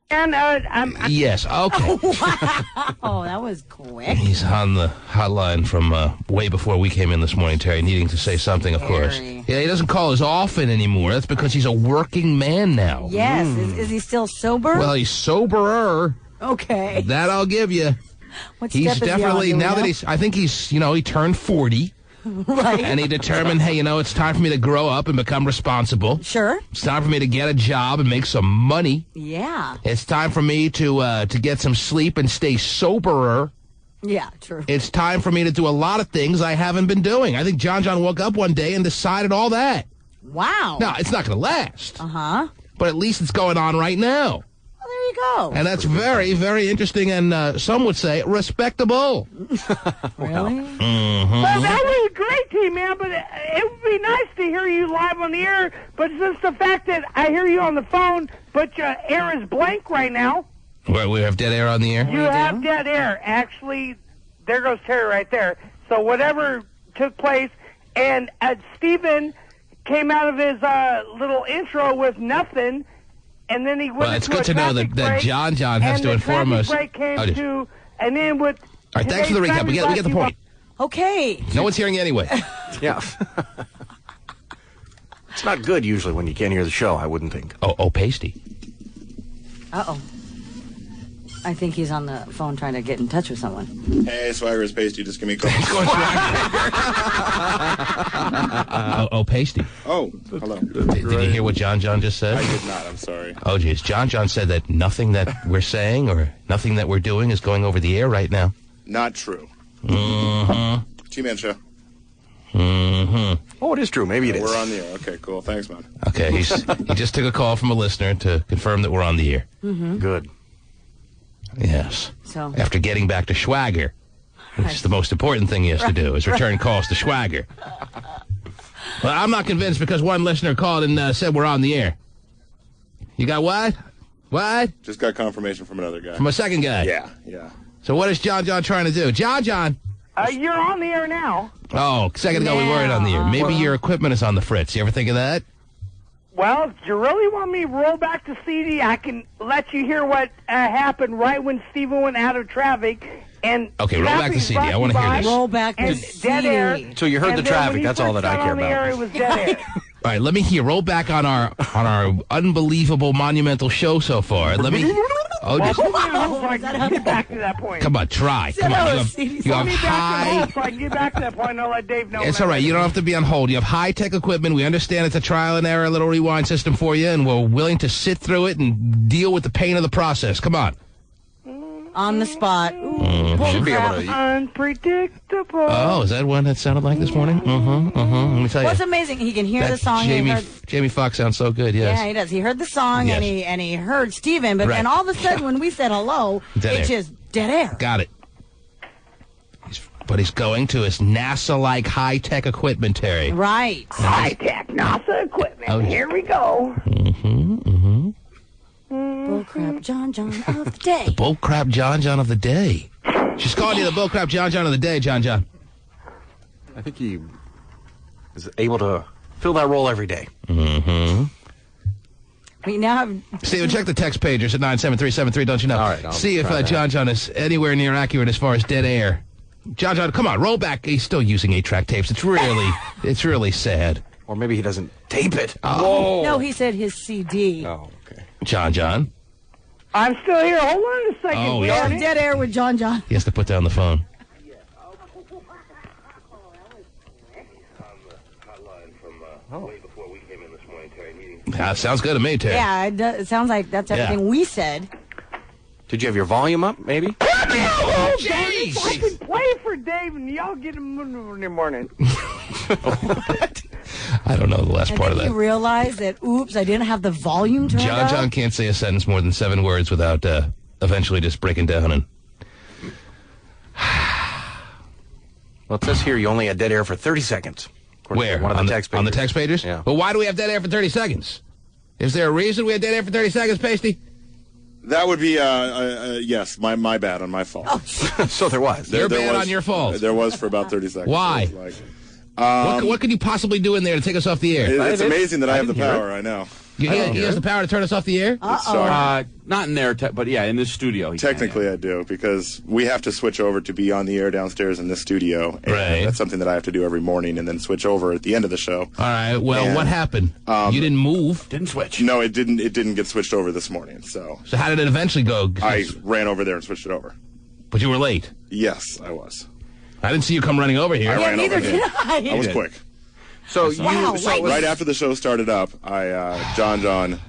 And Yes, okay. Wow, that was quick. He's on the hotline from way before we came in this morning, Terry, needing to say something, of course. Yeah, he doesn't call as often anymore. That's because he's a working man now. Yes. Is he still sober? Well, he's soberer. Okay. That I'll give you. What He's step is definitely, he on, now that I think he's, he turned 40. Right. And he determined, hey, it's time for me to grow up and become responsible. Sure. It's time for me to get a job and make some money. Yeah. It's time for me to get some sleep and stay soberer. Yeah, true. It's time for me to do a lot of things I haven't been doing. I think John woke up one day and decided all that. Wow. Now, it's not going to last. Uh-huh. But at least it's going on right now. Well, there you go. And that's very, very interesting and some would say respectable. Really? Well, that was great, T-Man, but it would be nice to hear you live on the air. But just the fact that I hear you on the phone, but your air is blank right now. Where we have dead air on the air? You have dead air. Actually, there goes Terry right there. So whatever took place, and Stephen came out of his little intro with nothing, and then he went Well, it's into good a to know traffic that break, John has to inform us. And the traffic break came to, and then with... All right, thanks for the recap. We get the point. Okay. No one's hearing you anyway. Yeah. It's not good usually when you can't hear the show, I wouldn't think. Oh, pasty. Uh-oh. I think he's on the phone trying to get in touch with someone. Hey, Swagger, it's Pasty. Just give me a call. Oh, pasty. Oh, hello. Did you hear what John just said? I did not. I'm sorry. Oh, geez. John said that nothing that we're saying or nothing that we're doing is going over the air right now. Not true. Mm-hmm. T-Man show. Mm-hmm. Oh, it is true. Maybe it is. We're on the air. Okay, cool. Thanks, man. Okay, he just took a call from a listener to confirm that we're on the air. Mm-hmm. Good. Yes. So after getting back to Swagger, which is the most important thing he has to do, is return calls to Swagger. Well, I'm not convinced because one listener called and said we're on the air. You got what? What? Just got confirmation from another guy. From a second guy? Yeah. So what is John trying to do? John! You're on the air now. Oh, a second ago we weren't on the air. Maybe your equipment is on the fritz. You ever think of that? Well, if you really want me to roll back the CD, I can let you hear what happened right when Steven went out of traffic. And okay, roll back the CD. I want to hear this. Roll back the CD. Dead air. So you heard the traffic. That's all that I care on the about. air, it was dead air. All right, let me hear. Roll back on our unbelievable monumental show so far. Let me. Oh, just, get back to that point. Come on, try. Come on. You have high. So I can get back to that point and I'll let Dave know. It's all right. You don't have to be on hold. You have high-tech equipment. We understand it's a trial and error little rewind system for you, and we're willing to sit through it and deal with the pain of the process. Come on. On the spot. Should be able to. Unpredictable. Oh, is that one that sounded like this morning? Let me tell you. What's amazing, he can hear the song. Jamie Foxx sounds so good, yes. Yeah, he does. He heard the song and he heard Steven, but then all of a sudden when we said hello, it's just dead air. Got it. But he's going to his NASA-like high-tech equipment, Terry. Right. High-tech NASA equipment. Oh, here we go. Bullcrap John of the day. The bullcrap John of the day. She's calling you the bullcrap John of the day, John. I think he is able to fill that role every day. Mm-hmm. We now have... Steven, check the text pagers at 97373, don't you know? All right, I'll see if John is anywhere near accurate as far as dead air. John, come on, roll back. He's still using 8-track tapes. It's really sad. Or maybe he doesn't tape it. Oh. No, he said his CD. Oh, okay. John. I'm still here. Hold on a second. Oh, We have dead air with John. He has to put down the phone. Sounds good to me, Terry. Yeah, it sounds like that's everything we said. Did you have your volume up, maybe? Jeez! I can play for Dave and y'all get him in the morning. I don't know the last part of that. You realize that, oops, I didn't have the volume turned up? John can't say a sentence more than 7 words without eventually just breaking down and... Well, it says here you only had dead air for 30 seconds. Where? One of the text pages. On the text pages? Yeah. But why do we have dead air for 30 seconds? Is there a reason we had dead air for 30 seconds, Pasty? That would be, yes, my bad on my fault. Oh, so there was. You're bad on your fault. There was for about 30 seconds. Why? So what could you possibly do in there to take us off the air? It's amazing that I have the power, I know. He has the power to turn us off the air? Not in there, but yeah, in this studio. Technically, I do, because we have to switch over to be on the air downstairs in this studio. And right. That's something that I have to do every morning, and then switch over at the end of the show. All right. Well, what happened? You didn't move? Didn't switch? No, it didn't. It didn't get switched over this morning. So how did it eventually go? I ran over there and switched it over. But you were late. Yes, I was. I didn't see you come running over here. Yeah, neither did I was quick. So right after the show started up, John.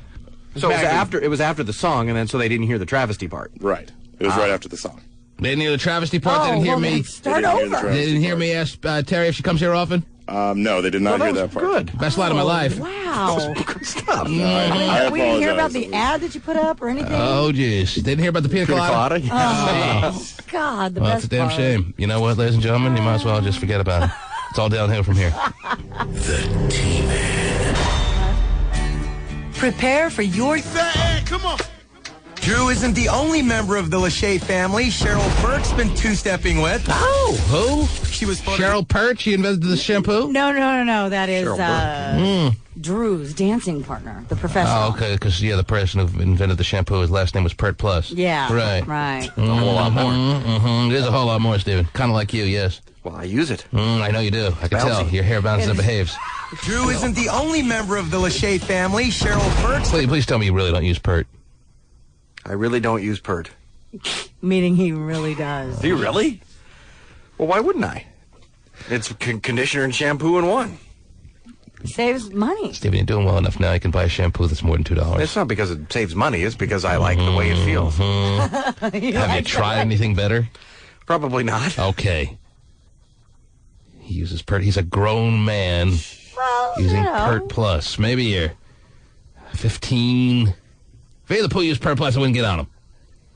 So it was after the song, and then so they didn't hear the travesty part. Right. It was right after the song. They didn't hear the travesty part. They didn't hear me. Start over. They didn't hear me ask Terry if she comes here often. No, they did not hear that part. Good. Best line of my life. Wow. Good stuff. We didn't hear about the ad that you put up or anything. Oh, jeez. They didn't hear about the pina colada? Oh, God, the best That's a damn part. shame. You know what, ladies and gentlemen? You might as well just forget about it. It's all downhill from here. The T-Man. Prepare for your... Hey, come on. Drew isn't the only member of the Lachey family Cheryl Burke's been two-stepping with. Oh, who? She was Cheryl Perch? She invented the shampoo? No. That is Drew's dancing partner, the professional. Oh, okay, because, the person who invented the shampoo, his last name was Pert Plus. Yeah. Right. A whole lot more. It is a whole lot more, Stephen. Kind of like you, yes. Well, I use it. I know you do. I can tell. Your hair bounces and behaves. Drew isn't the only member of the Lachey family Cheryl Burke's... Please tell me you really don't use Pert. I really don't use Pert. Meaning he really does. Do you really? Well, why wouldn't I? It's conditioner and shampoo in one. Saves money. Stephen, you're doing well enough now. You can buy a shampoo that's more than $2. It's not because it saves money. It's because I like the way it feels. Have you tried anything better? Probably not. Okay. He uses Pert. He's a grown man using Pert Plus. Maybe you're 15. Vay the Pooh used Pert Plus. I wouldn't get on him.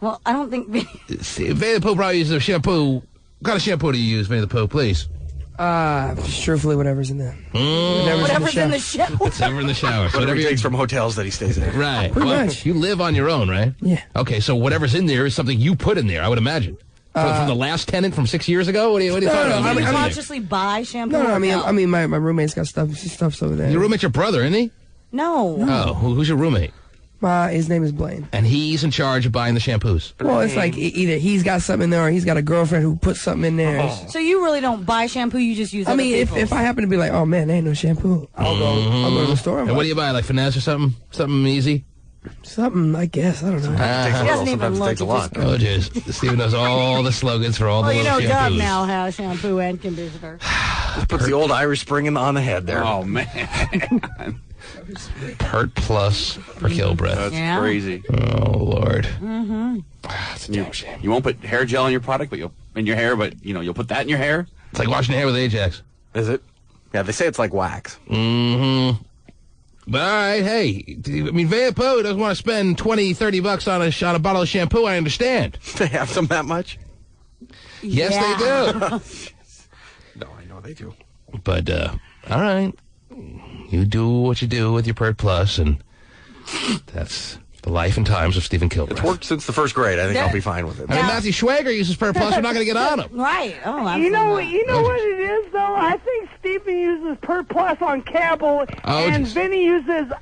Well, I don't think... Vay the Pooh probably uses a shampoo. What kind of shampoo do you use, Vay the Pooh, please? Just truthfully, whatever's in there. Whatever's in the shower. Whatever in the shower. So whatever he takes from hotels that he stays in. Right. Pretty much. You live on your own, right? Yeah. Okay, so whatever's in there is something you put in there, I would imagine. From the last tenant from 6 years ago? What do you talking about? Do you consciously buy shampoo? No, I mean, my roommate's got stuff's over there. Your roommate's your brother, isn't he? No. Oh, who's your roommate? His name is Blaine. And he's in charge of buying the shampoos. Well, it's like either he's got something in there or he's got a girlfriend who puts something in there. So you really don't buy shampoo, you just use other people's. if I happen to be like, oh man, there ain't no shampoo, I'll go to the store. And what do you buy, like Finesse or something? Something easy? Something, I guess. I don't know. He doesn't even look. Takes a lot. Oh, jeez. Stephen knows all the slogans for all the little shampoos. Doug now has shampoo and conditioner. Just puts the old Irish Spring on the head there. Oh, man. Pert Plus for Kill Breath. That's crazy. Oh, Lord. That's a damn shame. You won't put hair gel in your product, but you'll put that in your hair? It's like washing your hair with Ajax. Is it? Yeah, they say it's like wax. Mm-hmm. But all right, hey, I mean, Vapo doesn't want to spend $20-$30 on a bottle of shampoo. I understand. They have some that much? Yes, they do. No, I know they do. But all right, you do what you do with your Pert Plus, and that's the life and times of Stephen Kilbreth. It's worked since the first grade. I think I'll be fine with it. I mean, Matthew Schwager uses Pert Plus. We're not going to get on him. Right. Oh, You know what it is, though? I think Stephen uses Pert Plus on Campbell, and Vinny uses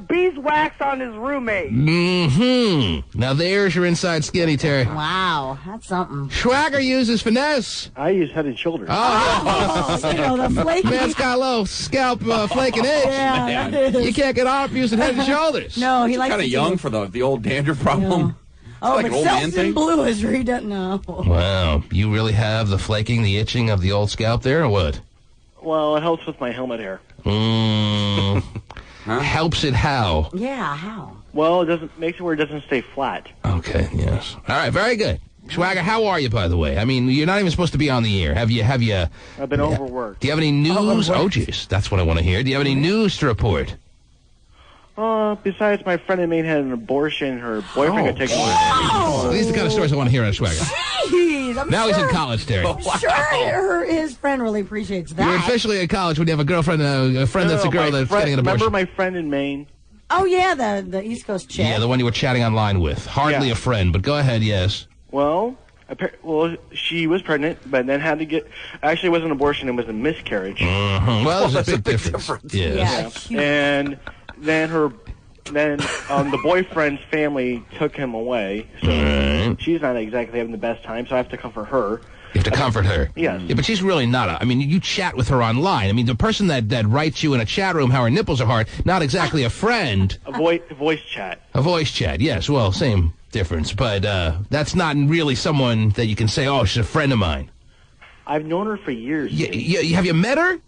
beeswax on his roommate. Mm-hmm. Now there's your inside skinny, Terry. Wow, that's something. Schwager uses Finesse. I use Head and Shoulders. Oh, the flaky. Man's got a little scalp flaking itch. Yeah, that is. You can't get off using Head and Shoulders. No, he likes kind of young for the old dandruff problem. Oh, like but an old man Seltz thing. and Blue is where he doesn't know. Wow, you really have the flaking, the itching of the old scalp there, or what? Well, it helps with my helmet hair. Helps it how? Yeah, how? Well, it makes it where it doesn't stay flat. Okay, yes. All right, very good. Schwager, how are you, by the way? I mean, you're not even supposed to be on the air. Have you? I've been overworked. Do you have any news? Oh, jeez, that's what I want to hear. Do you have any news to report? Besides, my friend in Maine had an abortion. Her boyfriend got taken away. Oh, these are the kind of stories I want to hear out of Schwager. Jeez, Now he's in college, Terry. Sure, his friend really appreciates that. You're officially in college when you have a girlfriend, a friend that's a girl that's getting an abortion. Remember my friend in Maine? Oh, yeah, the East Coast chick. Yeah, the one you were chatting online with. Hardly a friend, but go ahead, yes. Well, she was pregnant, but then had to get... Actually, it wasn't an abortion, it was a miscarriage. Well, there's a big difference. Yeah. And then her Then the boyfriend's family took him away, so she's not exactly having the best time, so I have to comfort her. You have to comfort her. Yes. Yeah, but she's really not. I mean, you chat with her online. I mean, the person that writes you in a chat room how her nipples are hard, not exactly a friend. A voice chat. A voice chat, yes. Well, same difference. But that's not really someone that you can say, oh, she's a friend of mine. I've known her for years. Have you met her?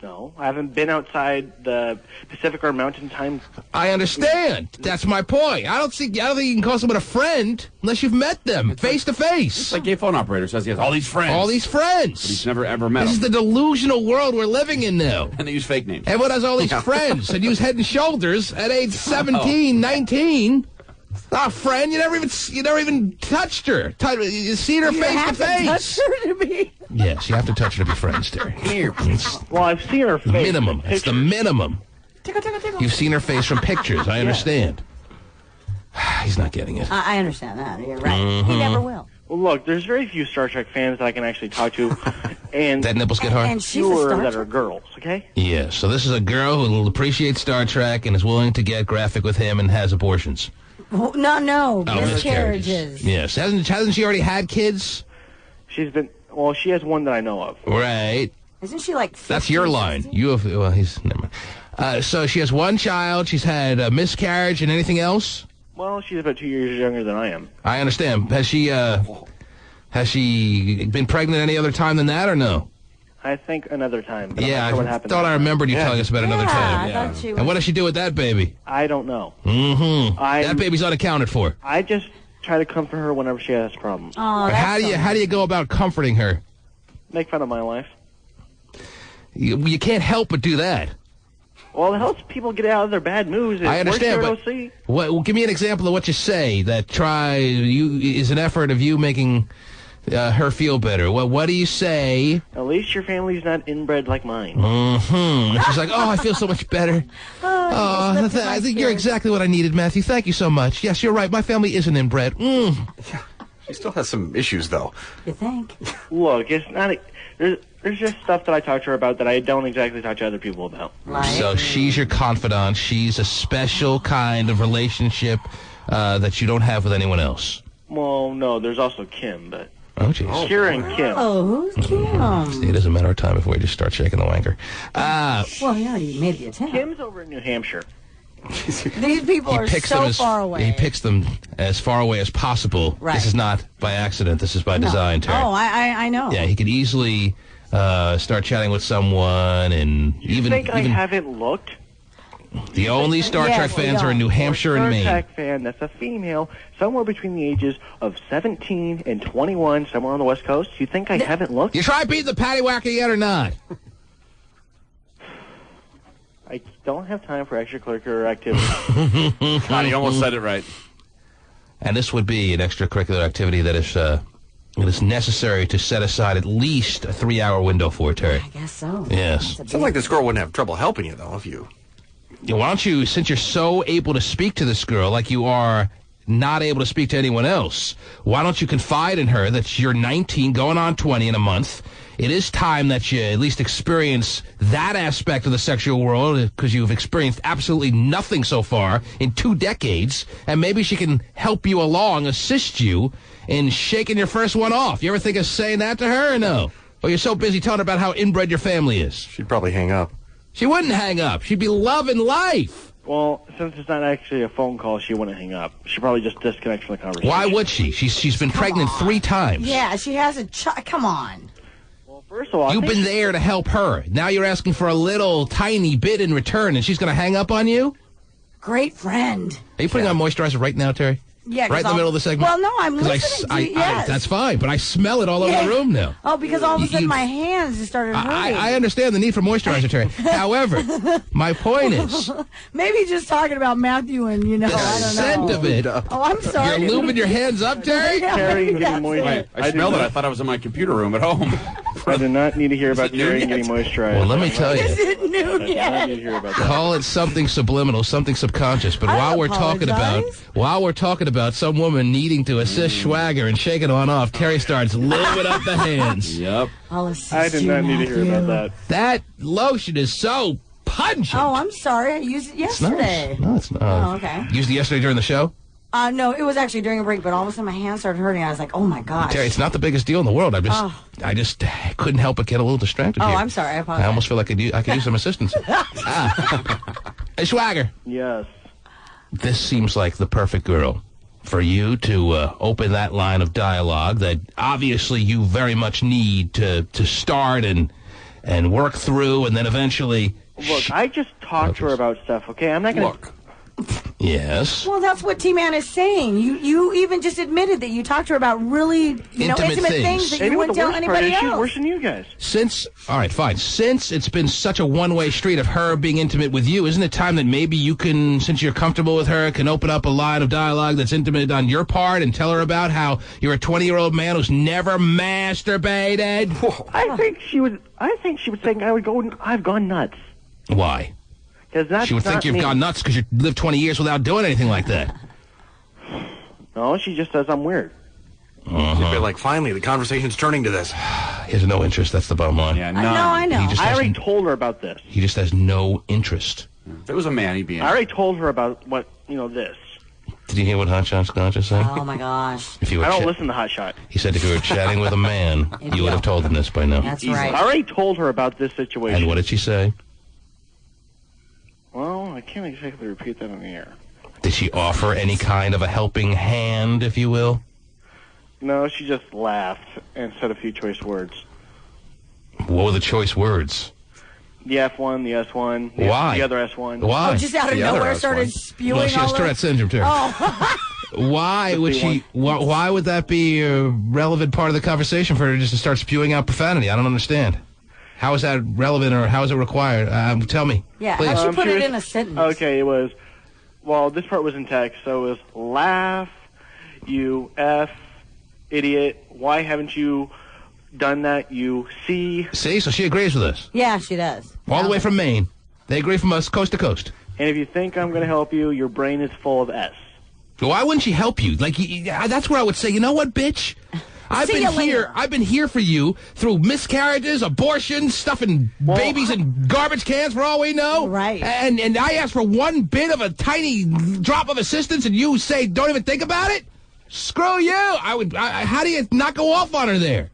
No, I haven't been outside the Pacific or Mountain Time. I understand. That's my point. I don't think you can call someone a friend unless you've met them face to face. It's like a phone operator says he has all these friends. All these friends. But he's never ever met them. This is the delusional world we're living in now. And they use fake names. Everyone has all these friends and use Head and Shoulders at age 17, 19. Not a friend. You never even touched her. You seen her face to face. Touch her to be. Yes, you have to touch her to be friends, Terry. Well, I've seen her face. Minimum. It's the minimum. You've seen her face from pictures. I understand. He's not getting it. I understand that. You're right. He never will. Well, look, there's very few Star Trek fans that I can actually talk to, and that nipples get hard. And she's fewer that are girls. Okay. Yeah. So this is a girl who will appreciate Star Trek and is willing to get graphic with him and has abortions. No, miscarriages. Yes. Hasn't she already had kids? She has one that I know of. Right. Isn't she like 50, That's your line. 60? You have, well, he's, never mind. So she has one child, she's had a miscarriage, and anything else? Well, she's about 2 years younger than I am. I understand. Has she been pregnant any other time than that, or no? I think another time. But Yeah, I'm not sure what happened. I thought I remembered you telling us about another time. I thought she was... And what does she do with that baby? I don't know. That baby's unaccounted for. I just try to comfort her whenever she has problems. Oh, but how do you go about comforting her? Make fun of my life. You can't help but do that. Well, it helps people get out of their bad moods. I understand, but give me an example of what you say that is an effort of you making her feel better. What do you say? At least your family's not inbred like mine. And she's like, oh, I feel so much better. I think you're exactly what I needed, Matthew. Thank you so much. Yes, you're right. My family isn't inbred. She still has some issues, though. You think? Look, it's not... There's just stuff that I talk to her about that I don't exactly talk to other people about. Right. So she's your confidant. She's a special kind of relationship that you don't have with anyone else. Well, no, there's also Kim, but... Oh, jeez. Kira and Kim. Oh, who's Kim? See, it is a matter of time before you just start shaking the wanker. Well, yeah, you made the attempt. Kim's over in New Hampshire. These people are so far away. He picks them as far away as possible. Right. This is not by accident. This is by design, Terry. Oh, I know. Yeah, he could easily start chatting with someone and even... I haven't looked? The only Star Trek fans are in New Hampshire and Maine. Star Trek fan that's a female, somewhere between the ages of 17 and 21, somewhere on the West Coast. You think I haven't looked? You try beating the paddywhacker yet or not? I don't have time for extracurricular activity. God, he almost said it right. And this would be an extracurricular activity that is necessary to set aside at least a 3-hour window for, Terry. I guess so. Yes. Sounds like this girl wouldn't have trouble helping you, though, if you... Why don't you, since you're so able to speak to this girl like you are not able to speak to anyone else, why don't you confide in her that you're 19, going on 20 in a month? It is time that you at least experience that aspect of the sexual world because you've experienced absolutely nothing so far in 2 decades, and maybe she can help you along, assist you in shaking your first one off. You ever think of saying that to her or no? Or you're so busy telling her about how inbred your family is? She'd probably hang up. She wouldn't hang up. She'd be loving life. Well, since it's not actually a phone call, she wouldn't hang up. She probably just disconnects from the conversation. Why would she? She's been pregnant 3 times. Yeah, she has a child. Come on. Well, first of all, you've been there to help her. Now you're asking for a little tiny bit in return, and she's going to hang up on you? Great friend. Are you putting on moisturizer right now, Terry? Yeah, right in the middle of the segment? Well, no, I'm listening to you, yes. That's fine, but I smell it all over the room now. Oh, because all of a sudden my hands just started hurting. I understand the need for moisturizer, Terry. However, my point is... Maybe just talking about Matthew and, I don't know. Scent of it. Oh, I'm sorry. You're lubing your hands up, Terry? Terry getting moisturizer. I smelled it. I thought I was in my computer room at home. I did not need to hear about Terry getting moisturized. Well, let me tell you. Is it noon yet? I did hear about that. Call it something subliminal, something subconscious. But while we're talking about some woman needing to assist Schwager and shaking on off, Terry starts lubing up the hands. Yep. I'll assist I did not need to hear about that. That lotion is so pungent. Oh, I'm sorry. I used it yesterday. No, it's not. Oh, okay. Used it yesterday during the show? No, it was actually during a break, but all of a sudden my hand started hurting. I was like, oh, my gosh. Terry, it's not the biggest deal in the world. I just couldn't help but get a little distracted here. I'm sorry. I apologize. I almost feel like I could use some assistance. Hey, Swagger. Yes. This seems like the perfect girl for you to open that line of dialogue that obviously you very much need to start and work through, and then eventually... Look, I just talked to her about stuff, okay? I'm not going to... Look. Yes. Well, that's what T-Man is saying. You even just admitted that you talked to her about really, intimate things that you wouldn't tell anybody else. She's worse than you guys. All right, fine. Since it's been such a one-way street of her being intimate with you, isn't it time that maybe you can, since you're comfortable with her, can open up a line of dialogue that's intimate on your part and tell her about how you're a 20-year-old man who's never masturbated? I think she would think I've gone nuts. Why? She would think you've gone nuts because you lived 20 years without doing anything like that. No, she just says I'm weird. She'd be like, finally, the conversation's turning to this. He has no interest. That's the bottom line. Yeah, no. I know. I already told her about this. He just has no interest. If it was a man, he'd be in. I already told her about what, this. Did you hear what Hot Shot's going to say? Oh, my gosh. I don't listen to Hot Shot. He said if you were chatting with a man, you would have told him this by now. That's right. I already told her about this situation. And what did she say? Well, I can't exactly repeat that on the air. Did she offer any kind of a helping hand, if you will? No, she just laughed and said a few choice words. What were the choice words? The F1, the S1. Why? The other S1. Why? Oh, just out of nowhere started spewing well, she has Tourette syndrome, too. Oh. Why would she? Why would that be a relevant part of the conversation for her just to start spewing out profanity? I don't understand. How is that relevant, or how is it required? Tell me. Yeah, please. how'd you put it in a sentence? Okay, it was, this part was in text, so it was, laugh, you F, idiot, why haven't you done that, you C. See, so she agrees with us. Yeah, she does. All the way from Maine. They agree from us coast to coast. And if you think I'm going to help you, your brain is full of S. Why wouldn't she help you? Like, that's where I would say, you know what, bitch? I've been here for you through miscarriages, abortions, stuffing babies in garbage cans for all we know. Right. And I asked for one bit of a tiny drop of assistance, and you say, don't even think about it? Screw you. How do you not go off on her there?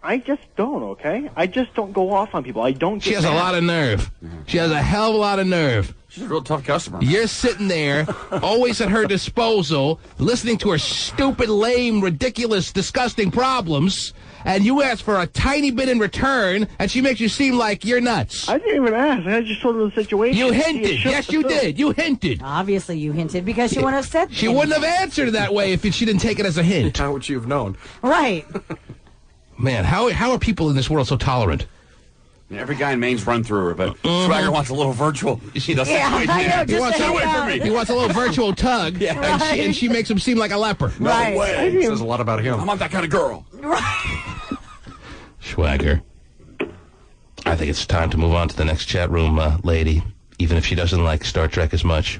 I just don't, okay? I just don't go off on people. I don't get She has a lot of nerve. She has a hell of a lot of nerve. She's a real tough customer. You're sitting there, always at her disposal, listening to her stupid, lame, ridiculous, disgusting problems, and you ask for a tiny bit in return, and she makes you seem like you're nuts. I didn't even ask. I just told her the situation. You hinted. Yes, you did. You hinted. Obviously, you hinted because she wouldn't have said She wouldn't have answered that way if she didn't take it as a hint. How would you have known? Right. Man, how are people in this world so tolerant? Every guy in Maine's run through her, but Swagger wants a little virtual. She doesn't. Yeah, I know, he wants away from me. He wants a little virtual tug, and she makes him seem like a leper. No way. It says a lot about him. I'm not that kind of girl. Right. Swagger, I think it's time to move on to the next chat room lady, even if she doesn't like Star Trek as much.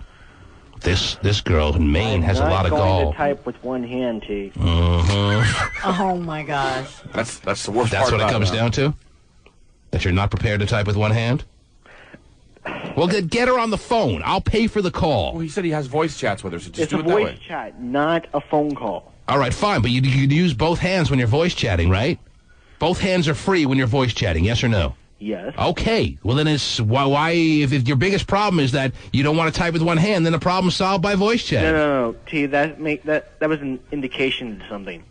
This girl in Maine has a lot of I'm gall. going to type with one hand, T. Oh, my gosh. That's the worst part. That's what it comes down to? That you're not prepared to type with one hand? Well, get her on the phone. I'll pay for the call. Well, he said he has voice chats with her, so just It's do a it that way. voice chat, not a phone call. All right, fine, but you use both hands when you're voice chatting, right? Both hands are free when you're voice chatting, yes or no? Yes. Okay. Well, then it's why if your biggest problem is that you don't want to type with one hand, then the problem's solved by voice chatting. No. T, that was an indication of something.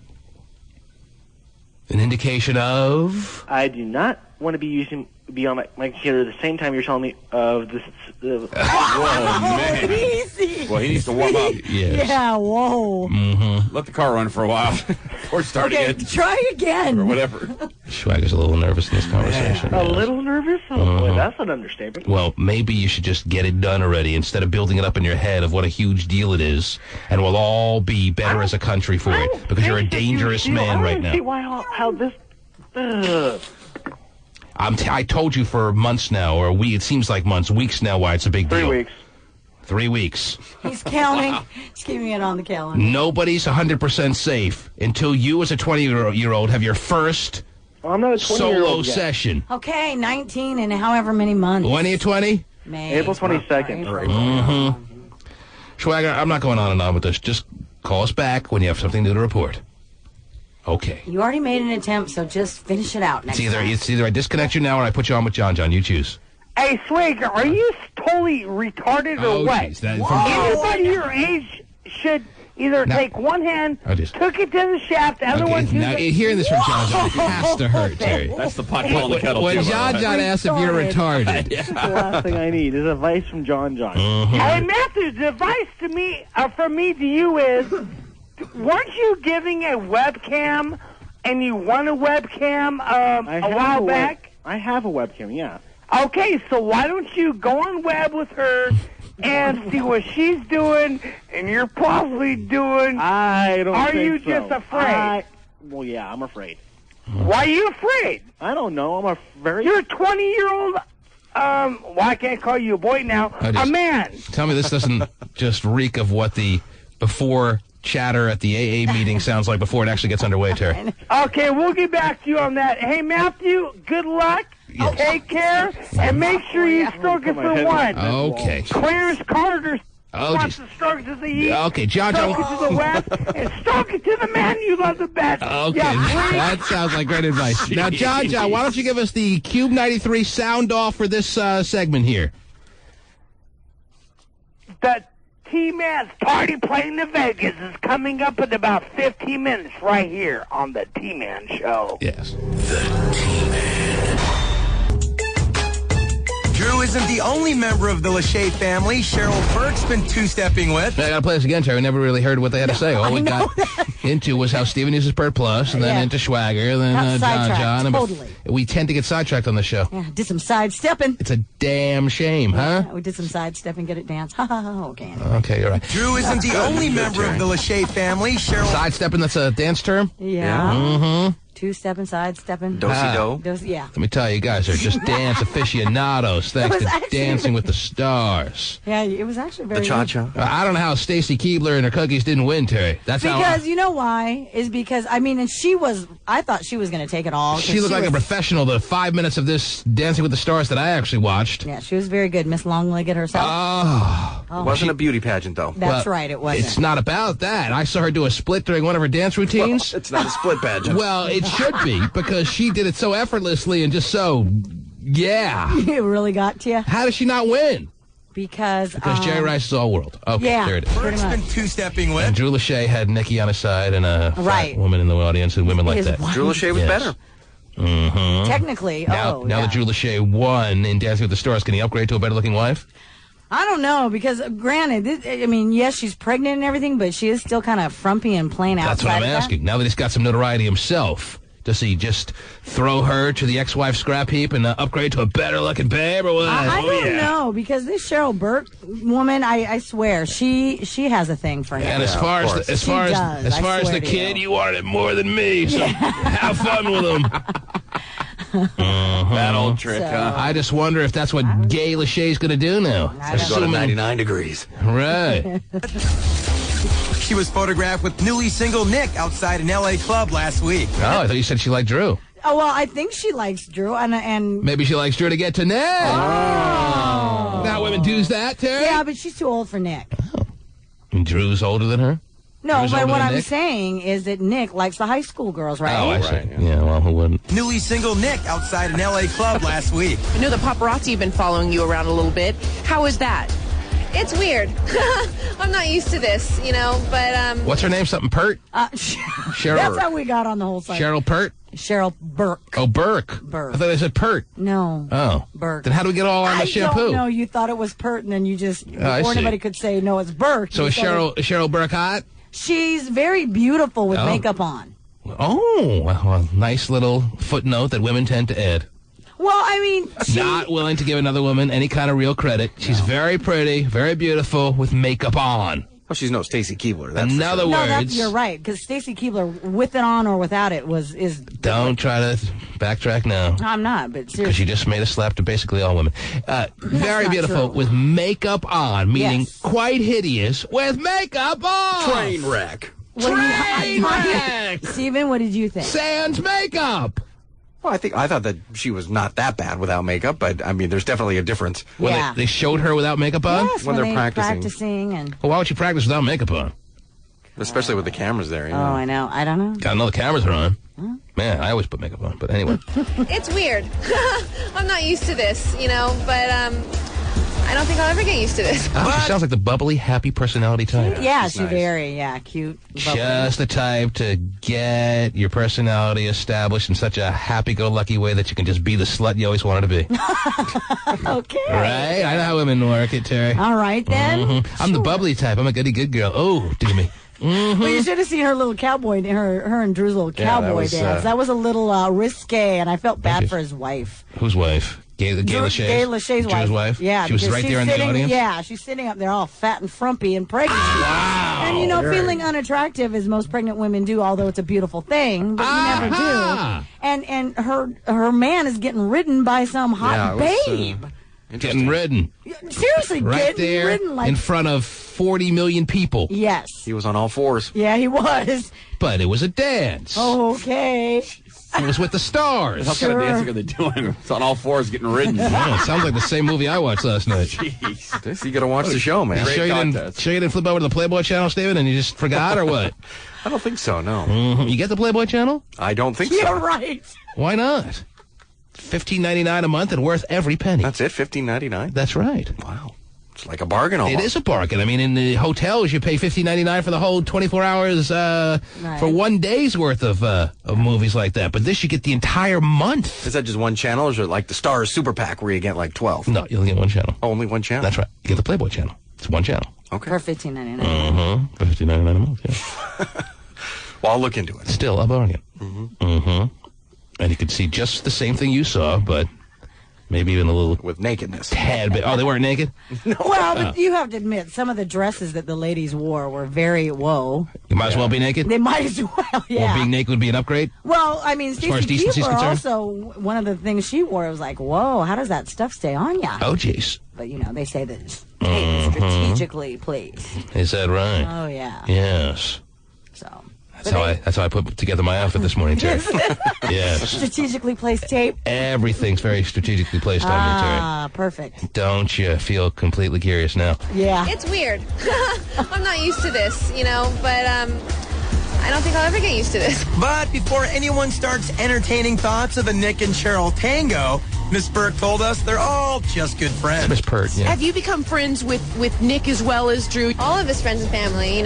An indication of? I do not want to be on my computer at the same time you're telling me of this. Whoa, man. Easy. Well, he needs to warm up. Yes. Yeah, whoa. Mm-hmm. Let the car run for a while before starting Okay, it. try again. Or whatever. Swagger's a little nervous in this conversation. A little nervous? Oh, boy, that's an understatement. Well, maybe you should just get it done already instead of building it up in your head of what a huge deal it is, and we'll all be better as a country for it because you're a dangerous man right now. I don't see why how this... I told you for months now, or it seems like months, weeks now, why it's a big deal. 3 weeks. 3 weeks. He's counting. He's keeping it on the calendar. Nobody's 100% safe until you as a 20-year-old have your first I'm not a 20-year-old solo yet. session. Okay, 19 and however many months. When are you 20? April 22nd. Schwager, I'm not going on and on with this. Just call us back when you have something new to report. Okay. You already made an attempt, so just finish it out next time. It's either I disconnect you now or I put you on with John. You choose. Hey, Swagger, are you totally retarded or what? Geez, anybody your age should either take one hand, took it to the shaft, the other one to now, hearing this from John it has to hurt, Terry. That's the pot calling the kettle. When John asks if you're retarded. That's the last thing I need is advice from John. Hey, Matthew, the advice to me, from me to you is, weren't you giving a webcam and you won a webcam a while back? I have a webcam, yeah. Okay, so why don't you go on web with her and see what she's doing and you're probably doing? I don't Are think you so. just afraid? Well, yeah, I'm afraid. Why are you afraid? I don't know. You're a 20-year-old, well, I can't call you a boy now, a man. Tell me this doesn't just reek of what the before chatter at the AA meeting sounds like before it actually gets underway, Terry. Okay, we'll get back to you on that. Hey, Matthew, good luck. Yes. Take care, and make sure you stroke it for one. Okay. Clarence Carter wants geez. to stroke it to the east, Okay, John. stroke it to the west, and stroke it to the man you love the best. Okay, Yeah, that sounds like great advice. Now, John, why don't you give us the Cube 93 sound off for this segment here? The T-Man's Party Playing to Vegas is coming up in about 15 minutes right here on the T-Man Show. Yes. The T-Man. Drew isn't the only member of the Lachey family Cheryl Burke's been two-stepping with. I got to play this again, Terry. We never really heard what they had to say. All we got into was how Steven uses Pert Plus, and then into Swagger, and then John. And totally. We tend to get sidetracked on the show. Yeah, did some sidestepping. It's a damn shame, huh? Yeah, we did some sidestepping, get it dance. Ha ha ha. Okay. Okay, you're right. Drew isn't the only member of the Lachey family Cheryl... Sidestepping, that's a dance term? Yeah. Mm-hmm. Two-stepping, sidestepping. Do-si-do. Yeah. Let me tell you, you guys are just dance aficionados thanks to Dancing with the Stars. Yeah, it was actually very... The cha-cha. I don't know how Stacy Keebler and her cookies didn't win, Terry. Because you know why? Is because, I mean, and I thought she was going to take it all. She looked like a professional the 5 minutes of this Dancing with the Stars that I actually watched. Yeah, she was very good. Miss Longlegged herself. Oh. It wasn't a beauty pageant, though. That's right, it wasn't. It's not about that. I saw her do a split during one of her dance routines. Well, it's not a split pageant. Well, it should be, because she did it so effortlessly and just so, yeah. It really got to you? How does she not win? Because Jerry Rice is all world. Okay, yeah, there it is. Burke's been two-stepping with. And Drew Lachey had Nikki on his side and a fat woman in the audience and women like that. Drew Lachey was better. Mm-hmm. Technically, now that Drew Lachey won in Dancing with the Stars, can he upgrade to a better-looking wife? I don't know, because granted, I mean, yes, she's pregnant and everything, but she is still kind of frumpy and plain outside. That's what I'm asking. Now that he's got some notoriety himself, does he just throw her to the ex-wife scrap heap and upgrade to a better-looking babe, or what? I don't know, because this Cheryl Burke woman, I swear, she has a thing for him. And as far as the kid, you wanted it more than me, so have fun with him. That old trick, huh? I just wonder if that's what gay Lachey's going to do now. She's going to 99 degrees. Right. She was photographed with newly single Nick outside an L.A. club last week. Oh, I thought you said she liked Drew. Oh, well, I think she likes Drew, and maybe she likes Drew to get to Nick. Oh. Now women do that, Terry? Yeah, but she's too old for Nick. Oh. And Drew's older than her? No, but what I'm saying is that Nick likes the high school girls, right? Oh, I see. Yeah, well, who wouldn't? Newly single Nick outside an L.A. club last week. I know the paparazzi have been following you around a little bit. How is that? It's weird. I'm not used to this, you know, but... What's her name? Something Pert? Cheryl. That's how we got on the whole site. Cheryl Pert? Cheryl Burke. Oh, Burke. Burke. I thought they said Pert. No. Oh. Burke. Then how do we get all on the shampoo? No, you thought it was Pert, and then you just... before anybody could say, no, it's Burke. So is Cheryl Burke hot? She's very beautiful with makeup on. Oh, well, nice little footnote that women tend to add. Well, I mean... Not willing to give another woman any kind of real credit. She's very pretty, very beautiful, with makeup on. Well, she's no Stacy Keebler. That's in other words... you're right, because Stacy Keebler, with it on or without it, is... Don't try to backtrack now. I'm not, but seriously. Because she just made a slap to basically all women. Very beautiful, with makeup on, meaning quite hideous, with makeup on! Train wreck. Train wreck! Steven, what did you think? Sans makeup! Well, I thought that she was not that bad without makeup, but I mean, there's definitely a difference. When they showed her without makeup on? Yes, when they're practicing. and Well, why would you practice without makeup on? Especially with the cameras there. Oh, I know. I don't know. Gotta know the cameras are on. Man, I always put makeup on, but anyway. It's weird. I'm not used to this, but I don't think I'll ever get used to this. Oh, she sounds like the bubbly, happy personality type. Yeah, she's very, cute. Bubbly. Just the type to get your personality established in such a happy-go-lucky way that you can just be the slut you always wanted to be. Okay. Right? I know how women work it, Terry. All right, then. I'm the bubbly type. I'm a goody-good girl. Oh, do me. Well, you should have seen her little cowboy, her and Drew's little cowboy dance. That was a little risque, and I felt bad for his wife. Whose wife? Gay Lachey's? Gay Lachey's wife. Drew's wife? Yeah. She was right there in the audience? Yeah, she's sitting up there all fat and frumpy and pregnant. Wow. And, feeling unattractive as most pregnant women do, although it's a beautiful thing, but you never do. And her man is getting ridden by some hot babe. Getting ridden. Seriously, right getting there ridden in front of 40 million people. Yes. He was on all fours. Yeah, he was. But it was a dance. Oh, okay. It was with the stars. What kind of dancing are they doing? It's on all fours getting ridden. Yeah, it sounds like the same movie I watched last night. Jeez. You got to watch the show, man. Sure you didn't flip over to the Playboy channel, Steven, and you just forgot, or what? I don't think so, no. You get the Playboy channel? I don't think so. You're right. Why not? $15.99 a month and worth every penny. That's it, $15.99? That's right. Wow. It's like a bargain almost. It is a bargain. I mean, in the hotels, you pay $15.99 for the whole 24 hours for 1 day's worth of movies like that. But this, you get the entire month. Is that just one channel, or is it like the Stars Super Pack where you get like 12? No, you'll get one channel. Oh, only one channel? That's right. You get the Playboy channel. It's one channel. Okay. For $15.99. For $15.99 a month, yeah. Well, I'll look into it. Still a bargain. And you could see just the same thing you saw, but maybe even a little... with nakedness. Tad bit. Oh, they weren't naked? No. Well, but you have to admit, some of the dresses that the ladies wore were very, whoa. You might as well be naked? They might as well, yeah. Or being naked would be an upgrade? Well, I mean, as far as Stacey decency's Keebler concerned? also, one of the things she wore was like, whoa, how does that stuff stay on ya? Oh, jeez. But, they say that it's strategically placed. Is that right? Oh, yeah. Yes. So... That's how I put together my outfit this morning, Terry. Yes. Strategically placed tape. Everything's very strategically placed on me, Terry. Ah, perfect. Don't you feel completely curious now? Yeah. It's weird. I'm not used to this, but I don't think I'll ever get used to this. But before anyone starts entertaining thoughts of a Nick and Cheryl tango, Miss Burke told us they're all just good friends. Miss Pert, yeah. Have you become friends with Nick as well as Drew? All of his friends and family,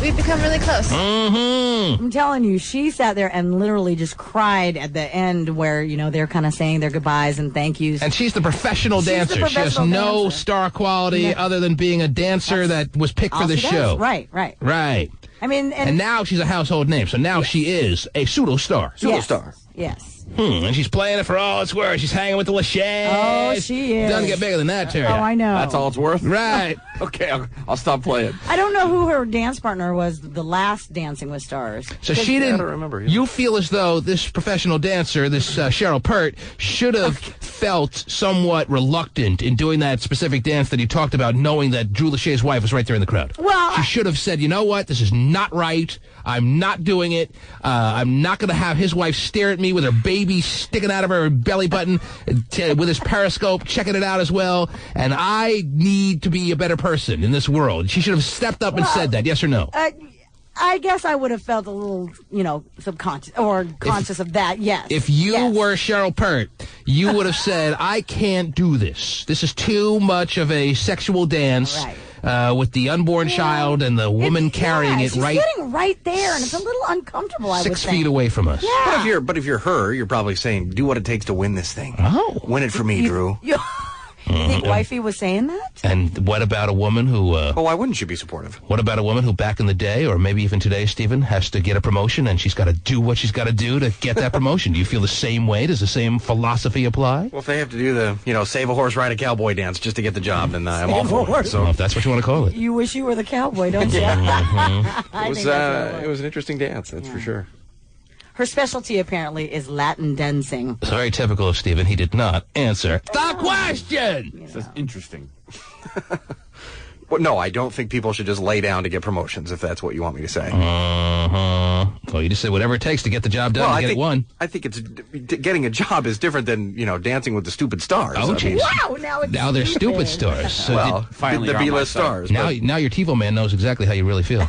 we've become really close. I'm telling you, she sat there and literally just cried at the end where, they're kind of saying their goodbyes and thank yous. And she's the professional dancer. She has no star quality other than being a dancer that was picked for the show. Right. Right. I mean, and now she's a household name, so now she is a pseudo-star. Pseudo-star. Yes. And she's playing it for all it's worth. She's hanging with the Lachey. Oh, she is. Doesn't get bigger than that, Terry. Oh, I know. That's all it's worth? Right. Okay, I'll stop playing. I don't know who her dance partner was the last Dancing with Stars. So she didn't... I don't remember. You feel as though this professional dancer, this Cheryl Pert, should have felt somewhat reluctant in doing that specific dance that he talked about, knowing that Drew Lachey's wife was right there in the crowd. Well, she should have said, you know what, this is not right. I'm not doing it. I'm not going to have his wife stare at me with her baby sticking out of her belly button with his periscope, checking it out as well. And I need to be a better person in this world. She should have stepped up and said that, yes or no? I guess I would have felt a little, subconscious or conscious of that, yes. If you were Cheryl Pert, you would have said, I can't do this. This is too much of a sexual dance. Right. With the unborn child and the woman carrying it she's sitting right there, and it's a little uncomfortable, I would think. 6 feet away from us. Yeah. But if you're her, you're probably saying, do what it takes to win this thing. Oh. Win it for me, Drew. You think wifey was saying that? And what about a woman who... why wouldn't you be supportive? What about a woman who back in the day, or maybe even today, Stephen, has to get a promotion and she's got to do what she's got to do to get that promotion? Do you feel the same way? Does the same philosophy apply? Well, if they have to do the, save a horse, ride a cowboy dance just to get the job, then I'm all for it. So well, if that's what you want to call it. You wish you were the cowboy, don't you? It was an interesting dance, that's for sure. Her specialty, apparently, is Latin dancing. It's very typical of Stephen. He did not answer the question! That's interesting. Well, no, I don't think people should just lay down to get promotions, if that's what you want me to say. Well, you just say whatever it takes to get the job done and get it won. I think getting a job is different than, Dancing with the Stupid Stars. Oh, jeez. Wow, now they're stupid stars. So finally the B-list stars. Now your TiVo man knows exactly how you really feel.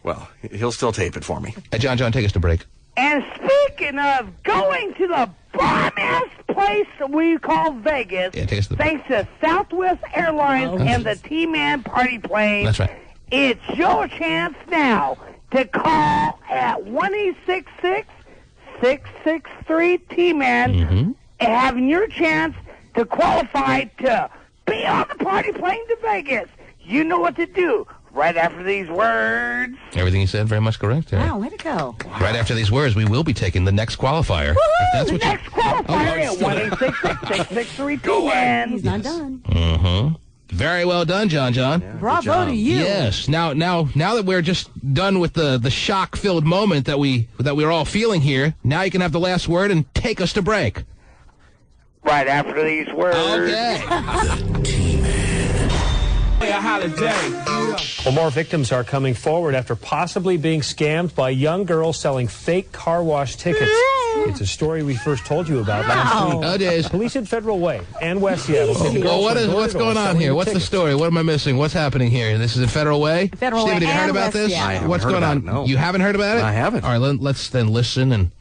Well, he'll still tape it for me. Hey, John, take us to break. And speaking of going to the bomb-ass place we call Vegas, thanks to Southwest Airlines and the T-Man party plane, that's right. It's your chance now to call at 1-866-663-T-Man, having your chance to qualify to be on the party plane to Vegas. You know what to do. Right after these words. Everything you said, very much correct. Wow, way to go. Right after these words, we will be taking the next qualifier. That's the next qualifier at 1-866-663-T-Man. He's not done. Very well done, John. Yeah, bravo to you. Yes. Now that we're just done with the shock-filled moment that we're all feeling here, now you can have the last word and take us to break. Right after these words. Okay. Well, more victims are coming forward after possibly being scammed by young girls selling fake car wash tickets. It's a story we first told you about last week. Oh, days. Police in Federal Way and West Seattle. Well, what's going on here? What's the story? What am I missing? What's happening here? This is in Federal Way? Federal Steven, Way have you heard about this? What's going on? No. You haven't heard about it? I haven't. All right, let's then listen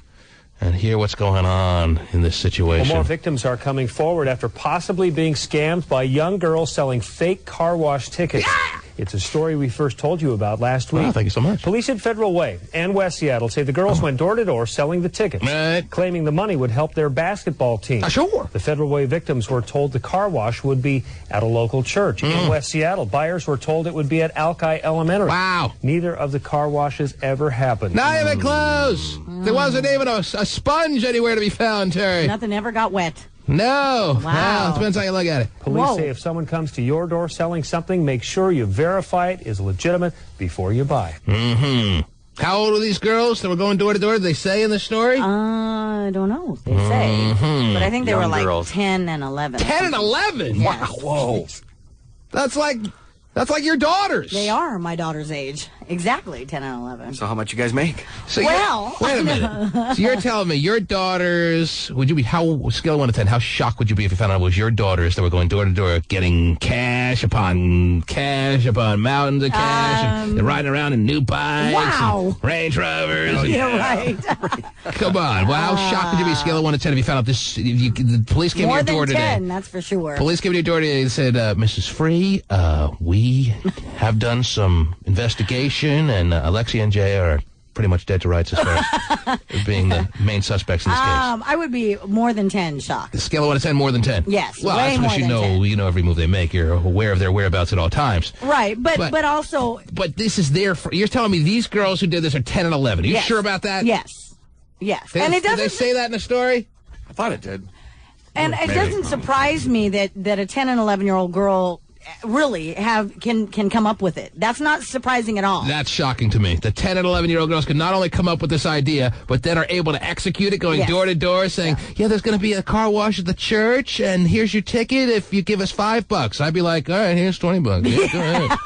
and hear what's going on in this situation. Well, more victims are coming forward after possibly being scammed by young girls selling fake car wash tickets. It's a story we first told you about last week. Wow, thank you so much. Police in Federal Way and West Seattle say the girls went door to door selling the tickets, claiming the money would help their basketball team. Sure. The Federal Way victims were told the car wash would be at a local church. In West Seattle, buyers were told it would be at Alki Elementary. Wow. Neither of the car washes ever happened. Not even close. There wasn't even a sponge anywhere to be found, Terry. Nothing ever got wet. No. Wow. Well, depends how you look at it. Police say if someone comes to your door selling something, make sure you verify it is legitimate before you buy. How old were these girls that were going door to door? Did they say in the story? I don't know if they say. But I think they were like 10 and 11. 10 and 11? Yes. Wow. Whoa. That's like your daughters. They are my daughter's age. Exactly, 10 and 11. So how much you guys make? So well, wait a minute. So you're telling me your daughters, scale of 1 to 10, how shocked would you be if you found out it was your daughters that were going door to door getting cash upon mountains of cash and riding around in new bikes and Range Rovers? Right. Come on. Well, how shocked would you be, scale of 1 to 10, if you found out the police came to your door today? More than 10, that's for sure. Police came to your door today and said, Mrs. Free, we have done some investigation, and Alexia and Jay are pretty much dead to rights as far as being the main suspects in this case. I would be more than 10 shocked. The scale of 1 to 10, more than 10? Yes, well, way that's more what you than know. 10. You know every move they make. You're aware of their whereabouts at all times. Right, but also... But this is you're telling me these girls who did this are 10 and 11. Are you sure about that? Yes. Yes. And it doesn't... Did they say that in the story? I thought it did. And it doesn't surprise me that a 10 and 11-year-old girl really can come up with it. That's not surprising at all. That's shocking to me. The 10 and 11-year-old girls can not only come up with this idea, but then are able to execute it, going door to door, saying, there's going to be a car wash at the church, and here's your ticket if you give us $5. I'd be like, all right, here's $20. Yeah, go ahead.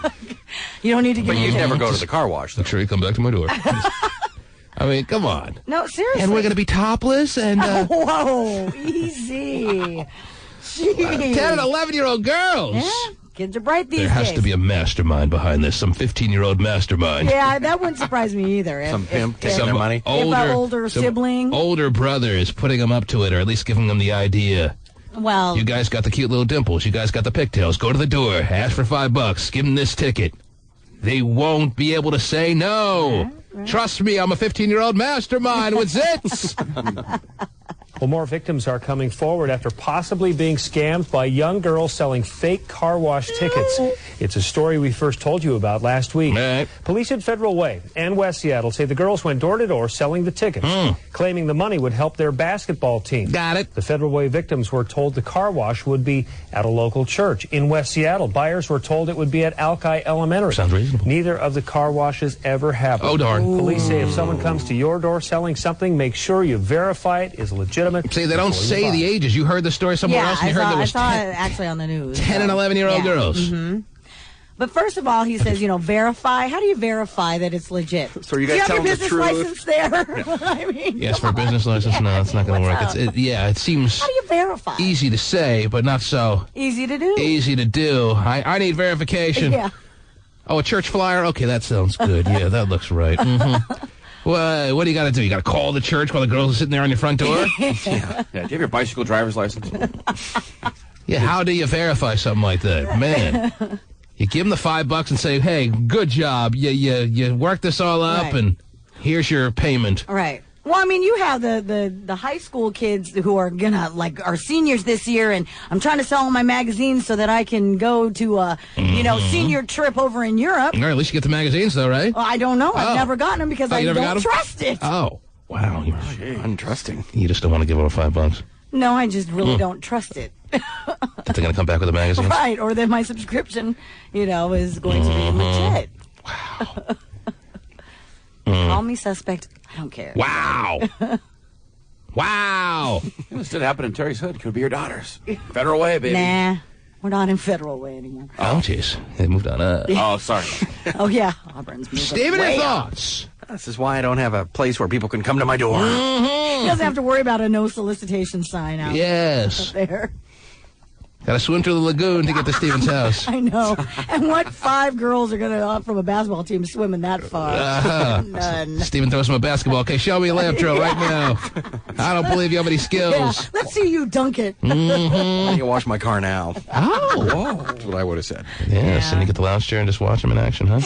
You don't need to give me But you'd never go to the car wash. I'm sure you come back to my door. I mean, come on. No, seriously. And we're going to be topless and... Whoa, easy. Jeez. 10 and 11-year-old girls. Yeah. Kids are bright these days. There has to be a mastermind behind this, some 15-year-old mastermind. Yeah, that wouldn't surprise me either. Some pimp taking their money. Older sibling. Older brother is putting them up to it, or at least giving them the idea. Well, you guys got the cute little dimples. You guys got the pigtails. Go to the door. Ask for $5. Give them this ticket. They won't be able to say no. Right. Trust me, I'm a 15-year-old mastermind with zits. Well, more victims are coming forward after possibly being scammed by young girls selling fake car wash tickets. It's a story we first told you about last week. Police in Federal Way and West Seattle say the girls went door to door selling the tickets, claiming the money would help their basketball team. Got it. The Federal Way victims were told the car wash would be at a local church. In West Seattle, buyers were told it would be at Alki Elementary. Sounds reasonable. Neither of the car washes ever happened. Oh, darn. Police say if someone comes to your door selling something, make sure you verify it is legitimate. See, they don't say the ages. You heard the story somewhere else, and you heard there was I saw it actually on the news. 10 and 11-year-old girls. But first of all, he says, verify. How do you verify that it's legit? So you guys tell them the truth. Do you have your business license there? I mean, yes, for a business license, no, it's not going to work. It seems how do you verify? Easy to say, but not so easy to do. Easy to do. I need verification. Yeah. Oh, a church flyer? Okay, that sounds good. Yeah, that looks right. Mm-hmm. Well, what do you got to do? You got to call the church while the girls are sitting there on your front door? Yeah. Do you have your bicycle driver's license? Yeah, how do you verify something like that? Man, you give them the $5 and say, hey, good job. You worked this all up, and here's your payment. Right. Well, I mean, you have the high school kids who are are seniors this year, and I'm trying to sell my magazines so that I can go to a, senior trip over in Europe. All right, at least you get the magazines, though, right? Well, I don't know. I've never gotten them because I don't trust it. Oh, wow. You're untrusting. You just don't want to give over $5. No, I just really don't trust it. That they're going to come back with the magazines? Right, or that my subscription, is going to be legit. Wow. Call me suspect. I don't care. Wow. Wow. This did happen in Terry's Hood. Could be your daughters. Federal Way, baby. Nah, we're not in Federal Way anymore. Oh, jeez. They moved on up. Oh, sorry. Oh, yeah. Auburn's moved Stephen, your thoughts? This is why I don't have a place where people can come to my door. He doesn't have to worry about a no solicitation sign out there. Got to swim through the lagoon to get to Stephen's house. I know. And what 5 girls are going to, from a basketball team, swimming that far? None. Stephen throws him a basketball. Okay, show me a layup drill right now. I don't believe you have any skills. Yeah. Let's see you dunk it. I can wash my car now. Oh. Whoa. That's what I would have said. Yes, and you get the lounge chair and just watch him in action, huh?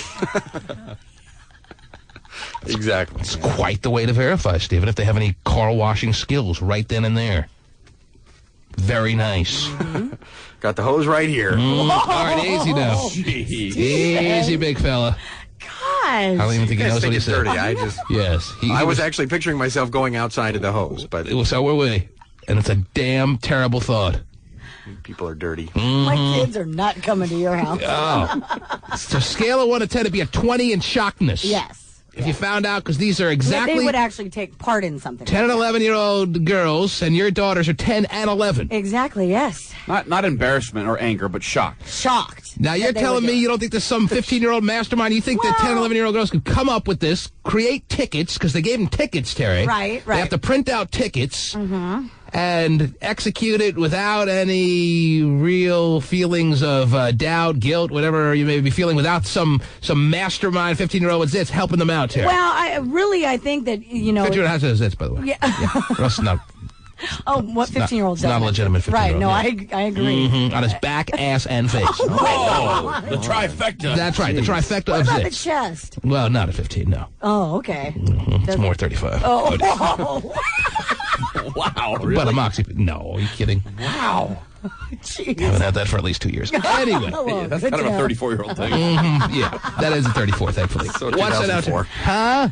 Exactly. It's quite the way to verify, Stephen, if they have any car washing skills right then and there. Very nice. Got the hose right here. All right, easy now. Easy, big fella. Gosh. I don't even think he knows what he said. Dirty. I was actually picturing myself going outside of the hose, but so were we. And it's a damn terrible thought. People are dirty. My kids are not coming to your house. Oh. So scale of 1 to 10, it'd be a 20 in shockness. Yes. If you found out, because these are exactly... They would actually take part in something. 10 and 11-year-old girls, and your daughters are 10 and 11. Exactly, yes. Not embarrassment or anger, but shocked. Shocked. Now, you're telling me you don't think there's some 15-year-old mastermind? You think that 10 and 11-year-old girls could come up with this, create tickets, because they gave them tickets, Terry. Right. They have to print out tickets. And execute it without any real feelings of doubt, guilt, whatever you may be feeling, without some mastermind 15-year-old with zits helping them out, Terry. Well, I think that, 15-year-old has zits, by the way. Yeah. Russ, not. Oh, what 15-year-old doesn't? Not a legitimate 15-year-old. Right, no, I agree. On his back, ass, and face. The trifecta. That's right, the trifecta what of about zits. the chest? Well, not at 15, no. Oh, okay. It's more 35. Oh, wow, really? But a moxie. No, are you kidding? Wow. Jeez. Haven't had that for at least 2 years. Anyway. Yeah, that's kind of a 34-year-old thing. Yeah, that is a 34, thankfully. So What's that out to? Huh?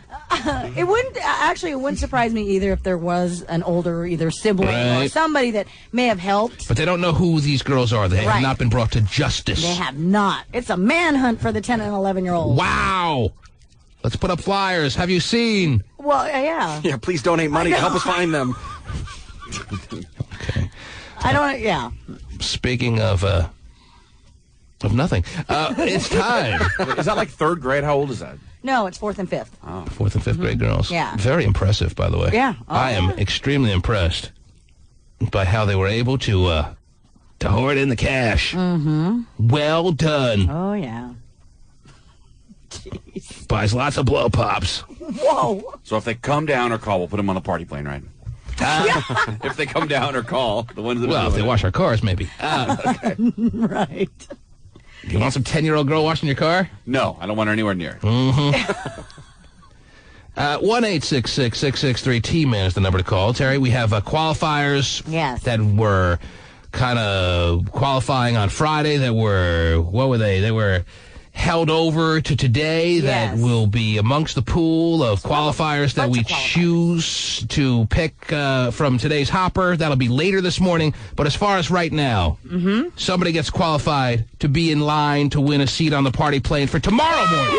It wouldn't surprise me either if there was an older either sibling or somebody that may have helped. But they don't know who these girls are. They have not been brought to justice. They have not. It's a manhunt for the 10 and 11-year-olds. Wow. Let's put up flyers. Have you seen? Well, yeah. Yeah, please donate money to help us find them. Okay. Speaking of nothing, it's time. Is that like 3rd grade? How old is that? No, it's 4th and 5th. Oh. 4th and 5th grade girls. Yeah. Very impressive, by the way. Yeah. I am extremely impressed by how they were able to hoard in the cash. Mm-hmm. Well done. Oh, yeah. Jeez. Buys lots of blow pops. Whoa. So if they come down or call, we'll put them on the party plane, right? If they come down or call, the ones that if they wash our cars, maybe. Okay. Right. You want some 10-year-old girl washing your car? No, I don't want her anywhere near it. 1-866-663-T-Man is the number to call. Terry, we have qualifiers that were kind of qualifying on Friday that were, what were they? They were held over to today that will be amongst the pool of qualifiers that we choose to pick from today's hopper. That'll be later this morning. But as far as right now, somebody gets qualified to be in line to win a seat on the party plane for tomorrow morning.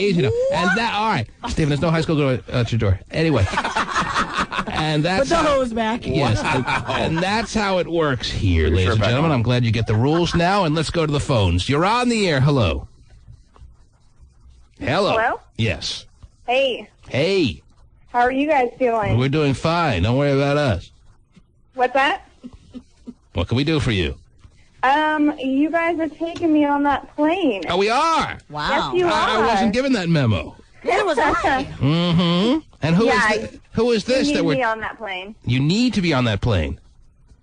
Easy enough. And that, all right. Stephen, there's no high school door at your door. Anyway. And that's Put the hose back. Yes, and that's how it works here, ladies and gentlemen. I'm glad you get the rules now, and let's go to the phones. You're on the air. Hello. Hello? Yes. Hey. Hey. How are you guys doing? We're doing fine. Don't worry about us. What's that? What can we do for you? You guys are taking me on that plane. Oh, we are? Wow. Yes, you are. I wasn't given that memo. It was I. Mm-hmm. And who is this you that need we're... me on that plane. You need to be on that plane.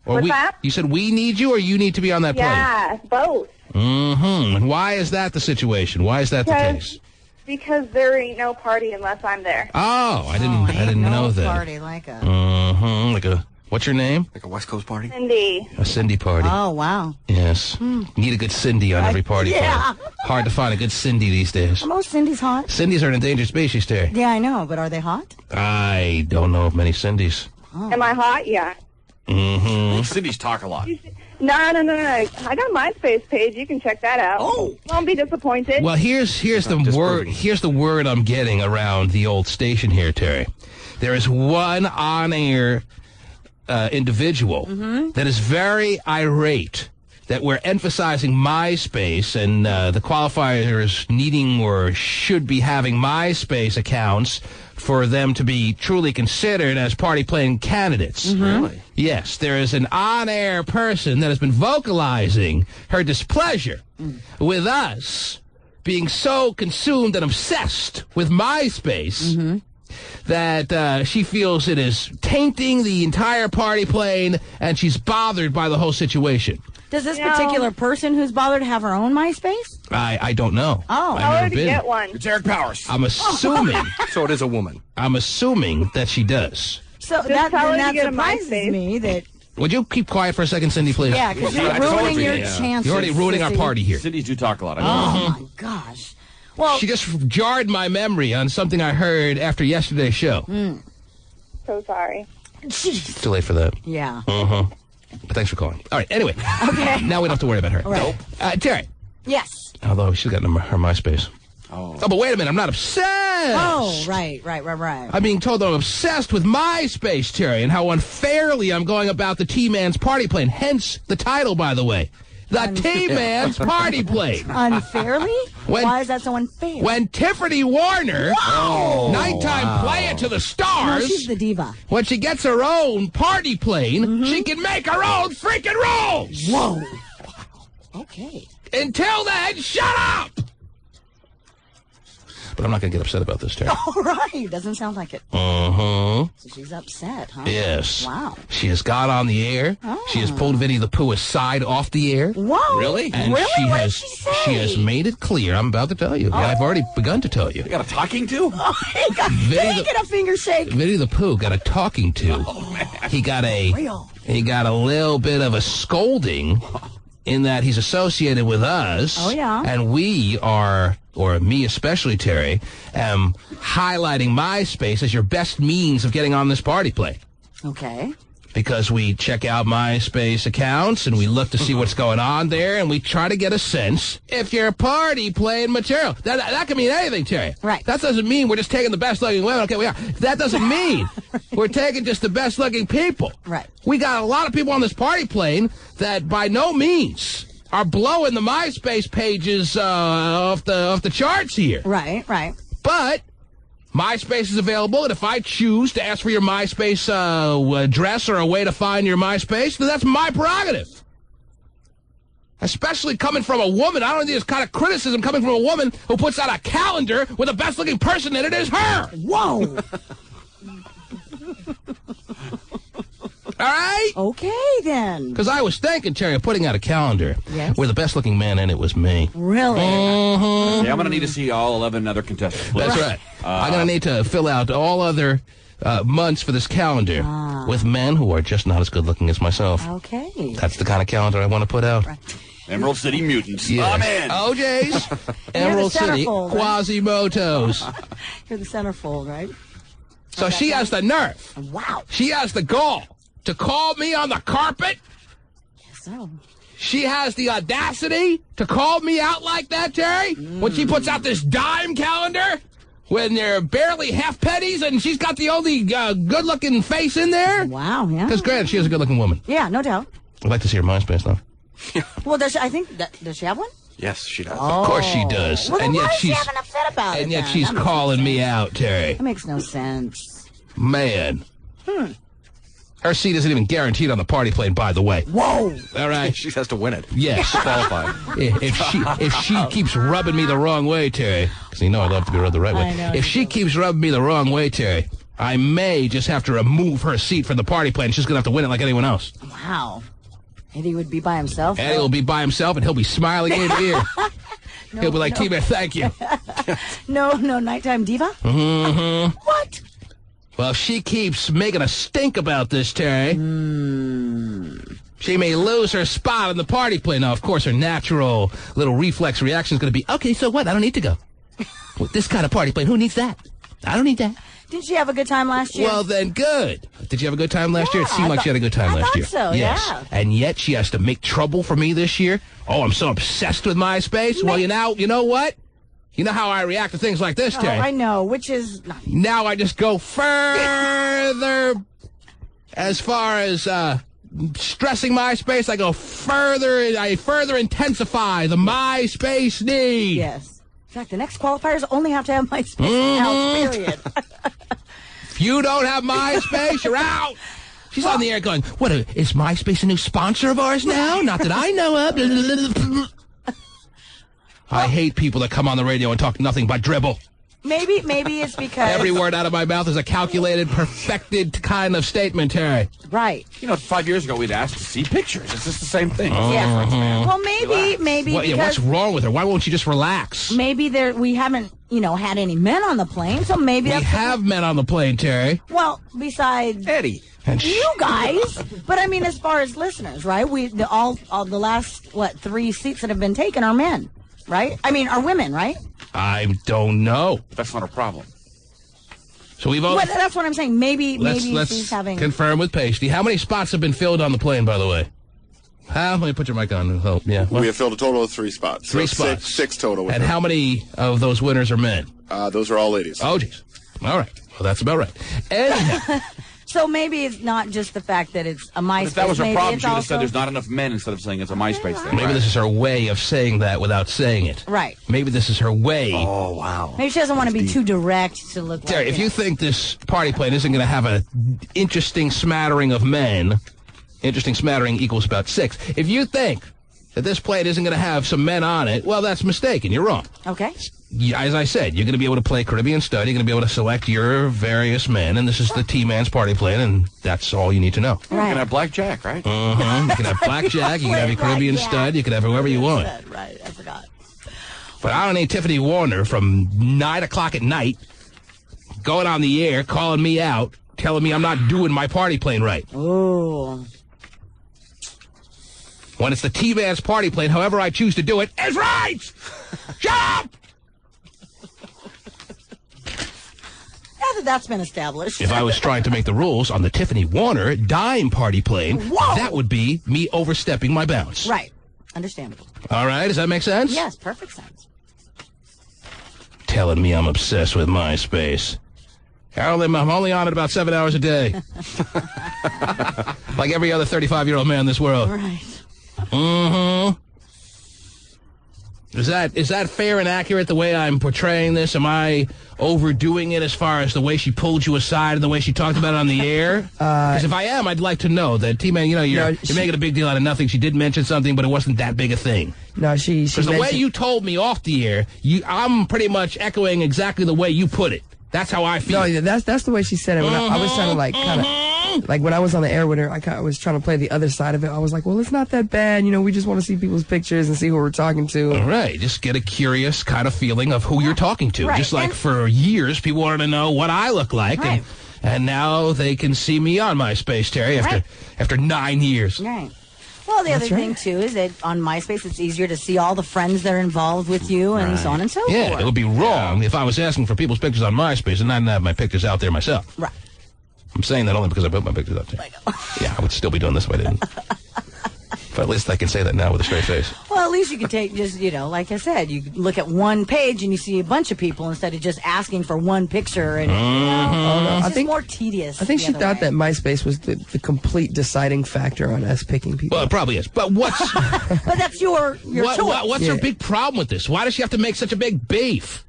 Or What's that? You said we need you, or you need to be on that plane? Yeah, both. Mm-hmm. And why is that the situation? Why is that the case? Because there ain't no party unless I'm there. Oh, I didn't know that. Party like a... Mm-hmm. Like a... What's your name? Like a West Coast party? Cindy. A Cindy party. Oh, wow. Yes. Need a good Cindy on every party. Yeah. Hard to find a good Cindy these days. Are most Cindy's hot? Cindy's are an endangered species, Terry. Yeah, I know, but are they hot? I don't know of many Cindys. Oh. Am I hot? Yeah. Mm-hmm. Cindy's talk a lot. No. I got a MySpace page. You can check that out. Oh. Don't be disappointed. Well, here's the word. Here's the word I'm getting around the old station here, Terry. There is one on-air individual that is very irate that we're emphasizing MySpace and the qualifiers needing or should be having MySpace accounts for them to be truly considered as party playing candidates. Really? Yes, there is an on-air person that has been vocalizing her displeasure with us being so consumed and obsessed with MySpace that she feels it is tainting the entire party plane, and she's bothered by the whole situation. Does this particular person who's bothered have her own MySpace? I don't know. Oh. Tell her to get one. It's Eric Powers. I'm assuming. So it is a woman. I'm assuming that she does. So tell her to that get a surprises MySpace. me that... Would you keep quiet for a second, Cindy, please? Yeah, because you're ruining your chances. You're already ruining our sissy. party here. Cindy's do talk a lot. Oh, my gosh. Well, She just jarred my memory on something I heard after yesterday's show. So sorry. It's too late for that. Yeah. But thanks for calling. All right, anyway. Okay. Now we don't have to worry about her. Right. Terry. Yes. Although she's got her MySpace. Oh, but wait a minute. I'm not obsessed. Oh, right. I'm being told that I'm obsessed with MySpace, Terry, and how unfairly I'm going about the T-Man's party plane. Hence the title, by the way. The T-Man's party plane. Unfairly? Why is that so unfair? When Tiffany Warner, nighttime player to the stars, No, she's the diva. when she gets her own party plane, she can make her own freaking rules. Whoa. Okay. Until then, shut up. But I'm not going to get upset about this, Terry. All right. Doesn't sound like it. So she's upset, huh? yes. Wow. She has got on the air. She has pulled Vinny the Pooh aside off the air. Whoa. Really? And Really? she What has did she say? she has made it clear. I'm about to tell you. I've already begun to tell you. You got a talking to? He got a finger shake. Vinny the Pooh got a talking to. He got a little bit of a scolding in that he's associated with us. Oh, yeah. And we are, or me especially, Terry, am highlighting MySpace as your best means of getting on this party plane. Okay. Because we check out MySpace accounts and we look to see what's going on there, and we try to get a sense if you're party playing material. That can mean anything, Terry. Right. That doesn't mean we're just taking the best looking women. Okay, we are. That doesn't mean we're taking just the best looking people. Right. We got a lot of people on this party plane that by no means are blowing the MySpace pages off the charts here. Right. But MySpace is available, and if I choose to ask for your MySpace address or a way to find your MySpace, then that's my prerogative. Especially coming from a woman. I don't think this kind of criticism coming from a woman who puts out a calendar with the best-looking person in it is her. Whoa. All right? Okay, then. Because I was thinking, Terry, of putting out a calendar where the best-looking man in it was me. Really? Mm-hmm. Yeah, I'm going to need to see all 11 other contestants. That's right. I'm going to need to fill out all other months for this calendar with men who are just not as good-looking as myself. Okay. That's the kind of calendar I want to put out. Right. Emerald City Mutants. Yes. I'm in. OJ's, Emerald City, centerfold, right? Quasimodos. You're the centerfold, right? So she has the nerve. Wow. She has the gall to call me on the carpet. So. She has the audacity to call me out like that, Terry, when she puts out this dime calendar. when they're barely half pennies and she's got the only good-looking face in there? Wow, yeah. Because granted, she is a good-looking woman. Yeah, no doubt. I'd like to see her MySpace, though. Well, does she have one? Yes, she does. Oh. Of course she does. Well, and then yet why is she she's having upset about it? And yet then? she's That makes calling no me sense. out, Terry. That makes no sense. Man. Her seat isn't even guaranteed on the party plane, by the way. Whoa! All right. She has to win it. Yes. Qualified. If she keeps rubbing me the wrong way, Terry, because you know I love to be rubbed the right way. I know If she keeps rubbing me the wrong way, Terry, I may just have to remove her seat from the party plane. She's going to have to win it like anyone else. Wow. Eddie would be by himself? Eddie will be by himself, and he'll be smiling ear to ear. He'll be like, T-Man, thank you. No nighttime diva? Mm-hmm. What? Well, if she keeps making a stink about this, Terry, she may lose her spot on the party plane. Now, of course, her natural little reflex reaction is going to be, okay, so what? I don't need to go. With this kind of party plane, who needs that? I don't need that. Did she have a good time last year? Well, then, good. Did you have a good time last year? It seemed like she had a good time last year. I thought so, yes. yeah. And yet she has to make trouble for me this year. Oh, I'm so obsessed with MySpace. Well, you know what? You know how I react to things like this, Terry. I know, which is... Now I just go further as far as stressing MySpace. I go further. I further intensify the MySpace need. Yes. In fact, the next qualifiers only have to have MySpace accounts, period. If you don't have MySpace, you're out. She's on the air going, what, is MySpace a new sponsor of ours now? Not that I know of. I hate people that come on the radio and talk nothing but dribble. Maybe it's because... Every word out of my mouth is a calculated, perfected kind of statement, Terry. Right. 5 years ago, we'd asked to see pictures. It's just the same thing. Yeah. Well, maybe because... What's wrong with her? Why won't she just relax? Maybe we haven't, had any men on the plane, so maybe we have men on the plane, Terry. Well, besides... Eddie. And you guys. But, I mean, as far as listeners, right? All the last, 3 seats that have been taken are men, right? I mean, are women, right? I don't know. That's not a problem. So we've all... Well, that's what I'm saying. Maybe she's having... confirm with Pasty. How many spots have been filled on the plane, by the way? Let me put your mic on. Oh, yeah. We have filled a total of 3 spots. 3 spots. Six total. And how many of those winners are men? Those are all ladies. Oh, jeez. All right. Well, that's about right. Anyhow. So maybe it's not just the fact that it's a MySpace. If that was her problem, she would have also... said there's not enough men instead of saying it's a MySpace thing. Maybe this is her way of saying that without saying it. Right. Maybe this is her way. Oh, wow. Maybe she doesn't want to be too direct to look Terry, like... if you think this party plane isn't going to have an interesting smattering of men, interesting smattering equals about 6. If you think that this plane isn't going to have some men on it, well, that's mistaken. You're wrong. Okay. As I said, you're going to be able to play Caribbean Stud. You're going to be able to select your various men, and this is the T-Man's party plane, and that's all you need to know. Right. You can have Blackjack, right? You can have Blackjack. You can have your Caribbean Stud. You can have whoever you want. Right, I forgot. But I don't need Tiffany Warner from 9 o'clock at night going on the air, calling me out, telling me I'm not doing my party plane right. Oh. When it's the T-Man's party plane, however I choose to do it, is right! Shut up! Now that that's been established. If I was trying to make the rules on the Tiffany Warner dime party plane, that would be me overstepping my bounds. Right. Understandable. All right, does that make sense? Yes, perfect sense. Telling me I'm obsessed with MySpace. I'm only on it about 7 hours a day. Like every other 35-year-old man in this world. Right. Mm-hmm. Is that fair and accurate, the way I'm portraying this? Am I overdoing it as far as the way she pulled you aside and the way she talked about it on the air? Because if I am, I'd like to know that, T-Man, you're making a big deal out of nothing. She did mention something, but it wasn't that big a thing. No, she Because the way you told me off the air, I'm pretty much echoing exactly the way you put it. That's how I feel. No, that's the way she said it. When I was trying to like when I was on the air with her, I was trying to play the other side of it. I was like, well, it's not that bad. We just want to see people's pictures and see who we're talking to. All right. Just get a curious kind of feeling of who you're talking to. Right. Just like for years, people wanted to know what I look like. Right. And now they can see me on MySpace, Terry, after 9 years. Right. Well, the other thing, too, is that on MySpace, it's easier to see all the friends that are involved with you and so on and so forth. Yeah, it would be wrong if I was asking for people's pictures on MySpace and I didn't have my pictures out there myself. Right. I'm saying that only because I put my pictures out there. I know. Yeah, I would still be doing this if I didn't. But at least I can say that now with a straight face. Well, at least you can take just, like I said, you look at one page and you see a bunch of people instead of just asking for one picture. And it's just more tedious. I think she thought that MySpace was the complete deciding factor on us picking people. Well, it probably is. But what's... but that's your choice. What's her big problem with this? Why does she have to make such a big beef?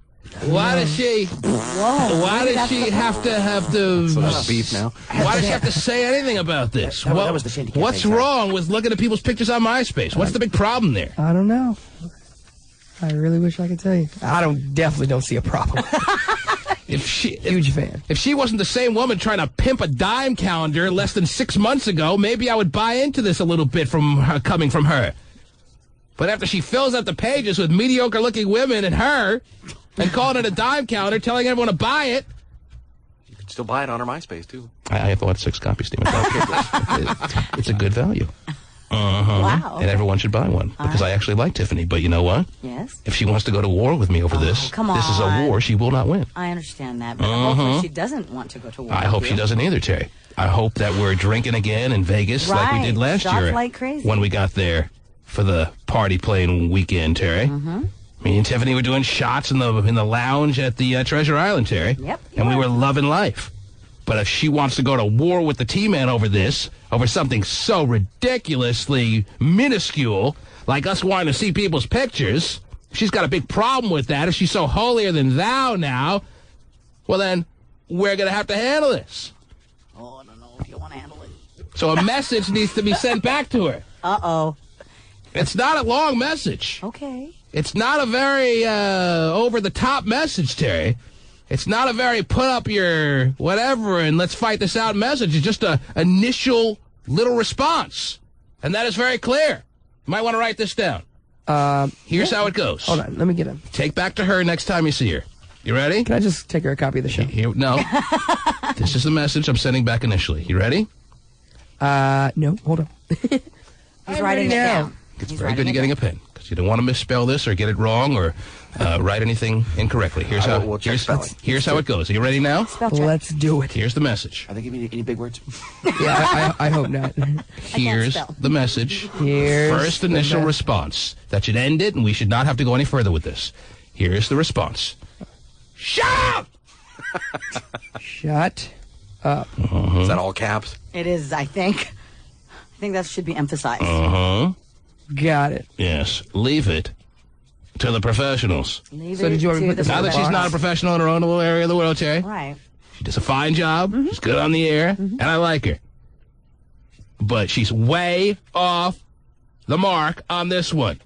Why does she? Why does she have to beef now? Why does she have to say anything about this? That was the Shanty Cafe What's wrong with looking at people's pictures on MySpace? What's the big problem there? I don't know. I really wish I could tell you. I definitely don't see a problem. Huge fan. If she wasn't the same woman trying to pimp a dime calendar less than 6 months ago, maybe I would buy into this a little bit coming from her. But after she fills up the pages with mediocre-looking women and her, and calling it a dime calendar, telling everyone to buy it. You can still buy it on our MySpace, too. I bought 6 copies, Stephen. It's a good value. Wow. And everyone should buy one, because I actually like Tiffany. But you know what? Yes. If she wants to go to war with me over this, this is a war she will not win. I understand that, but hopefully she doesn't want to go to war. I hope she doesn't either, Terry. I hope that we're drinking again in Vegas like we did last year like crazy. when we got there for the party playing weekend, Terry. Me and Tiffany were doing shots in the lounge at the Treasure Island, Terry. Yep. And we were loving life. But if she wants to go to war with the T-Man over something so ridiculously minuscule, like us wanting to see people's pictures, she's got a big problem with that. If she's so holier than thou now, well then, we're going to have to handle this. Oh, I don't know if you want to handle it. So a message needs to be sent back to her. Uh-oh. It's not a long message. Okay. It's not a very over-the-top message, Terry. It's not a very put up your whatever and let's fight this out message. It's just an initial little response. And that is very clear. You might want to write this down. Here's how it goes. Hold on, let me get him. Take back to her next time you see her. You ready? Can I just take her a copy of the show? No. This is the message I'm sending back initially. You ready? No, hold on. He's writing it down. It's very good you're getting a pen, because you don't want to misspell this or get it wrong or write anything incorrectly. Here's how it goes. Are you ready now? Let's do it. Here's the message. Are they giving you any big words? Yeah, I hope not. Here's the message. Here's First initial response. That should end it, and we should not have to go any further with this. Here's the response. Shut up! Shut up. Is that all caps? It is, I think. I think that should be emphasized. Got it. Yes. Leave it to the professionals. Did you want me to put this now that she's not a professional in her own little area of the world, Terry. Right. She does a fine job. She's good on the air, and I like her. But she's way off the mark on this one.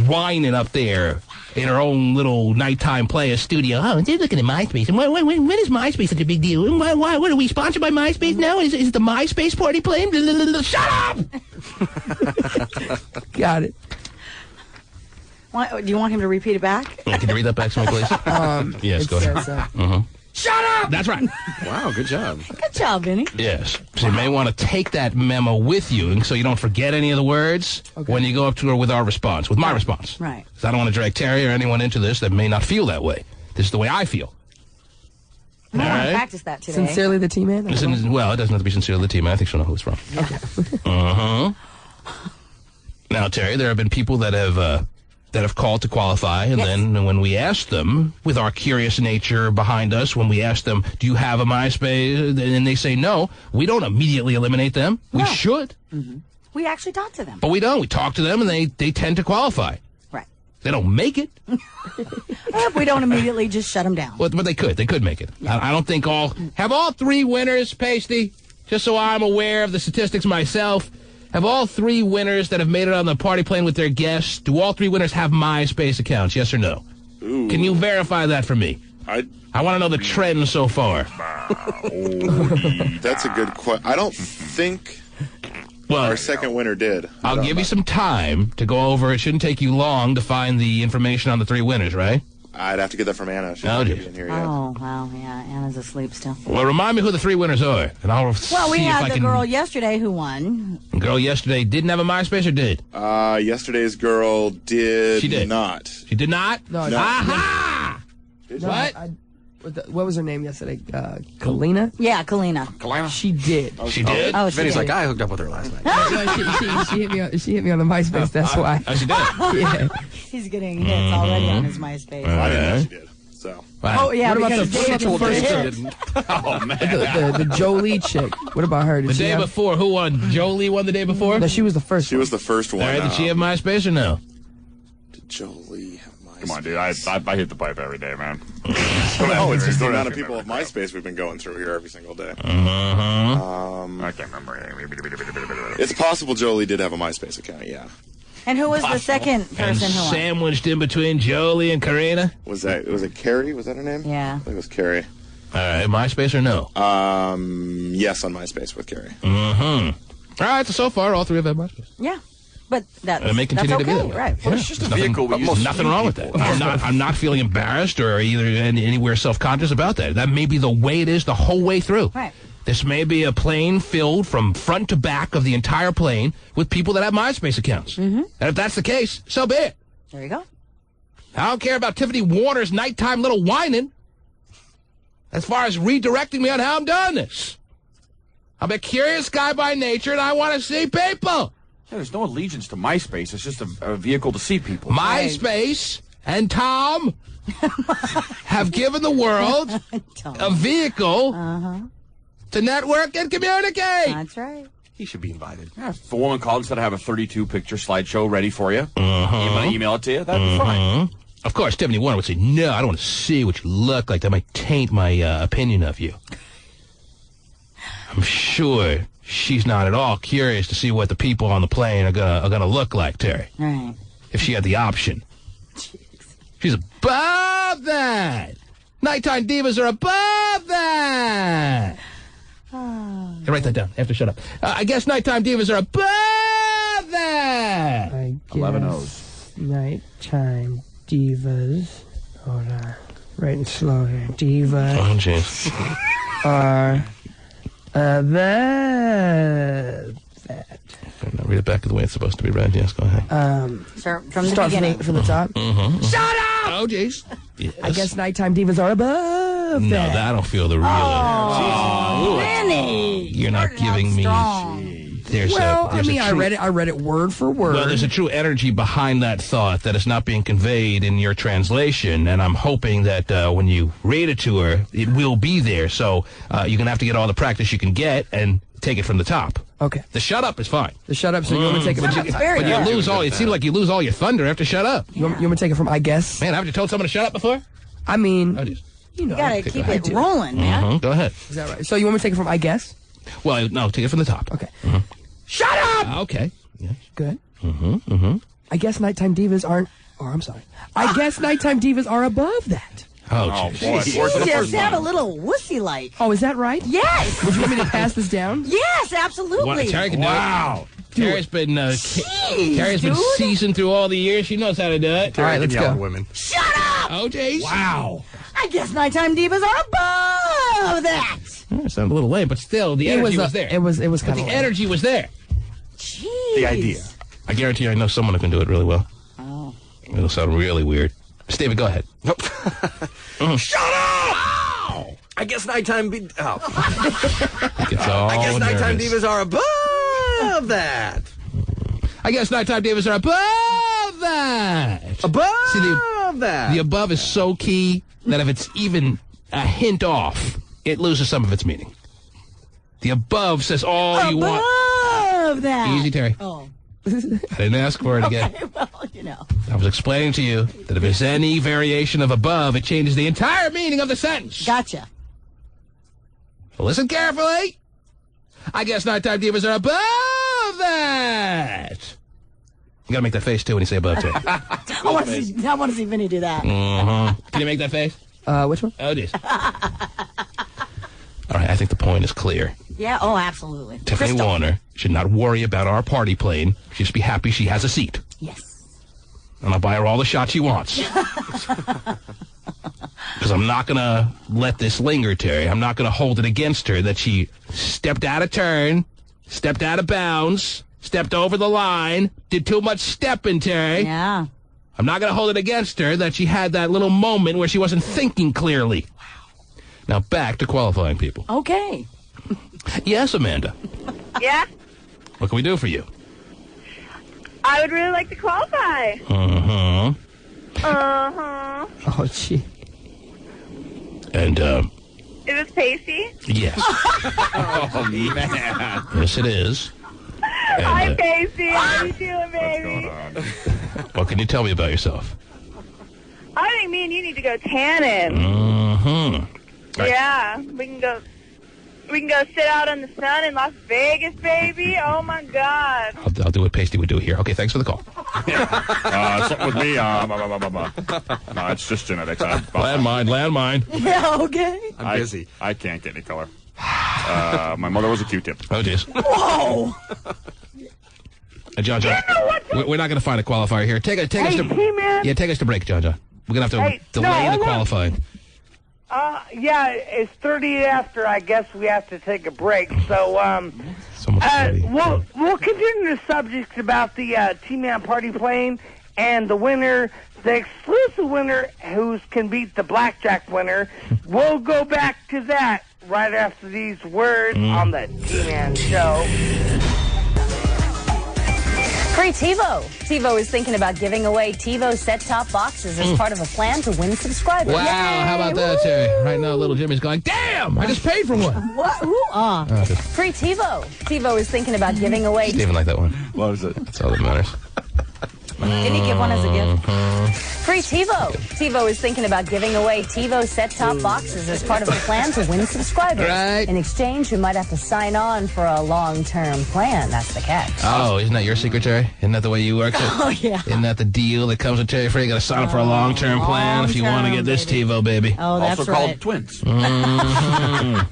Whining up there in her own little nighttime player studio. Oh, they're looking at MySpace. And when is MySpace such a big deal? And why are we sponsored by MySpace now? Is it the MySpace party playing? Shut up! Got it. Do you want him to repeat it back? Can you read that back to me, please? Yes, go ahead. Shut up! That's right. Wow, good job. Good job, Vinny. Yes. So you may want to take that memo with you so you don't forget any of the words when you go up to her with our response, with my response. Right. Because I don't want to drag Terry or anyone into this that may not feel that way. This is the way I feel. I want to practice that today. Sincerely the T-Man? Well, it doesn't have to be sincerely the T-Man. I think she'll know who it's from. Yeah. Now, Terry, there have been people that have called to qualify, and then when we asked them, with our curious nature behind us, when we asked them, do you have a MySpace, and they say no, we don't immediately eliminate them. We should. We actually talk to them. But we don't. We talk to them, and they tend to qualify. Right. They don't make it. We don't immediately just shut them down. But they could. They could make it. Yeah. I don't think have all 3 winners, Pasty, just so I'm aware of the statistics myself. Have all 3 winners that have made it on the party playing with their guests, do all 3 winners have MySpace accounts, yes or no? Ooh. Can you verify that for me? I want to know the trend so far. That's a good question. I don't think our second winner did. I'll give you some time to go over. It shouldn't take you long to find the information on the 3 winners, right? I'd have to get that from Anna. She's Oh, not dear. in here yet. Oh, wow, yeah, Anna's asleep still. Well, remind me who the 3 winners are, and I'll Well, we see if had I the can... girl yesterday who won. The girl yesterday didn't have a MySpace or did? Yesterday's girl did. She did not. She did not? No. Aha! Did No, what? What was her name yesterday? Kalina? Yeah, Kalina. She did. She did? Oh, she Vinny's did. like, I hooked up with her last night. She hit me on the MySpace, that's why. Oh, she did? Yeah. He's getting hits already on his MySpace. I didn't know she did. So. Oh, yeah, What about because the first hit. chick? Oh, man. The Jolie chick. What about her? Did The she day have- before, who won? Jolie won the day before? No, she was the first She was the first one. All right, did she have MySpace or no? Did Jolie have MySpace? Come on, dude. I hit the pipe every day, man. Oh, it's just the amount of people of MySpace we've been going through here every single day. I can't remember. It's possible Jolie did have a MySpace account, yeah. And who was the second And person who won? sandwiched in between Jolie and Karina? Was it Carrie? Was that her name? Yeah. I think it was Carrie. All right, MySpace or no? Yes, on MySpace with Carrie. All right, so far, all three of them have MySpace. Yeah. But And it may that's continue okay, to be that way. right? Well, it's just a vehicle. We use Nothing wrong with that. I'm not feeling embarrassed or anywhere self-conscious about that. That may be the way it is the whole way through. Right. This may be a plane filled from front to back of the entire plane with people that have MySpace accounts. And if that's the case, so be it. There you go. I don't care about Tiffany Warner's nighttime little whining as far as redirecting me on how I'm doing this. I'm a curious guy by nature, and I want to see people. Yeah, there's no allegiance to MySpace. It's just a vehicle to see people. MySpace and Tom have given the world a vehicle to network and communicate. That's right. He should be invited. Yeah, if a woman called and said, I have a 32-picture slideshow ready for you. You want to email it to you? That'd be fine. Of course, Tiffany Warner would say, no, I don't want to see what you look like. That might taint my opinion of you. I'm sure she's not at all curious to see what the people on the plane are gonna look like, Terry. Right. If she had the option. She's above that. Nighttime divas are above that. Write that down. I have to shut up. I guess nighttime divas are above that. I guess 11 O's. Nighttime divas. Hold on. Writing slow here. Divas Oh, jeez. are above that. Now read it back to the way it's supposed to be read. Yes, go ahead. Start from the Start beginning. from the top. Shut up! Oh, jeez. Yes. I guess nighttime divas are above No, that. I don't feel the real Vinny! You're not giving me. There's I read it word for word. Well, there's a true energy behind that thought that is not being conveyed in your translation, and I'm hoping that when you read it to her, it will be there. So you're going to have to get all the practice you can get and take it from the top. Okay. The shut up is fine. The shut up, so you want me to take it from... Very But you good. lose all. It seems like you lose all your thunder after shut up. You want me to take it from I guess? Man, haven't you told someone to shut up before? I mean, Oh, geez. you know. You gotta keep it rolling, man. Go ahead. Is that right? So you want me to take it from I guess? Well, no, take it from the top. Okay. Shut up! Okay. Yes. Good. I guess nighttime divas aren't... Or I'm sorry. I guess nighttime divas are above that. Oh, Oh, jeez. boy. Worse than the You first sound a one. little wussy-like. Oh, is that right? Yes! Would you want me to pass this down? Yes, absolutely. What, Terry can do it. Terry's been Terry's been dude. seasoned through all the years. She knows how to do it. All right, let's go. Women. Shut up! Oh, jeez. Wow. I guess nighttime divas are above that. That sounded a little lame, but still, the energy was there. It was But kind the of energy was there. Jeez. The idea. I guarantee you I know someone who can do it really well. Oh. It'll sound really weird. Steven, go ahead. Nope. Shut up! I guess nighttime... Gets all I guess nighttime nervous. divas are above that. I guess nighttime divas are above that. Above See, that. the above is so key that if it's even a hint off, it loses some of its meaning. The above says all you want. Above that. Easy, Terry. Oh. I didn't ask for it again. Okay, well, you know. I was explaining to you that if there's any variation of above, it changes the entire meaning of the sentence. Gotcha. So listen carefully. I guess nighttime divas are above that. You gotta make that face too when you say above, too. I want to see Vinny do that. Can you make that face? which one? Oh, jeez. All right, I think the point is clear. Yeah, oh, absolutely. Tiffany Crystal. Warner should not worry about our party plane. She should be happy she has a seat. Yes. And I'll buy her all the shots she wants. Because I'm not going to let this linger, Terry. I'm not going to hold it against her that she stepped out of turn, stepped out of bounds, stepped over the line, did too much stepping, Terry. Yeah. I'm not going to hold it against her that she had that little moment where she wasn't thinking clearly. Now back to qualifying people. Okay. Yes, Amanda. Yeah? What can we do for you? I would really like to qualify. Uh-huh. Uh-huh. Oh, gee. And, Is this Pacey? yes. Oh, man. Yes, it is. And, Hi, Pacey. How you doing, baby? what can you tell me about yourself? I think me and you need to go tanning. Mm-hmm. Right. Yeah, we can go sit out in the sun in Las Vegas, baby. Oh my God. I'll do what Pasty would do here. Okay, thanks for the call. Something with me. No, it's just genetics. Landmine. Yeah, okay. I'm busy. I can't get any color. My mother was a Q-tip. Oh, jeez. Whoa. John, we're not going to find a qualifier here. Take us to T-Man. Yeah, take us to break, John. We're going to have to delay the qualifying. Yeah, it's 30 after. I guess we have to take a break. So, we'll continue the subject about the T-Man party plane and the winner, the exclusive winner who can beat the blackjack winner. We'll go back to that right after these words on the T-Man Show. Free TiVo. TiVo is thinking about giving away TiVo set-top boxes as part of a plan to win subscribers. Wow, how about that, Terry? Right now, little Jimmy's going, damn, I just paid for one. What? Free TiVo. TiVo is thinking about giving away... Steven like that one. What is it? That's all that matters. Didn't he give one as a gift? Free TiVo. TiVo is thinking about giving away TiVo set-top boxes as part of a plan to win subscribers. Right. In exchange, you might have to sign on for a long-term plan. That's the catch. Oh, isn't that your secretary? Isn't that the way you work it? Oh, yeah. Isn't that the deal that comes with Terry Free? You got to sign up for a long-term plan if you want to get this TiVo, baby. Oh, that's also right. called twins. Why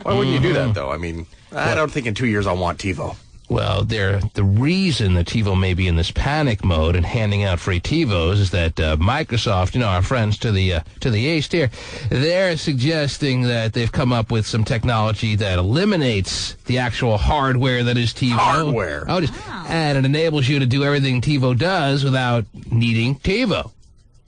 wouldn't you do that, though? I mean, I don't think in 2 years I'll want TiVo. Well, the reason that TiVo may be in this panic mode and handing out free TiVos is that Microsoft, our friends to the east here, they're suggesting that they've come up with some technology that eliminates the actual hardware that is TiVo. Hardware? And it enables you to do everything TiVo does without needing TiVo.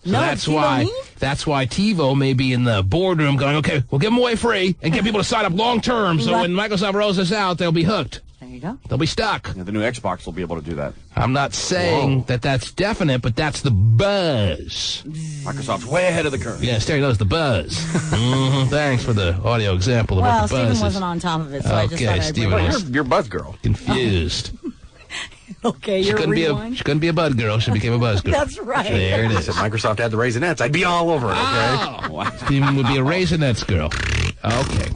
So that's why TiVo may be in the boardroom going, okay, we'll give them away free and get people to sign up long term. So when Microsoft rolls this out, they'll be hooked. There you go. They'll be stuck. Yeah, the new Xbox will be able to do that. I'm not saying that that's definite, but that's the buzz. Microsoft's way ahead of the curve. Yeah, Terry knows the buzz. Thanks for the audio example of what the buzz Stephen is. wasn't on top of it, so I just thought I'd Stephen bring it was up. You're Buzz Girl. Confused. Okay, she couldn't be a bud girl. She became a buzz girl. That's right. There it is. If Microsoft had the Raisinets, I'd be all over it, okay? Oh, Stephen would be a Raisinets girl. Okay.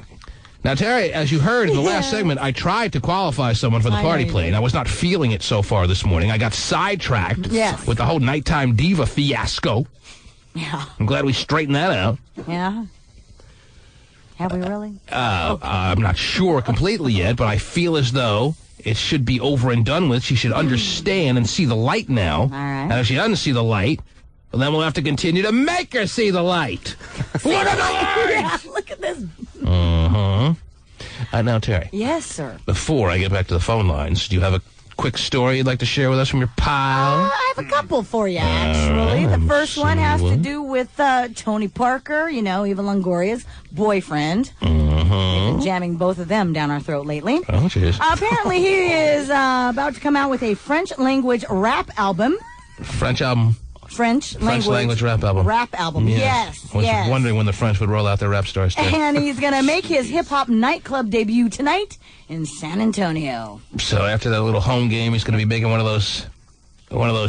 Now, Terry, as you heard in the last segment, I tried to qualify someone for the party plane. I was not feeling it so far this morning. I got sidetracked with the whole nighttime diva fiasco. Yeah. I'm glad we straightened that out. Yeah. Have we really? I'm not sure completely yet, but I feel as though it should be over and done with. She should understand and see the light now. All right. And if she doesn't see the light, well, then we'll have to continue to make her see the light. Look at the light! Yeah, look at this. Now, Terry. Yes, sir. Before I get back to the phone lines, do you have a quick story you'd like to share with us from your pile? I have a couple for you, actually. The first one has to do with Tony Parker, Eva Longoria's boyfriend. They've been jamming both of them down our throat lately. Oh, jeez. Apparently, he is about to come out with a French-language rap album. French album? French language rap album. Rap album, yes. I was wondering when the French would roll out their rap stars. And he's going to make his hip-hop nightclub debut tonight in San Antonio. So after that little home game, he's going to be making one of those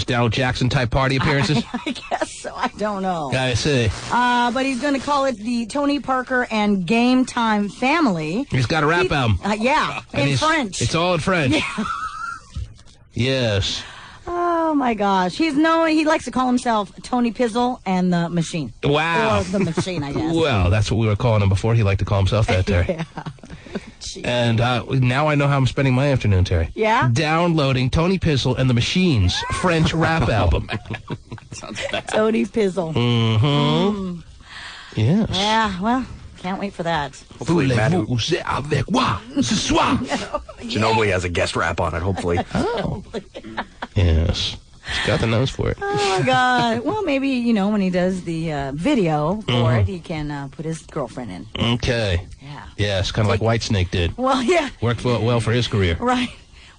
Donald Jackson type party appearances? I guess so. I don't know. I see. But he's going to call it the Tony Parker and Game Time Family. He's got a rap album. Yeah, in French. It's all in French. Yeah. Yes. Oh, my gosh. He likes to call himself Tony Pizzle and the Machine. Wow. Or the Machine, I guess. Well, that's what we were calling him before. He liked to call himself that, Terry. Yeah. And now I know how I'm spending my afternoon, Terry. Yeah? Downloading Tony Pizzle and the Machine's French rap album. Sounds bad. Tony Pizzle. Mm-hmm. Yes. Yeah, well, can't wait for that. Hopefully, avec moi ce soir. Ginobili has a guest rap on it, hopefully. Oh. Yes. Got the nose for it. Oh, my God. Well, maybe, you know, when he does the video for it, he can put his girlfriend in. Okay. Yeah. Yes, kind of like Whitesnake did. Well, yeah. Worked well for his career. Right.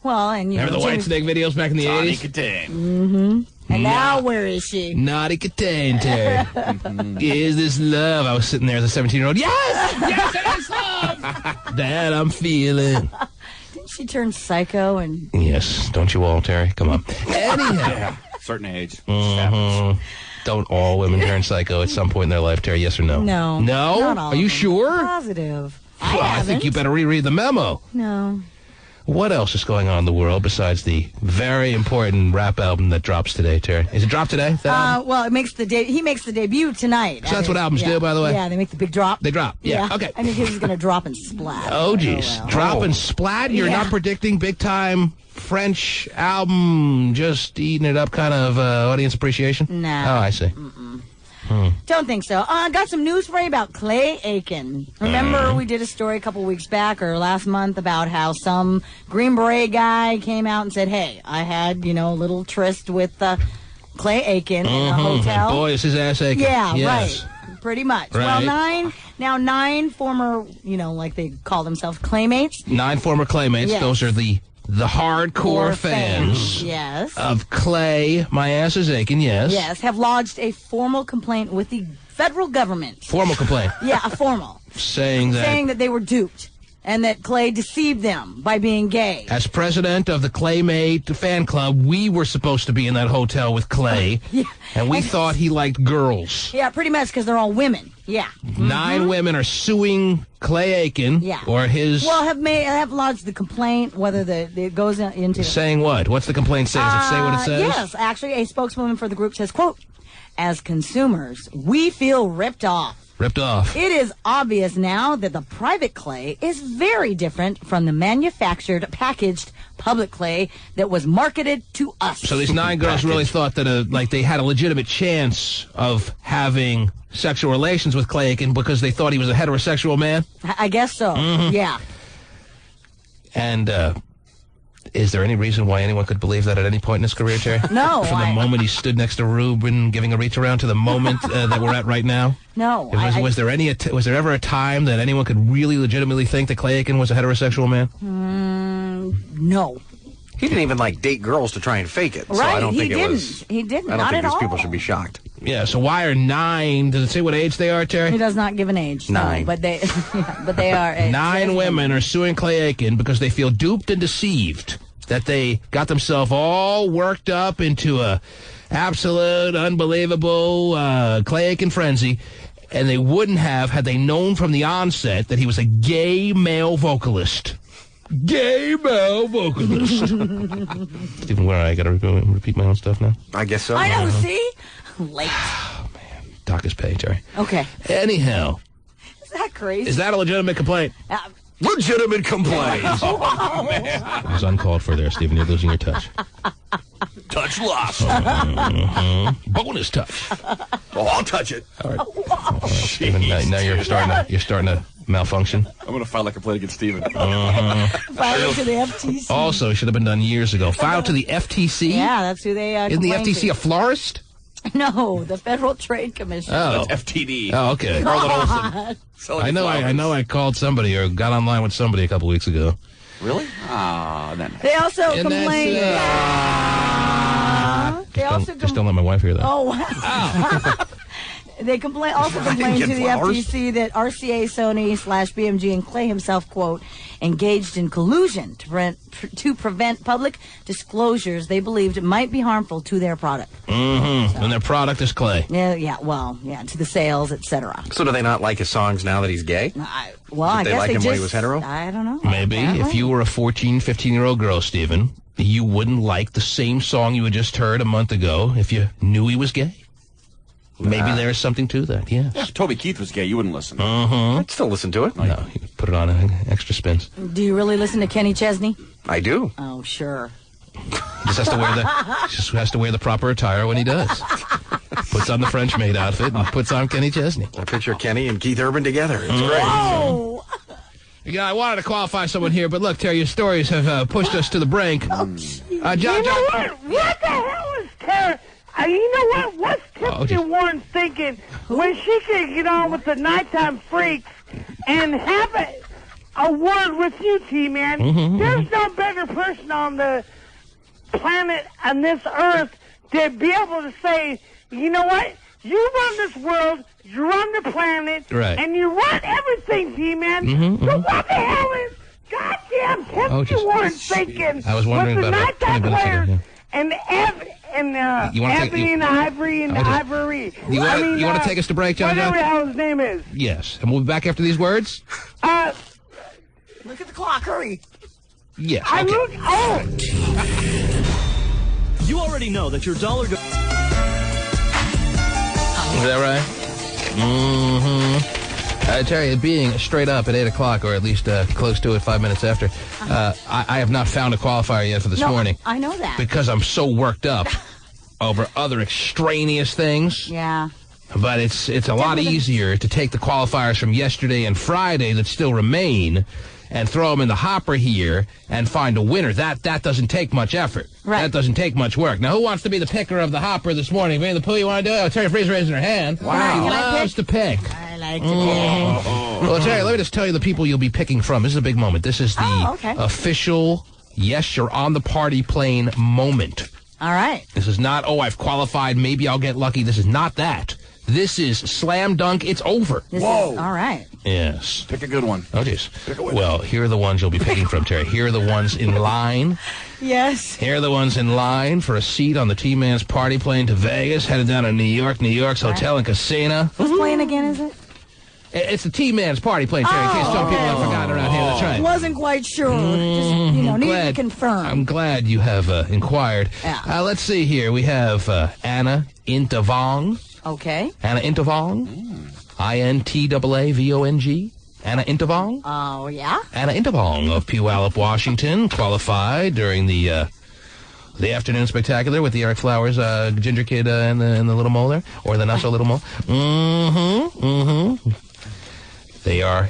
Well, and you Remember know, the Whitesnake videos back in the 80s? Mm-hmm. And now where is she? Naughty Katane, Terry. Is this love? I was sitting there as a 17-year-old. Yes! Yes, it is love! That I'm feeling. Didn't she turn psycho? And Yes, don't you all, Terry? Come on. Anyhow. Yeah, certain age. Don't all women turn psycho at some point in their life, Terry? Yes or no? No. No? Not all Are you of them. sure? Positive. Well, I think you better reread the memo. No. What else is going on in the world besides the very important rap album that drops today, Terry? Is it dropped today? Well, it makes he makes the debut tonight. So that's what albums do, by the way? Yeah, they make the big drop. They drop. Yeah. Okay. I think he was going to drop and splat. Oh, geez. Drop and splat? You're not predicting big-time French album, just eating it up kind of audience appreciation? No. Oh, I see. Don't think so. I got some news for you about Clay Aiken. Remember we did a story a couple weeks back or last month about how some Green Beret guy came out and said, hey, I had, you know, a little tryst with Clay Aiken in a hotel. Boy, is his ass aching. Yeah, yes. right. Pretty much. Right. Well, nine former, you know, like they call themselves Claymates. 9 former Claymates. Yes. Those are the hardcore fans Yes. of Clay. My ass is aching, yes. Yes, have lodged a formal complaint with the federal government. Formal complaint. Yeah, a formal. Saying that they were duped and that Clay deceived them by being gay. as president of the Claymate fan club, we were supposed to be in that hotel with Clay, and we thought he liked girls. Yeah, pretty much because they're all women. Yeah. 9 women are suing Clay Aiken or his... Well, have lodged the complaint, whether it goes into... Saying what? What's the complaint say? Does it say what it says? Yes, actually, a spokeswoman for the group says, quote, as consumers, we feel ripped off. Ripped off. It is obvious now that the private clay is very different from the manufactured, packaged public clay that was marketed to us. So these 9 girls really thought that like they had a legitimate chance of having sexual relations with Clay Aiken because they thought he was a heterosexual man? I guess so. Yeah. And is there any reason why anyone could believe that at any point in his career, Terry? No. From the moment he stood next to Ruben giving a reach around to the moment that we're at right now? No. Was there ever a time that anyone could really legitimately think that Clay Aiken was a heterosexual man? No. He didn't even date girls to try and fake it. So Right, I don't he think didn't. it was. He didn't. I don't Not think at these people all. should be shocked. Yeah, so why are 9? Does it say what age they are, Terry? He does not give an age. 9. No, but they, but they are. 9 women are suing Clay Aiken because they feel duped and deceived. That they got themselves all worked up into a absolute, unbelievable Clay Aiken frenzy, and they wouldn't have had they known from the onset that he was a gay male vocalist. Gay male vocalist. Stephen, where I got to repeat my own stuff now? I guess so. I know, see? Late. Oh, man. Doc is paid, Terry. Okay. Anyhow. Is that crazy? Is that a legitimate complaint? Legitimate complaint. Oh, man. It was uncalled for there, Stephen. You're losing your touch. Touch lost. Bonus touch. Oh, I'll touch it. All right. Stephen, now you're starting to malfunction. I'm going to file a complaint against Steven. File it to the FTC. Also, should have been done years ago. Filed to the FTC? Yeah, that's who they Isn't the FTC to. a florist? No, the Federal Trade Commission. Oh. That's FTD. Oh, okay. God. I know I called somebody or got online with somebody a couple weeks ago. Really? Ah, They also complained. Just don't let my wife hear that. Oh, wow. They also complained to the FTC that RCA, Sony / BMG, and Clay himself, quote, engaged in collusion to prevent public disclosures they believed might be harmful to their product. And their product is Clay. Yeah, to the sales, etc. So do they not like his songs now that he's gay? I Did they guess like they him just, when he was hetero? I don't know. Maybe. If you were a 14, 15-year-old girl, Stephen, you wouldn't like the same song you had just heard a month ago if you knew he was gay. Maybe there's something to that, yes. Yeah, if Toby Keith was gay, you wouldn't listen. I'd still listen to it. No, you put it on extra spins. Do you really listen to Kenny Chesney? I do. Oh, sure. Just has to wear the proper attire when he does. Puts on the French maid outfit and puts on Kenny Chesney. I picture Kenny and Keith Urban together. It's great. Oh! Yeah, I wanted to qualify someone here, but look, Terry, your stories have pushed us to the brink. You know what? What the hell is Terry? You know what? What's Tiffany Warren thinking when she can get on with the nighttime freaks and have a word with you, T-Man? There's no better person on the planet, on this earth, to be able to say, you know what? You run this world, you run the planet, and you run everything, T-Man. So what the hell is goddamn Tiffany Warren thinking I was wondering with the about nighttime 20 minutes ago, players and Ebony and Ivory and Ivory? You want to take us to break, John? Whatever the hell his name is. Yes. And we'll be back after these words? Look at the clock, hurry. Yes. I look. Oh. You already know that your dollar. Is that right? I tell you, being straight up at 8 o'clock, or at least close to it 5 minutes after, I have not found a qualifier yet for this morning. I know that. Because I'm so worked up over other extraneous things. Yeah. But it's a lot easier to take the qualifiers from yesterday and Friday that still remain and throw them in the hopper here and find a winner. That doesn't take much effort. Right. That doesn't take much work. Now, who wants to be the picker of the hopper this morning? Vinny the Pooh, you want to do it? Oh, Terry Free's raising her hand. Wow. She loves to pick. I like to pick. Well, Terry, let me just tell you the people you'll be picking from. This is a big moment. This is the official, yes, you're on the party plane moment. All right. This is not, I've qualified, maybe I'll get lucky. This is not that. This is slam dunk, it's over. All right. Yes. Pick a good one. Oh, jeez. Well, here are the ones you'll be picking from, Terry. Here are the ones in line. Yes. Here are the ones in line for a seat on the T-Man's party plane to Vegas, headed down to New York's hotel and casino. Whose plane again is it? It's the T-Man's party plane, Terry, in case some people have forgotten around here. That's right. Wasn't quite sure. Just, needed to confirm. I'm glad you have inquired. Yeah. Let's see here. We have Anna Intavong. Okay. Anna Intavong. Intaavong. Anna Intavong. Oh, yeah? Anna Intavong of Puyallup, Washington, qualified during the afternoon spectacular with the Eric Flowers ginger kid and the little mole there, or the not so little mole. They are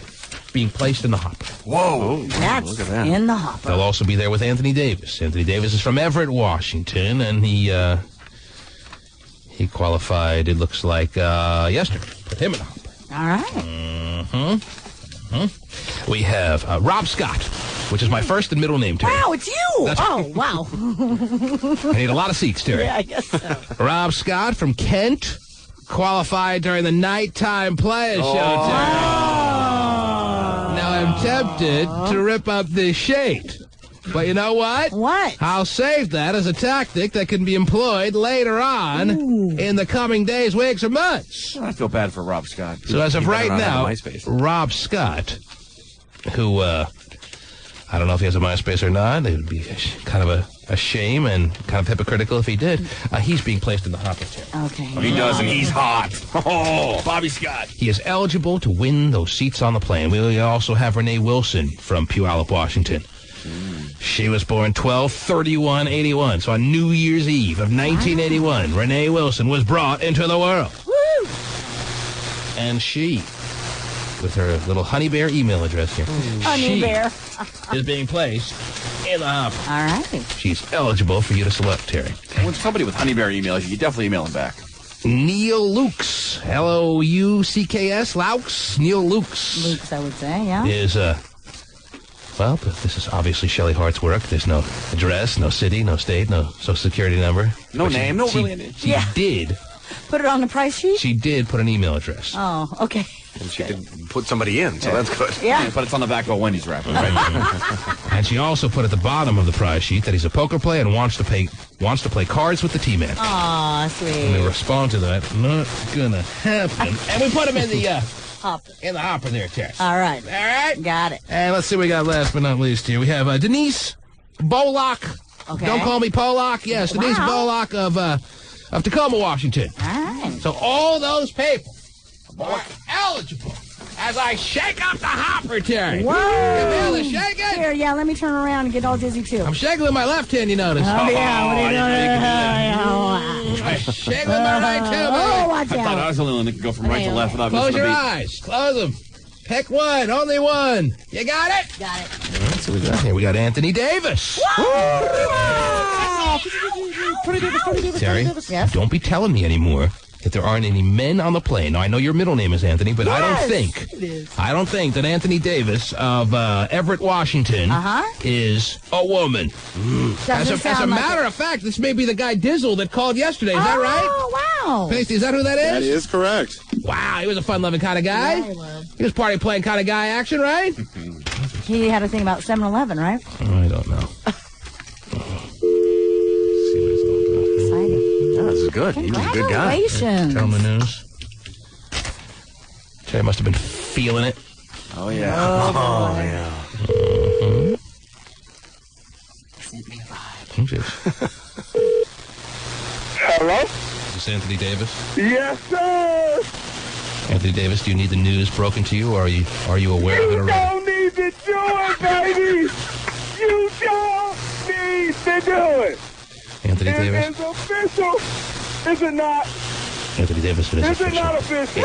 being placed in the hopper. Whoa. That's look at that. In the hopper. They'll also be there with Anthony Davis. Anthony Davis is from Everett, Washington, and he qualified, it looks like, yesterday. Put him in the hopper. All right. We have Rob Scott, which is my first and middle name, Terry. Wow, it's you! Wow. I need a lot of seats, Terry. Yeah, I guess so. Rob Scott from Kent, qualified during the Nighttime Players Show, Terry. Now, I'm tempted to rip up this shade. But you know what? What? I'll save that as a tactic that can be employed later on in the coming days, weeks, or months. I feel bad for Rob Scott. So as of right now, MySpace. Rob Scott, who, I don't know if he has a MySpace or not. It would be kind of a shame and kind of hypocritical if he did. He's being placed in the hopper chair. Okay. He does, and he's hot. Oh, Bobby Scott. He is eligible to win those seats on the plane. We also have Renee Wilson from Puyallup, Washington. She was born 12/31/81, so on New Year's Eve of 1981, Renee Wilson was brought into the world. Woo! And she, with her little honey bear email address here, Honey bear is being placed in the hopper. All right. She's eligible for you to select, Terry. When somebody with honey bear emails you, definitely email him back. Neil Lukes, Loucks, Laux, Neil Lukes. Luke's, I would say, yeah. Is, well, this is obviously Shelley Hart's work. There's no address, no city, no state, no social security number. No name, no really. She did. Put it on the price sheet? She did put an email address. Oh, okay. And she did put somebody in, so that's good. Yeah. But it's on the back of a Wendy's wrapper, right? And she also put at the bottom of the prize sheet that he's a poker player and wants to play cards with the T-Man. Aw, sweet. And we respond to that. Not gonna happen. And we put him in the hopper. In the hopper there, Terry. All right. All right. Got it. And let's see what we got last but not least here. We have Denise Bollock. Okay. Don't call me Pollock. Yes, Denise Bollock of Tacoma, Washington. All right. So all those people are eligible as I shake up the hopper, Terry. Whoa. You feel the shaking? Here, yeah, let me turn around and get all dizzy, too. I'm shaking with my left hand, you notice. Oh, yeah, what are you doing? I shake with my right, too, baby. Oh, watch I out. thought I was the only one that could go from right to left without Close missing a your beat. eyes. Close them. Pick one. Only one. You got it? Got it. Let's see what we got here. We got Anthony Davis. Terry, Yes? don't be telling me anymore that there aren't any men on the plane. Now, I know your middle name is Anthony, but I don't think that Anthony Davis of Everett, Washington is a woman. As a matter of fact, this may be the guy Dizzle that called yesterday. Is that right? Oh, wow. Pasty, is that who that is? That is correct. Wow, he was a fun-loving kind of guy. Yeah, he was. He was party-playing kind of guy action, right? He had a thing about 7-Eleven, right? I don't know. This is good. He's a good guy. Congratulations. Tell him the news. Terry must have been feeling it. Oh, yeah. Oh, yeah. Hello? Is this Anthony Davis? Yes, sir. Anthony Davis, do you need the news broken to you, or are you aware of it You already? don't need to do it, baby. You don't need to do it. Anthony Davis? It's official. Is it not? Anthony Davis, it is Is it official. not official?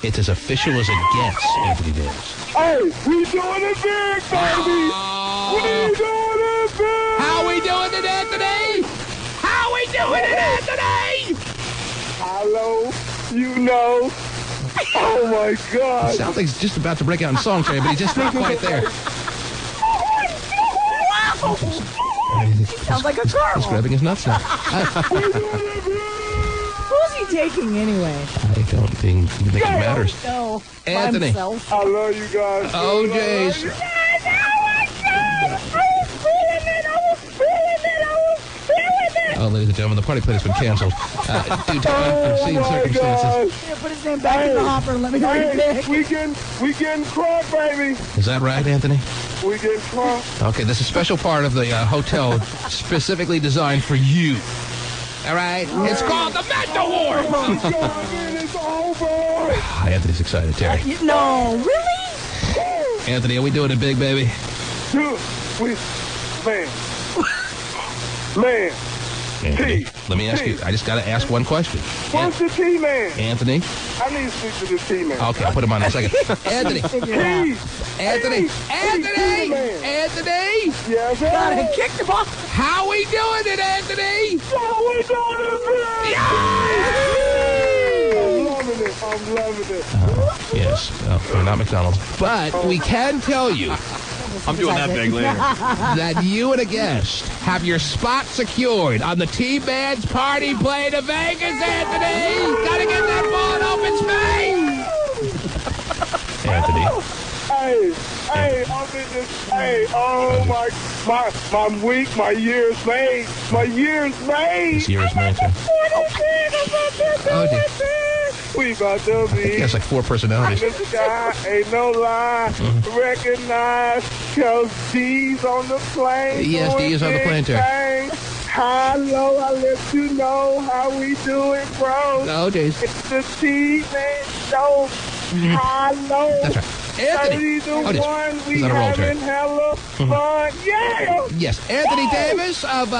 It's as official as it gets, Anthony Davis. Hey, we doing it big, baby. We doing it big. How we doing it, Anthony? How we doing it, Anthony? Hello, you know. Oh, my God. Sounds like he's just about to break out in song, Terry, but he's just not quite there. Sounds like a car. He's grabbing his nuts now. Who's he taking anyway? I don't think it matters. No. Anthony. I love you guys. Oh, Jays. Oh, ladies and gentlemen, the party plate has been canceled. Due to unforeseen circumstances. Here, put his name back in the hopper and let me repick. We getting crunk, baby. Is that right, Anthony? We getting crunk. Okay, this is a special part of the hotel specifically designed for you. All right? It's called the Mental Ward. It's over. Anthony's excited, Terry. No, really? Anthony, are we doing it big, baby? Dude, man. Anthony, let me ask you. I just got to ask one question. Where's the T-Man? Anthony? I need to speak to the T-Man. Okay, I'll put him on in a second. Anthony. Anthony. Yes, sir. Gotta kick the ball. How we doing it, Anthony? How we doing it, I'm loving it. Yes, we're not McDonald's. But we can tell you I'm doing that big later. that you and a guest have your spot secured on the T-Man's party plane to Vegas, Anthony! Gotta get that ball in open space! Anthony. I'm in this. My week, my year's made. This year is made, sir. Oh, dear. We about to be. He has like 4 personalities. This guy ain't no lie. Recognize, cause D's on the plane. Yes, D is on the plane, Terry. Hello, I let you know how we do it, bro. Oh, jeez. It's the T-Man show. Hello. That's right. Anthony. 31, we He's on a roll, having Terry. hella fun. Yeah. Yes, Anthony Davis of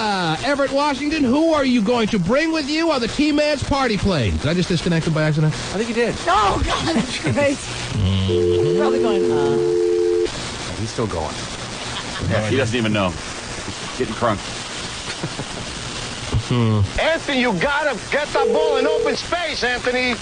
Everett, Washington. Who are you going to bring with you on the T-Man's party plane? Did I just disconnect him by accident? I think you did. Oh, God, that's great. He's probably going, He's still going. Yeah, he doesn't even know. He's getting crunk. Anthony, you gotta get that ball in open space, Anthony.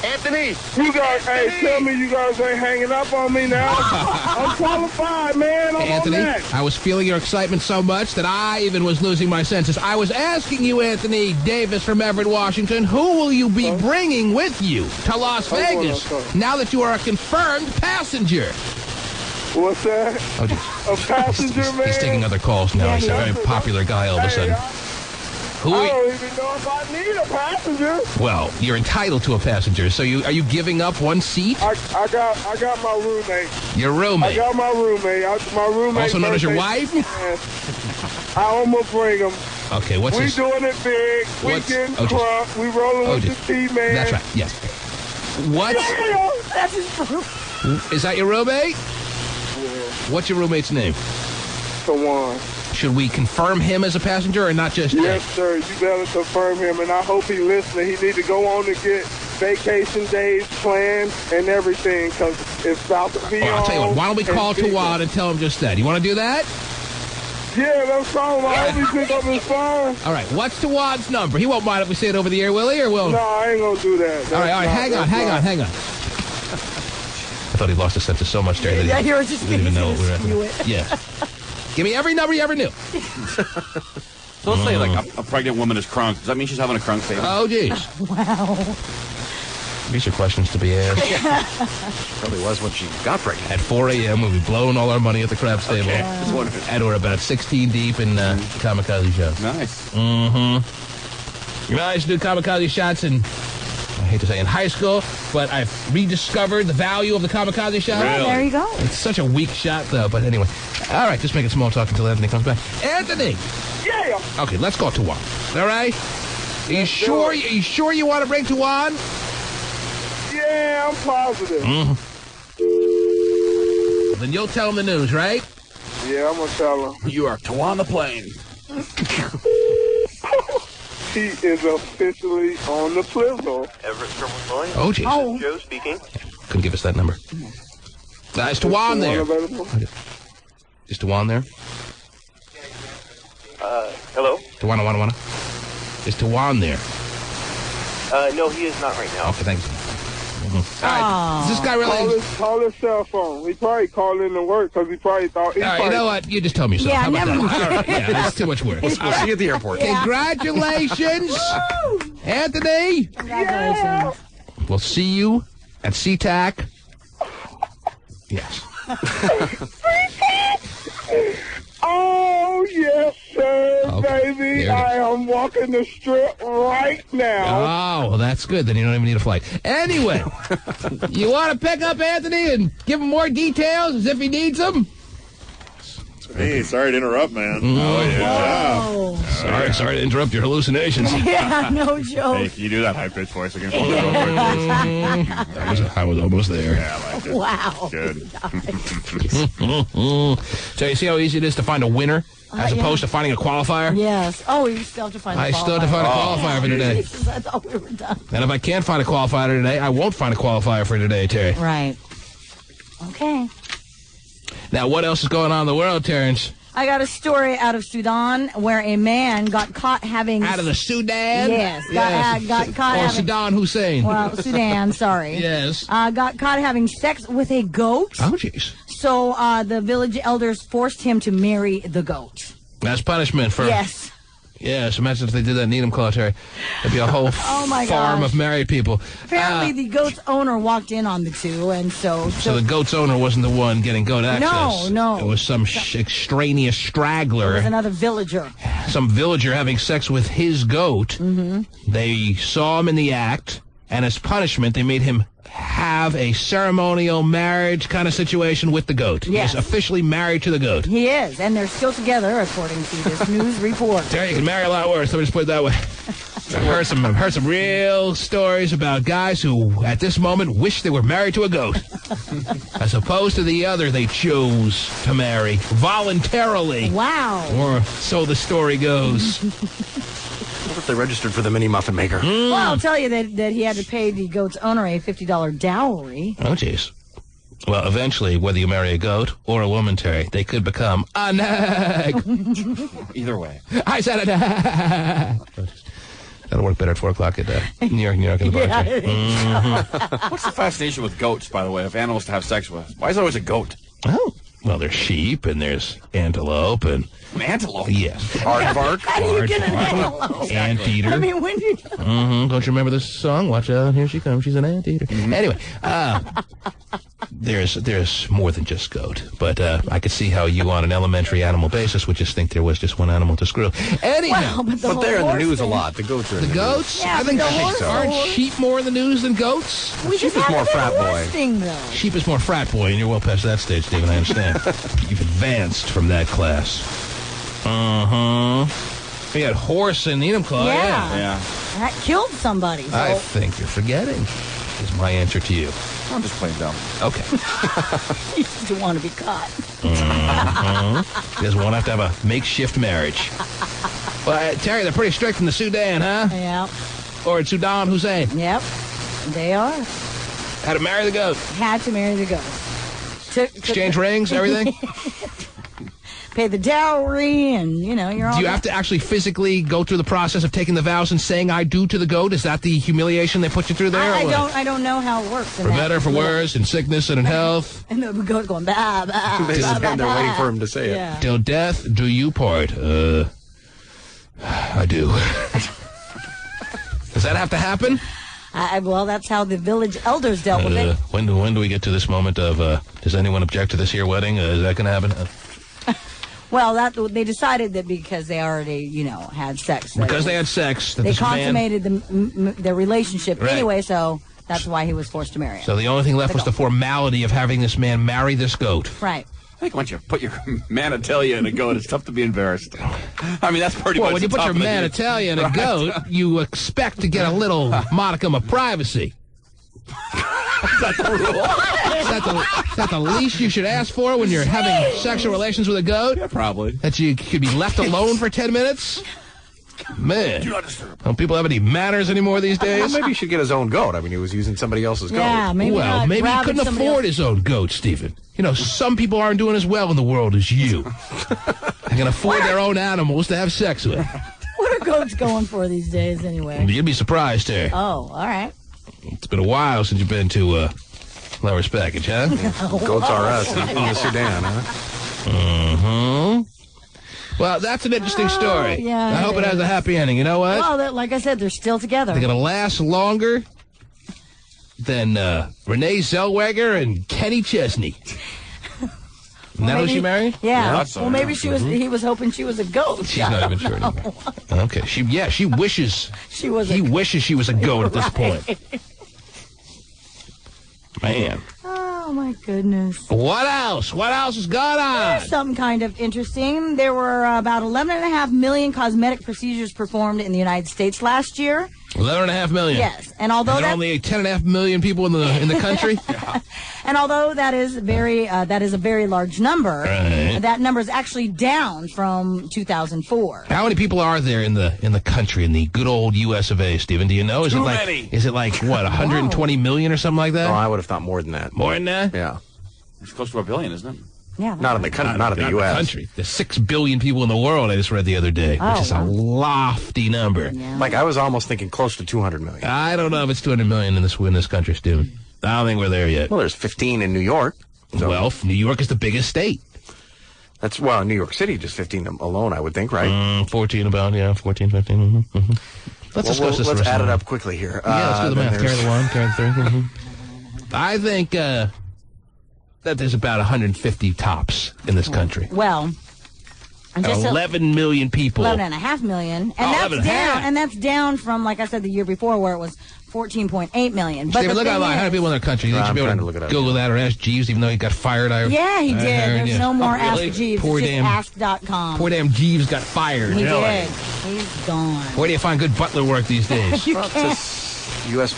You guys, tell me you guys ain't hanging up on me now. I'm qualified, man. I'm Anthony, on that. I was feeling your excitement so much that I even was losing my senses. I was asking you, Anthony Davis from Everett, Washington, who will you be bringing with you to Las Vegas now that you are a confirmed passenger? What's that? Oh, geez. A passenger, man? He's taking other calls now. He's a very popular guy all of a sudden. I don't even know if I need a passenger. Well, you're entitled to a passenger, so are you giving up one seat? I got my roommate. Your roommate? I got my roommate. My roommate. Also known as your wife? I'm going to bring him. Okay, what's We his... doing it big. We getting crunk. We rolling with the T-Man. That's right, yes. What? That's his proof. Is that your roommate? Yeah. What's your roommate's name? Tawan. Should we confirm him as a passenger or not just Yes, sir. You better confirm him, and I hope he listening. He need to go on and get vacation days planned and everything, because It's about to be I'll tell you what, why don't we call Tawad and tell him just that? You want to do that? Yeah, that's fine. I hope he pick up his phone. All right, what's Tawad's number? He won't mind if we say it over the air, will he? Or will? No, I ain't gonna do that. All right, hang on. I thought he lost his sense of so much there that he didn't even know what we were at. Yeah. Give me every number you ever knew. So let's say, like, a pregnant woman is crunk. Does that mean she's having a crunk baby? Oh, geez. Wow. These are questions to be asked. Probably was when she got pregnant. At 4 a.m., we'll be blowing all our money at the crab stable. Okay. And we're about 16 deep in kamikaze shots. Nice. Mm-hmm. You know, I used to do kamikaze shots in, I hate to say in high school, but I've rediscovered the value of the kamikaze shot. Really? There you go. It's such a weak shot, though. But anyway. All right, just making small talk until Anthony comes back. Anthony! Yeah! Okay, let's go Tawan. All right? Are you sure you want to bring Tawan? Yeah, I'm positive. Then you'll tell him the news, right? Yeah, I'm going to tell him. You are Tawan the plane. He is officially on the Plizzle. Everett Sherman Lloyd. Oh, geez. Oh. Joe speaking. Couldn't give us that number. Is Tawan there? Is Tawan there? Hello? Tawan. Is Tawan there? No, he is not right now. Okay, thank you. All right. Is this guy really... Call his cell phone. He probably called in to work because he probably thought... All right, you know what? You just tell me yourself. Yeah, How about never that? mind. All right, yeah, that's too much work. We'll see you at the airport. Yeah. Congratulations, Anthony. Congratulations. We'll see you at SeaTac. Yes. Oh, yes, sir, Okay, baby. there it I am walking the strip right now. Oh, well, that's good. Then you don't even need a flight. Anyway, you want to pick up Anthony and give him more details as if he needs them? Hey, sorry to interrupt, man. Oh, yeah. Oh. Sorry to interrupt your hallucinations. Yeah, no joke. Hey, can you do that high-pitched voice again? I was almost there. Yeah, I liked it. Wow. Good. So you see how easy it is to find a winner as opposed to finding a qualifier? Yes. Oh, you still have to find a qualifier. I still have to find a qualifier for today. Jesus, I thought we were done. And if I can't find a qualifier today, I won't find a qualifier for today, Terry. Right. Okay. Now, what else is going on in the world, Terrence? I got a story out of Sudan where a man got caught having... Out of the Sudan? Yes. Got caught or having... Saddam Hussein. Well, Sudan, sorry. Yes. Got caught having sex with a goat. Oh, jeez. So the village elders forced him to marry the goat. That's punishment for... Yes. Yes, imagine if they did that in Needham Claw, Terry. There'd be a whole farm of married people. Apparently, the goat's owner walked in on the two, and so the goat's owner wasn't the one getting goat access. No. It was some extraneous straggler. It was another villager. Some villager having sex with his goat. Mm-hmm. They saw him in the act, and as punishment, they made him have a ceremonial marriage kind of situation with the goat. Yes. He's officially married to the goat. He is, and they're still together, according to this news report. Terry, you can marry a lot worse. Let me just put it that way. I've heard some real stories about guys who, at this moment, wish they were married to a goat. As opposed to the other they chose to marry voluntarily. Wow. Or so the story goes. What if they registered for the mini muffin maker? Well, I'll tell you that he had to pay the goat's owner a $50 dowry. Oh, jeez. Well, eventually, whether you marry a goat or a woman, Terry, they could become a nag. Either way. I said a nag. That'll work better at 4 o'clock at New York in the bar. Yeah, What's the fascination with goats, by the way, of animals to have sex with? Why is it always a goat? Oh. Well, there's sheep, and there's antelope, and... Antelope? Yes. Aardvark? How do you get an antelope? Anteater. I mean, when you... Don't you remember this song? Watch out, here she comes, she's an anteater. Anyway, there's more than just goat, but I could see how you, on an elementary animal basis, would just think there was just one animal to screw. Anyhow, Well, but they're in the news a lot. The goats are in the goats? Yeah, I think so. Aren't sheep more in the news than goats? Sheep is more frat boy. Though. Sheep is more frat boy, and you're well past that stage, Stephen, I understand. You've advanced from that class. We had horse in Needham Claw. Yeah. That killed somebody. So. I think you're forgetting, is my answer to you. I'm just playing dumb. Okay. He doesn't want to be caught. He doesn't want to have a makeshift marriage. Well, Terry, they're pretty strict in the Sudan, huh? Yeah. Or in Saddam Hussein. Yep. They are. Had to marry the goat. Had to marry the goat. Exchange rings, everything? Pay the dowry, and, you're all... Do you have to actually physically go through the process of taking the vows and saying I do to the goat? Is that the humiliation they put you through there? I don't know how it works. For better, for worse, in sickness and in health. And the goat going, bah, bah, They bah, stand bah, there waiting bah. for him to say Yeah. it. Till death do you part. I do. Does that have to happen? Well, that's how the village elders dealt with it. When do we get to this moment of, does anyone object to this here wedding? Is that going to happen? Well, they decided that because they already, had sex. Because they had sex. That They this consummated their relationship Right. anyway, so that's why he was forced to marry her. So the only thing left was the formality of having this man marry this goat. Right. I think once you put your manitalia in a goat, it's tough to be embarrassed. I mean, that's pretty Well, much when you the put your top of the- manitalia in a Right. goat, you expect to get a little modicum of privacy. Is that the rule? Is that the least you should ask for when you're having sexual relations with a goat? Yeah, probably. That you could be left alone for 10 minutes? Man. Do not disturb. Don't people have any manners anymore these days? Well, maybe he should get his own goat. I mean, he was using somebody else's goat. Yeah, maybe Well, not maybe he grabbing couldn't somebody afford else. his own goat, Stephen. Some people aren't doing as well in the world as you. They can afford their own animals to have sex with. What are goats going for these days, anyway? You'd be surprised here. Oh, all right. It's been a while since you've been to Lower Package, huh? Goats are us in the Sudan, huh? Mm-hmm. Well, that's an interesting story. Yeah, I hope it has is. a happy ending. You know what? Well, like I said, they're still together. They're going to last longer than Renee Zellweger and Kenny Chesney. Isn't that who she married? Yeah. so, Well, maybe yeah. he was hoping she was a goat. She's not even sure anymore. Okay. She wishes. She was He wishes she was a goat at this point. Man. Oh, my goodness. What else? What else has gone on? Something kind of interesting. There were about 11.5 million cosmetic procedures performed in the United States last year. 11.5 million. Yes, and although there are that, only 10.5 million people in the country. and although that is a very large number, Right. that number is actually down from 2004. How many people are there in the country, in the good old U.S. of A. Stephen? Do you know? Is Too it like many. Is it like what 120 million or something like that? Oh, I would have thought more than that. More than that? Yeah. It's close to $1 billion, isn't it? Yeah, Not in the country, not in the U.S. country. There's 6 billion people in the world. I just read the other day, which is a lofty number. Like, I was almost thinking close to 200 million. I don't know if it's 200 million in this country, Stephen. I don't think we're there yet. Well, there's 15 in New York. So Well, New York is the biggest state. that's, well, New York City, just 15 alone, I would think, right? 14 about, yeah, 14, 15. Mm-hmm. Let's discuss this. Let's the rest add of it the up quickly here. Yeah, let's do the then math. Carry there's- the 1, carry the 3. Mm-hmm. I think that there's about 150 tops in this country. Well, just 11 million people. 11.5 million, and Oh, that's 11 and a down. half. And that's down from, like I said, the year before, where it was 14.8 million. But Stephen, the look thing online. How many is- people in their country? You I'm should be trying able to look it to up. Google that or ask Jeeves, even though he got fired. Yeah, he I did. heard, There's yeah. no more Oh, really? Ask Jeeves. Poor It's damn, just ask.com. poor damn Jeeves got fired. He Really? did. He's gone. Where do you find good butler work these days? You Well, it can't. says U.S.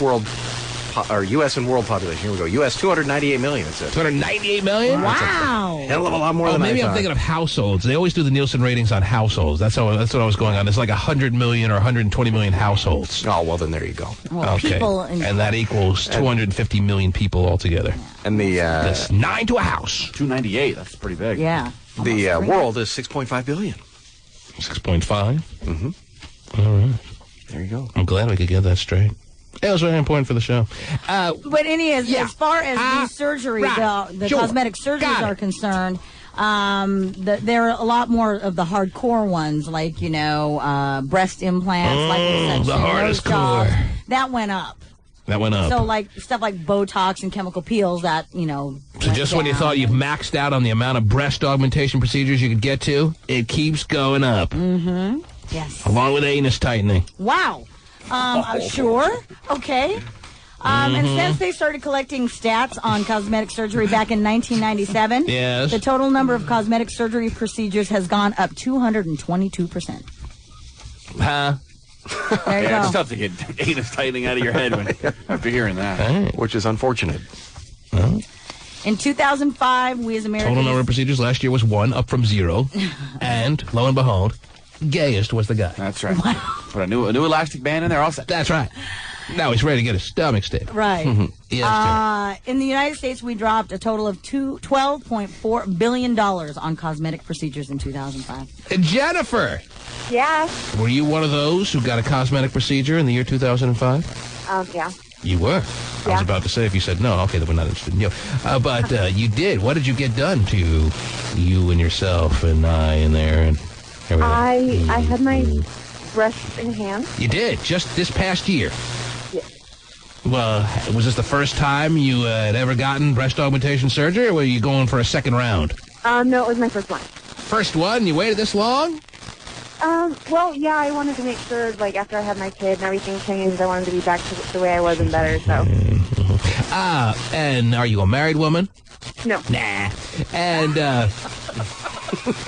and world population. Here we go. U.S. 298 million, it says. 298 million? Wow. Hell of a lot more Oh, than maybe I I'm thought. thinking of households. They always do the Nielsen ratings on households. That's what I was going on. It's like 100 million or 120 million households. Oh, well, then there you go. Well, Okay. people And that equals 250 million people altogether. And the That's 9 to a house. 298. That's pretty big. Yeah. the world is 6.5 billion. 6.5. Mm-hmm. All right. There you go. I'm glad we could get that straight. It was very important for the show. But as far as the surgery, the Sure. cosmetic surgeries Got it. are concerned, there are a lot more of the hardcore ones, like, breast implants, like the hardest nose jobs. core. That went up. That went up. So, like, stuff like Botox and chemical peels, that, So went just when you down. thought you've maxed out on the amount of breast augmentation procedures you could get to, it keeps going up. Mm-hmm. Yes. Along with anus tightening. Wow. Sure. Okay. And since they started collecting stats on cosmetic surgery back in 1997, Yes. the total number of cosmetic surgery procedures has gone up 222%. Huh? There you Yeah, go. it's tough to get anus tightening out of your head after hearing that. Which is unfortunate. In 2005, we as Americans... Total number of procedures last year was 1, up from 0. And, lo and behold, gayest was the guy. That's right. Put a new elastic band in there, all set. That's right. Now he's ready to get his stomach stable. Right. Yes, in the United States, we dropped a total of $12.4 billion on cosmetic procedures in 2005. Jennifer, Yeah. were you one of those who got a cosmetic procedure in the year 2005? Yeah. You were. I was about to say, if you said no, okay, then we're not interested in you. But you did. What did you get done to you and yourself and I in there and everything? I had my breast enhanced. You did, just this past year. Yeah. Well, was this the first time you had ever gotten breast augmentation surgery, or were you going for a second round? No, it was my first one. First one? You waited this long? Well, yeah, I wanted to make sure, like, after I had my kid and everything changed, I wanted to be back to the way I was and better, so. And are you a married woman? No. Nah. And,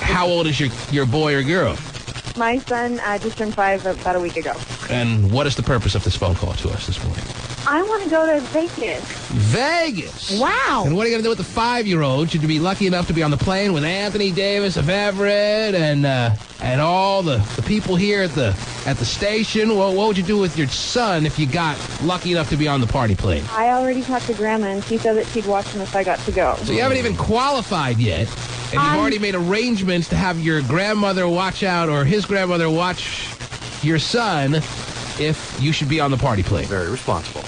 how old is your boy or girl? My son just turned 5 about a week ago. And what is the purpose of this phone call to us this morning? I want to go to Vegas. Vegas? Wow. And what are you going to do with the 5-year-old? Should you be lucky enough to be on the plane with Anthony Davis of Everett and all the people here at the station? What would you do with your son if you got lucky enough to be on the party plane? I already talked to Grandma, and she said that she'd watch him if I got to go. So you haven't even qualified yet, and you've already made arrangements to have your grandmother watch out, or his grandmother watch your son if you should be on the party plane. Very responsible.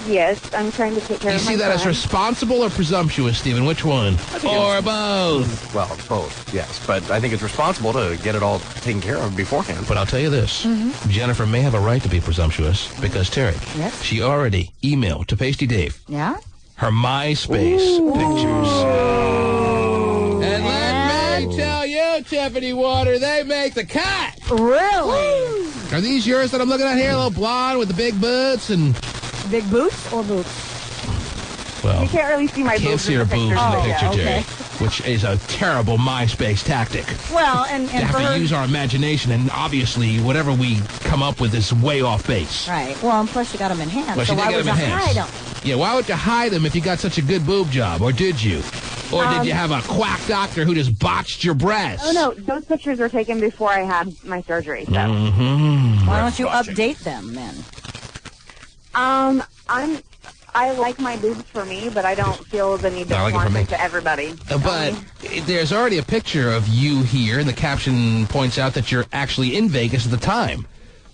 Yes, I'm trying to take care You of my see that as son. responsible or presumptuous, Stephen? Which one? Or both? Well, both, yes. But I think it's responsible to get it all taken care of beforehand. But I'll tell you this. Jennifer may have a right to be presumptuous because, Terry, she already emailed to Pasty Dave Yeah? her MySpace pictures. And let me tell you, Tiffany Water, they make the cut. Really? Are these yours that I'm looking at here? A little blonde with the big boots and... Big boots or boots? Well, You can't really see my can't boobs see in her the boobs in the picture. picture, Terry, which is a terrible MySpace tactic. Well, and You have for to her... use our imagination, and obviously, whatever we come up with is way off base. Right. Well, and plus you got them enhanced. Well, so she did why get would them you enhanced. hide them? Yeah, why would you hide them if you got such a good boob job? Or did you? Or did you have a quack doctor who just botched your breasts? Oh, no, those pictures were taken before I had my surgery, so. Why don't you update them then? I like my boobs for me, but I don't feel the need to I like it for flaunt me. them to everybody. But there's already a picture of you here, and the caption points out that you're actually in Vegas at the time.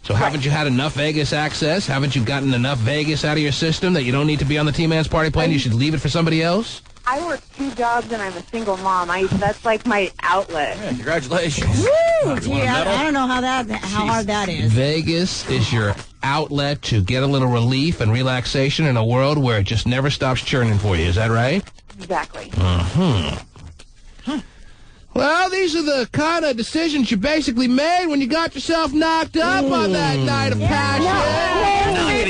So haven't you had enough Vegas access? Haven't you gotten enough Vegas out of your system that you don't need to be on the T-Man's party plane? You should leave it for somebody else? I work 2 jobs and I'm a single mom. That's like my outlet. Yeah, congratulations. Woo! Gee, I don't know how hard that is. Vegas is your outlet to get a little relief and relaxation in a world where it just never stops churning for you. Is that right? Exactly. Well, these are the kind of decisions you basically made when you got yourself knocked up on that night of passion.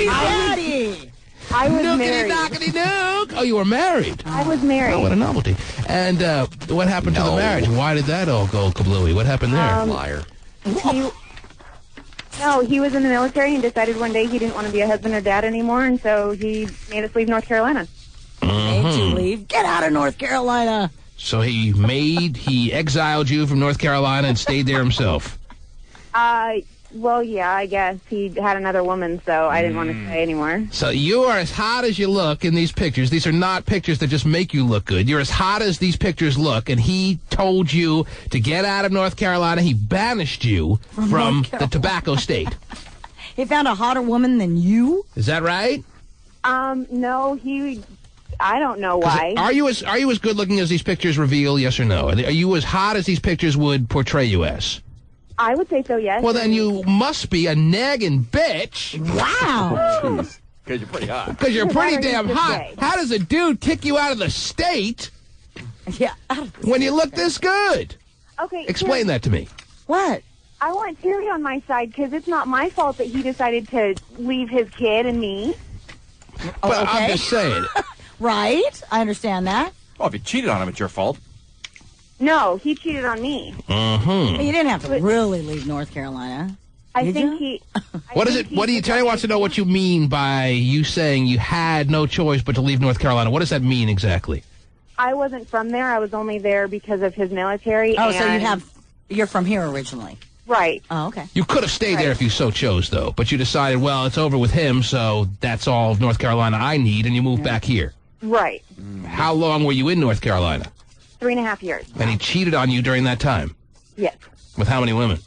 Daddy! I was Nookity married. knockity nook. Oh, you were married. I was married. Oh, what a novelty. And what happened to the marriage? Why did that all go kablooey? What happened there? Liar. He was in the military and decided one day he didn't want to be a husband or dad anymore, and so he made us leave North Carolina. Made you leave? Get out of North Carolina! So he exiled you from North Carolina and stayed there himself. Well, yeah, I guess. He had another woman, so I didn't want to stay anymore. So you are as hot as you look in these pictures. These are not pictures that just make you look good. You're as hot as these pictures look, and he told you to get out of North Carolina. He banished you from the tobacco state. He found a hotter woman than you? Is that right? No, I don't know why. Are you as good looking as these pictures reveal, yes or no? Are you as hot as these pictures would portray you as? I would say so, yes. Well, then you must be a nagging bitch. Wow. Because you're pretty hot. Because you're pretty damn this hot. way. How does a dude kick you out of the state Yeah. when you look this good? Okay. Explain that to me. What? I want Terry on my side because it's not my fault that he decided to leave his kid and me. But okay. I'm just saying. Right. I understand that. Well, if you cheated on him, it's your fault. No, he cheated on me. But you didn't have to really leave North Carolina. I Did think you? he... What is it? What do you? Terry wants to know what you mean by you saying you had no choice but to leave North Carolina. What does that mean exactly? I wasn't from there. I was only there because of his military. Oh, and so you're from here originally. Right. Oh, okay. You could have stayed there if you so chose, though. But you decided, well, it's over with him, so that's all of North Carolina I need, and you moved back here. Right. How long were you in North Carolina? 3.5 years. And he cheated on you during that time? Yes. With how many women?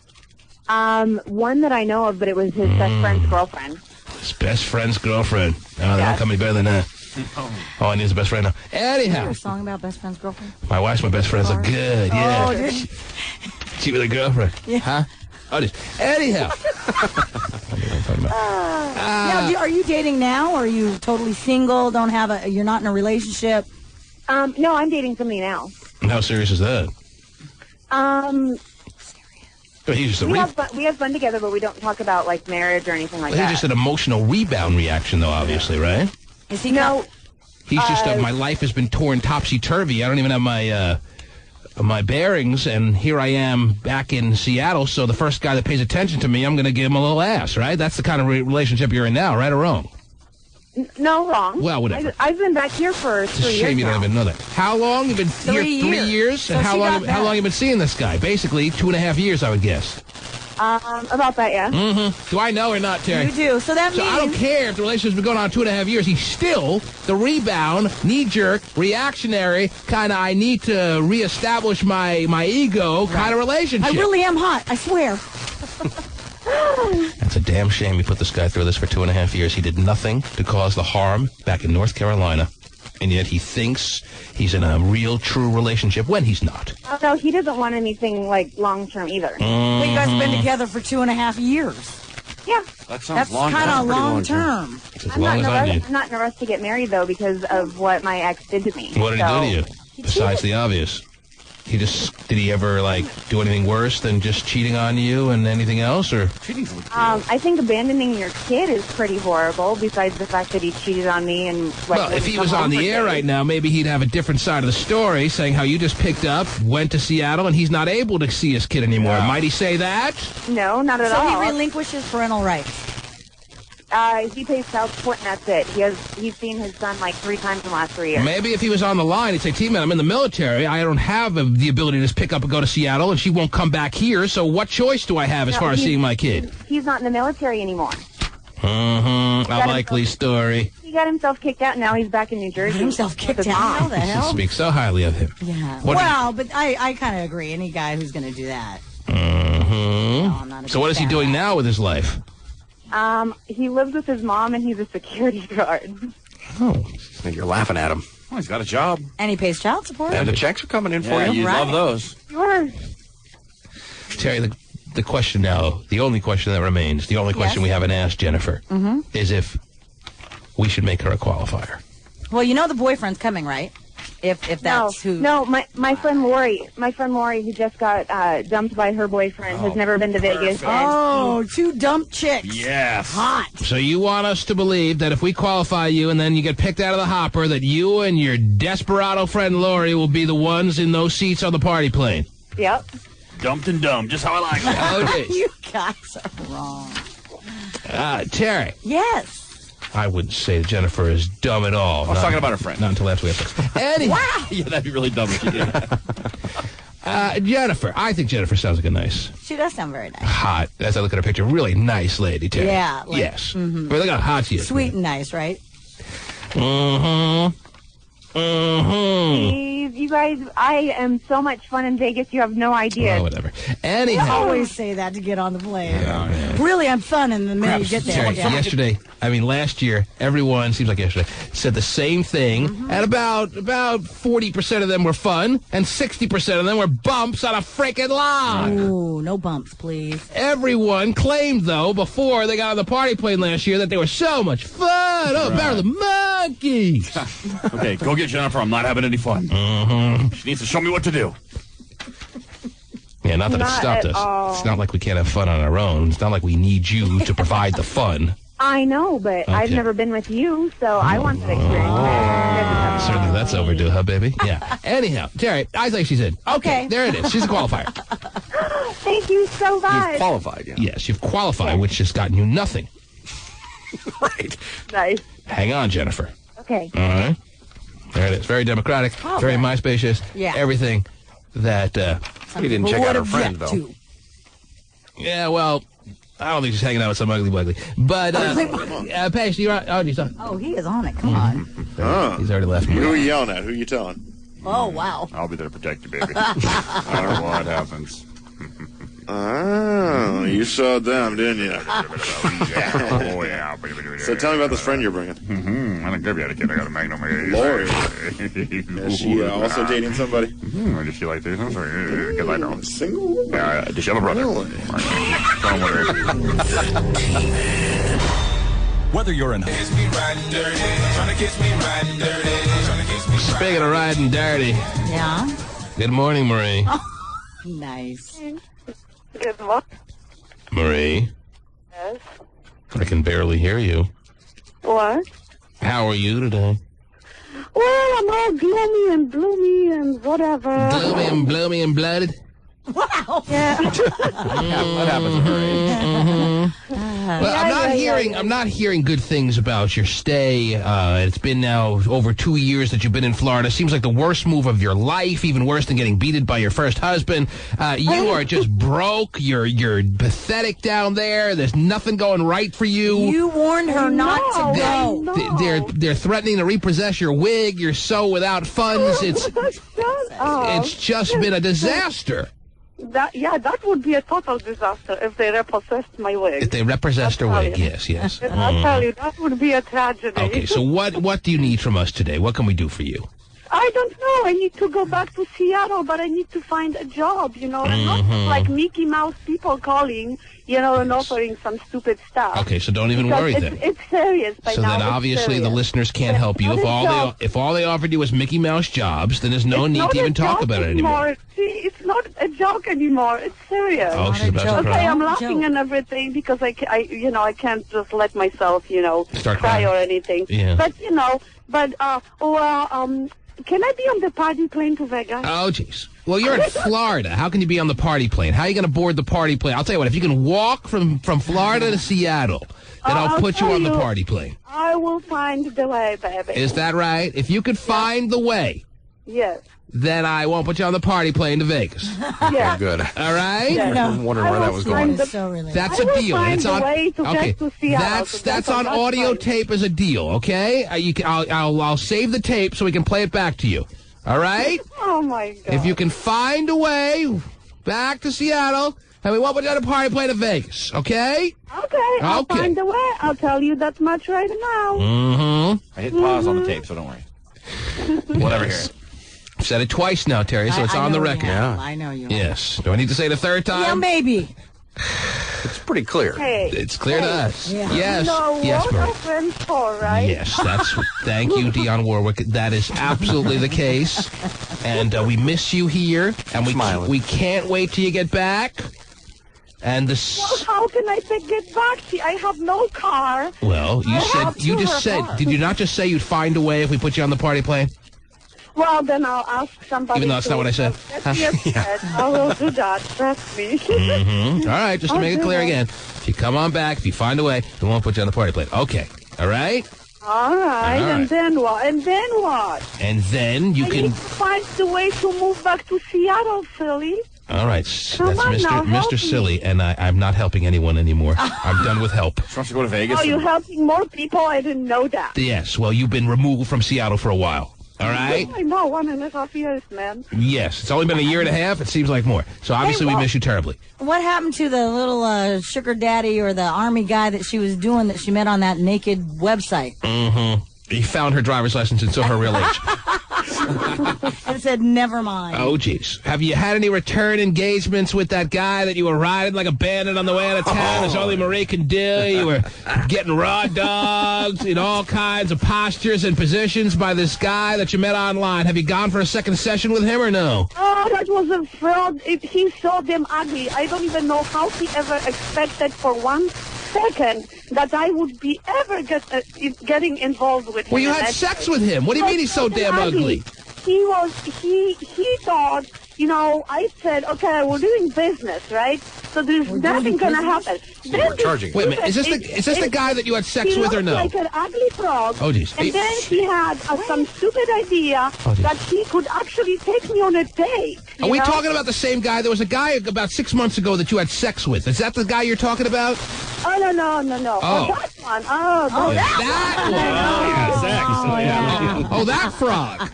One that I know of, but it was his best friend's girlfriend. His best friend's girlfriend. Oh, they don't come any better than that. Oh, I need his best friend now. Anyhow. A song about best friend's girlfriend? My wife's my best friend. So good, yeah. Oh, did Cheat with a girlfriend. Yeah. Huh? Oh, just, anyhow. Now, are you dating now, or are you totally single, you're not in a relationship? No, I'm dating somebody now. How serious is that? He's just we have fun together, but we don't talk about, like, marriage or anything like he's that. just an emotional rebound reaction, though, obviously, right? Is he? No. He's just, my life has been torn topsy-turvy. I don't even have my bearings, and here I am back in Seattle, so the first guy that pays attention to me, I'm going to give him a little ass, right? That's the kind of relationship you're in now, right or wrong? No, wrong. Well, whatever. I've been back here for 3 years. It's a shame you don't even know that. How long? You've been here 3 years? So And she got how long you been seeing this guy? Basically, 2.5 years, I would guess. About that, yeah. Mm-hmm. Do I know or not, Terry? You do. So that means... I don't care if the relationship's been going on 2.5 years. He's still the rebound, knee-jerk, reactionary, kind of I need to reestablish my ego kind of relationship. I really am hot, I swear. That's a damn shame you put this guy through this for 2.5 years. He did nothing to cause the harm back in North Carolina, and yet he thinks he's in a real, true relationship when he's not. Oh, no, he doesn't want anything, like, long-term either. But you guys have been together for 2.5 years. Yeah. That That's sounds long. kind of Pretty long-term. As long as I need. I'm not in a rush to get married, though, because of what my ex did to me. What did he do to you? Besides the obvious. Did he ever, like, do anything worse than just cheating on you and anything else, or? I think abandoning your kid is pretty horrible, besides the fact that he cheated on me and... Like, Well, if he was on the air right now, maybe he'd have a different side of the story, saying how you just picked up, went to Seattle, and he's not able to see his kid anymore. Might he say that? No, not at all. So he relinquishes parental rights. He pays child support, and that's it. He's seen his son like 3 times in the last 3 years. Maybe if he was on the line, he'd say, T-Man, I'm in the military. I don't have the ability to just pick up and go to Seattle, and she won't come back here, so what choice do I have as far as seeing my kid? He's not in the military anymore. Mm-hmm. A likely story. He got himself kicked out, and now he's back in New Jersey. Himself kicked out? How the You hell? speak so highly of him. Yeah. What Well, but I kind of agree. Any guy who's going to do that. Mm-hmm. So what is he doing now with his life? He lives with his mom, and he's a security guard. Oh. You're laughing at him. Well, he's got a job. And he pays child support. And the checks are coming in for Yeah, you. you love those. Sure. Terry, the question now, the only question that remains, the only question we haven't asked Jennifer, is if we should make her a qualifier. Well, you know the boyfriend's coming, right? If that's who... No, my friend Lori, who just got dumped by her boyfriend, has never been to Vegas. Oh, 2 dump chicks. Yes. Hot. So you want us to believe that if we qualify you and then you get picked out of the hopper, that you and your desperado friend Lori will be the ones in those seats on the party plane? Yep. Dumped and dumb, just how I like it. Okay. You guys are wrong. Terry. Yes. I wouldn't say Jennifer is dumb at all. I was talking about her friend. Not until after we have sex. Anyhow. Wow. Yeah, that'd be really dumb if you did. Jennifer. I think Jennifer sounds like a nice, She does sound very nice. hot, as I look at her picture, really nice lady, Terry. Yeah. Like, Yes. Look how hot she is. Sweet and nice, right? Mm-hmm. Please, you guys, I am so much fun in Vegas, you have no idea. Well, whatever. You Anyhow. always say that to get on the plane. Really, I'm fun, and the minute you get there. Terry, last year, everyone, seems like yesterday, said the same thing, and about 40% of them were fun, and 60% of them were bumps on a freaking log. Ooh, no bumps, please. Everyone claimed, though, before they got on the party plane last year, that they were so much fun. Oh, better the monkeys. Okay, go get Jennifer. I'm not having any fun. She needs to show me what to do. Yeah, not that it Not stopped at us. all. It's not like we can't have fun on our own. It's not like we need you to provide the fun. I know, but I've Okay. never been with you, so I want to experience it. Certainly that's overdue, huh, baby? Yeah. Anyhow, Terry, I think she's in. Okay, there it is. She's a qualifier. Thank you so much. You've qualified, yeah. Yes, you've qualified, which has gotten you nothing. Right. Nice. Hang on, Jennifer. Okay. All right. There it is. Very democratic, very MySpacious, Yeah. everything that... He didn't check out her friend, though. Yeah, well, I don't think she's hanging out with some ugly bugly. But, Paige, you're on. Oh, he's on. Oh, he is on it. Come on. He's already left me. Who are you yelling at? Who are you telling? Oh, wow. I'll be there to protect you, baby. I don't know what happens. Oh, you showed them, didn't you? Oh, yeah. So tell me about this friend you're bringing. I don't give you a kid. I got a magnum. Lori. Is she also dating somebody? Does she like this? Because I don't. Single? Does she have a brother? Whether you're in... Speaking of riding dirty. Yeah? Good morning, Marie. Oh, nice. Good morning. Marie. Yes. I can barely hear you. What? How are you today? Well, I'm all gloomy and bloomy and whatever. Gloomy and bloomy and blooded? Wow. Yeah. What happens to her? Well, I'm not hearing good things about your stay. It's been now over 2 years that you've been in Florida. Seems like the worst move of your life, even worse than getting beaten by your first husband. You are just broke. You're pathetic down there. There's nothing going right for you. You warned her not to go. They're threatening to repossess your wig. You're so without funds. It's just been a disaster. That would be a total disaster if they repossessed my wig. If they repossessed her wig, yes. I'll tell you, that would be a tragedy. Okay, so what do you need from us today? What can we do for you? I don't know. I need to go back to Seattle, but I need to find a job, and not like Mickey Mouse people calling, and offering some stupid stuff. Okay, so don't even worry then. It's serious by so now. then obviously the listeners can't help you. If all they offered you was Mickey Mouse jobs, then there's no need to even talk about it anymore. See, it's not a joke anymore. It's serious. Oh, she's about to cry. Okay, I'm laughing and everything because I can't just let myself, Start cry crying. or anything. Yeah. But, can I be on the party plane to Vegas? Oh, jeez. Well, you're in Florida. How can you be on the party plane? How are you going to board the party plane? I'll tell you what, if you can walk from Florida to Seattle, then I'll put you on the party plane. I will find the way, baby. Is that right? If you could find the way, Yes. then I won't put you on the party plane to Vegas. Yeah. Good. All right? Yeah. I'm wondering where that was going. That's a deal. It's on. Okay. That's on audio tape as a deal. Okay. I'll save the tape so we can play it back to you. All right. Oh my God. If you can find a way back to Seattle, and we won't put you on a party plane to Vegas. Okay. Okay. I'll find a way. I'll tell you that much right now. Mm-hmm. I hit pause on the tape, so don't worry. Whatever here. I've said it twice now, Terry, so it's on the record. Yeah. I know you. Yes. Do I need to say it a third time? Yeah, maybe. It's pretty clear. Hey. It's clear to us. Yeah. Yes. What Marie. are friends for, right? Yes, thank you, Dionne Warwick. That is absolutely the case. And we miss you here. And we can't wait till you get back. And Well, how can I get back? See, I have no car. Well, you just said, did you not just say you'd find a way if we put you on the party plane? Well, then I'll ask somebody. Even though that's not what I said. I will do that. Trust me. Mm-hmm. All right, just to make it clear again. If you come on back, if you find a way, we won't put you on the party plane. Okay. All right? All right. All right. And then what? And then you I can... need to find the way to move back to Seattle, Philly. All right. That's Come on now, help Mr. Silly, and I'm not helping anyone anymore. I'm done with help. She wants to go to Vegas. Oh, you're helping more people? I didn't know that. Yes. Well, you've been removed from Seattle for a while. All right? I know, 1.5 years, man. Yes. It's only been a year and a half. It seems like more. So obviously we miss you terribly. What happened to the little sugar daddy or the army guy that she was doing that she met on that naked website? Mm-hmm. He found her driver's license and saw her real age. And said, never mind. Oh, jeez. Have you had any return engagements with that guy that you were riding like a bandit on the way out of town, as only Marie can do? You were getting raw dogs in all kinds of postures and positions by this guy that you met online. Have you gone for a second session with him or no? Oh, that was a fraud. He's so damn ugly. I don't even know how he ever expected for 1 second that I would be ever getting involved with him. Well, you had sex with him. What do you mean he's so damn ugly? He thought, I said, okay, we're doing business, right? So there's nothing going to happen. We're charging. Wait a minute. Is this the guy that you had sex with or no? He looked like an ugly frog. Oh, geez. And then he had some stupid idea that he could actually take me on a date. Are we talking about the same guy? There was a guy about 6 months ago that you had sex with. Is that the guy you're talking about? Oh, no. Oh. That one. Oh, that frog.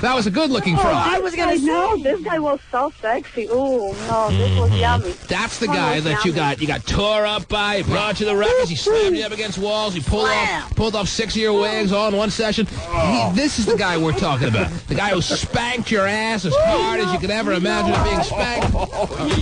That was a good-looking frog. I was going to know. This guy was so sexy. Oh, no, this was yummy. That's the guy that you got tore up by. He brought you the records. He slammed you up against walls. He pulled off 6 of your wigs all in one session. This is the guy we're talking about. The guy who spanked your ass as hard as you could ever imagine it being spanked. You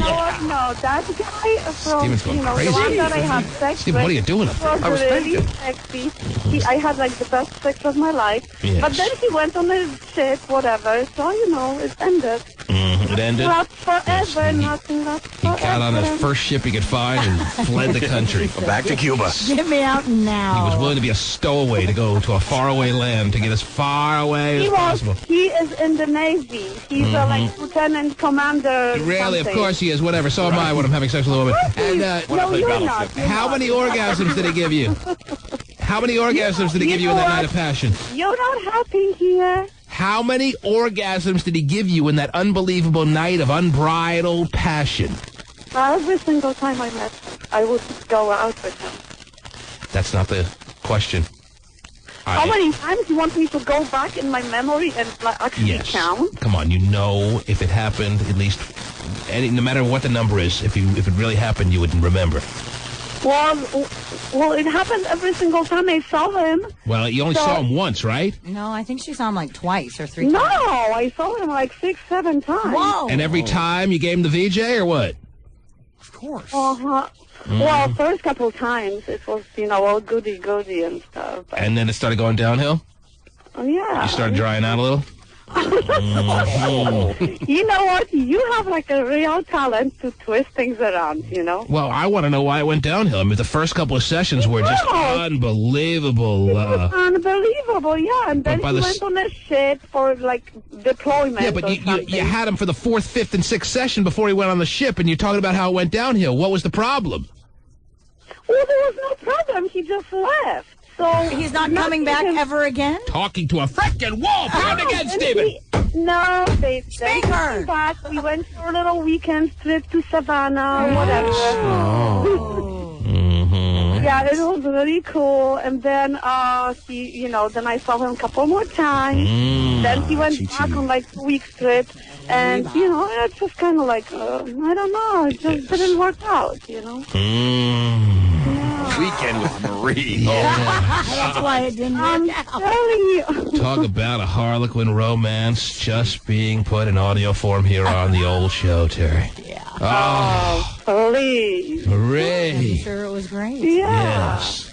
know what? No, that guy from Steven's going crazy. the one that I had sex Steven, with. what are you doing up there? Was I was really thinking. sexy. I had like the best sex of my life. Yes. But then he went on his shit, whatever. So it ended. It ended. Not forever. Nothing lasts He forever. got on the first ship he could find and fled the country. Back to Cuba. Get me out now. He was willing to be a stowaway to go to a faraway land to get as far away as possible. He is in the Navy. He's a like lieutenant commander. Really, of something. course he is. Whatever. So am I when I'm having sex with a woman. And No, you're not. how many orgasms did he give you? How many orgasms did he give you in that night of passion? You're not happy here. How many orgasms did he give you in that unbelievable night of unbridled passion? Every single time I met him, I would go out with him. That's not the question. How many times do you want me to go back in my memory and actually count? Come on, if it happened, at least, no matter what the number is, if it really happened, you wouldn't remember. Well, it happened every single time I saw him. Well, you only saw him once, right? No, I think she saw him like twice or 3 No, times. I saw him like 6, 7 times. Whoa. And every time you gave him the VJ or what? Of course. Uh-huh. Well, first couple times it was, all goody-goody and stuff. But, And then it started going downhill? yeah. You started drying out a little? You know what? You have like a real talent to twist things around, Well, I want to know why it went downhill. I mean, the first couple of sessions were just unbelievable. Unbelievable, yeah. And then by he the went on a shit for like deployment. Yeah, but you had him for the 4th, 5th, and 6th session before he went on the ship, and you're talking about how it went downhill. What was the problem? Well, there was no problem. He just left. So he's not coming back ever again? Talking to a frickin' wall. Pound again, Steven. No, they came back. We went for a little weekend trip to Savannah, whatever. Yeah, it was really cool. And then he, then I saw him a couple more times. Then he went back on like 2 weeks trip. And, it's just kind of like, I don't know, it just didn't work out, Weekend with Marie. That's why it didn't work out. I'm telling you. Talk about a Harlequin romance just being put in audio form here on the old show, Terry. Yeah. Oh, please. Marie. I'm sure it was great. Yeah. Yes.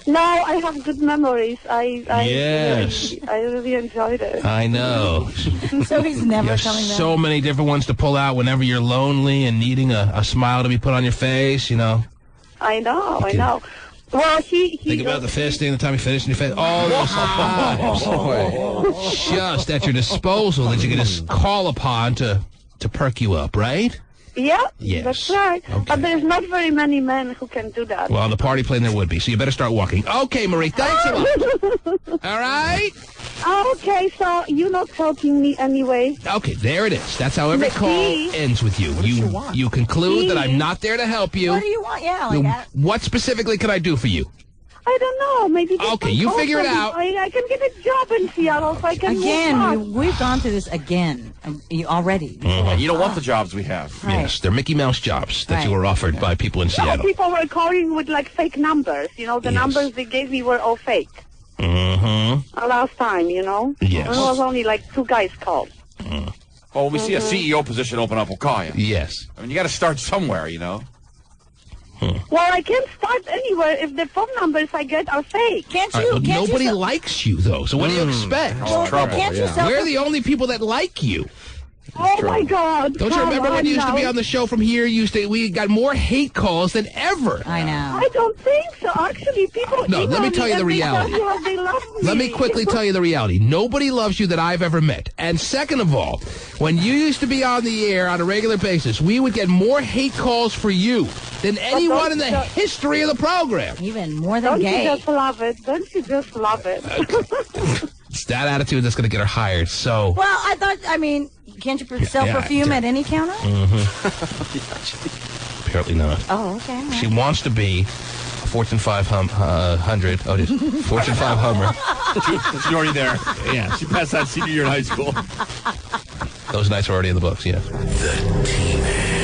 No, I have good memories. I really enjoyed it. I know. So he's never coming back. So many different ones to pull out whenever you're lonely and needing a smile to be put on your face, I know. Well, he think about the fisting, the time you finished in your face. All those times. Just at your disposal that you can just call upon to perk you up, right? Yeah, Yes. that's right. Okay. But there's not very many men who can do that. Well, on the party plane there would be, so you better start walking. Okay, Marie, thanks a lot. All right? Okay, so you're not helping me anyway. Okay, there it is. That's how every call ends with you. You conclude that I'm not there to help you. What do you want? Yeah, like that. What specifically can I do for you? I don't know. Maybe. Okay, you figure it out. I can get a job in Seattle, so I can Again, move on. we've gone through this again already. You don't want the jobs we have. Right. Yes, they're Mickey Mouse jobs that you Right. were offered by people in Some Seattle. people were calling with like fake numbers. The numbers they gave me were all fake. Last time, Yes. And it was only like 2 guys called. Well, when we see a CEO position open up, we'll call you. Yes. I mean, you got to start somewhere, Well, I can't start anywhere if the phone numbers I get are fake. Can't All you? right, well, Can't nobody you? likes you, though, so what do you expect? Well, trouble, can't you yeah. sell We're the only people that like you. Oh, my God. Don't you remember when you used to be on the show from here? We got more hate calls than ever. I know. I don't think so. Actually, people. No, let me tell you the reality. They love me. Let me quickly tell you the reality. Nobody loves you that I've ever met. And second of all, when you used to be on the air on a regular basis, we would get more hate calls for you than anyone in the history of the program. Even more than Don't gay. you just love it? Don't you just love it? It's that attitude that's going to get her hired. So. Well, I thought, can't you sell perfume at any counter? Apparently not. Oh, okay. Right. She wants to be a Fortune 500. Oh, it is Fortune 5 Hummer. She's already there. Yeah, she passed that senior year in high school. Those nights are already in the books, yeah. The T-Man.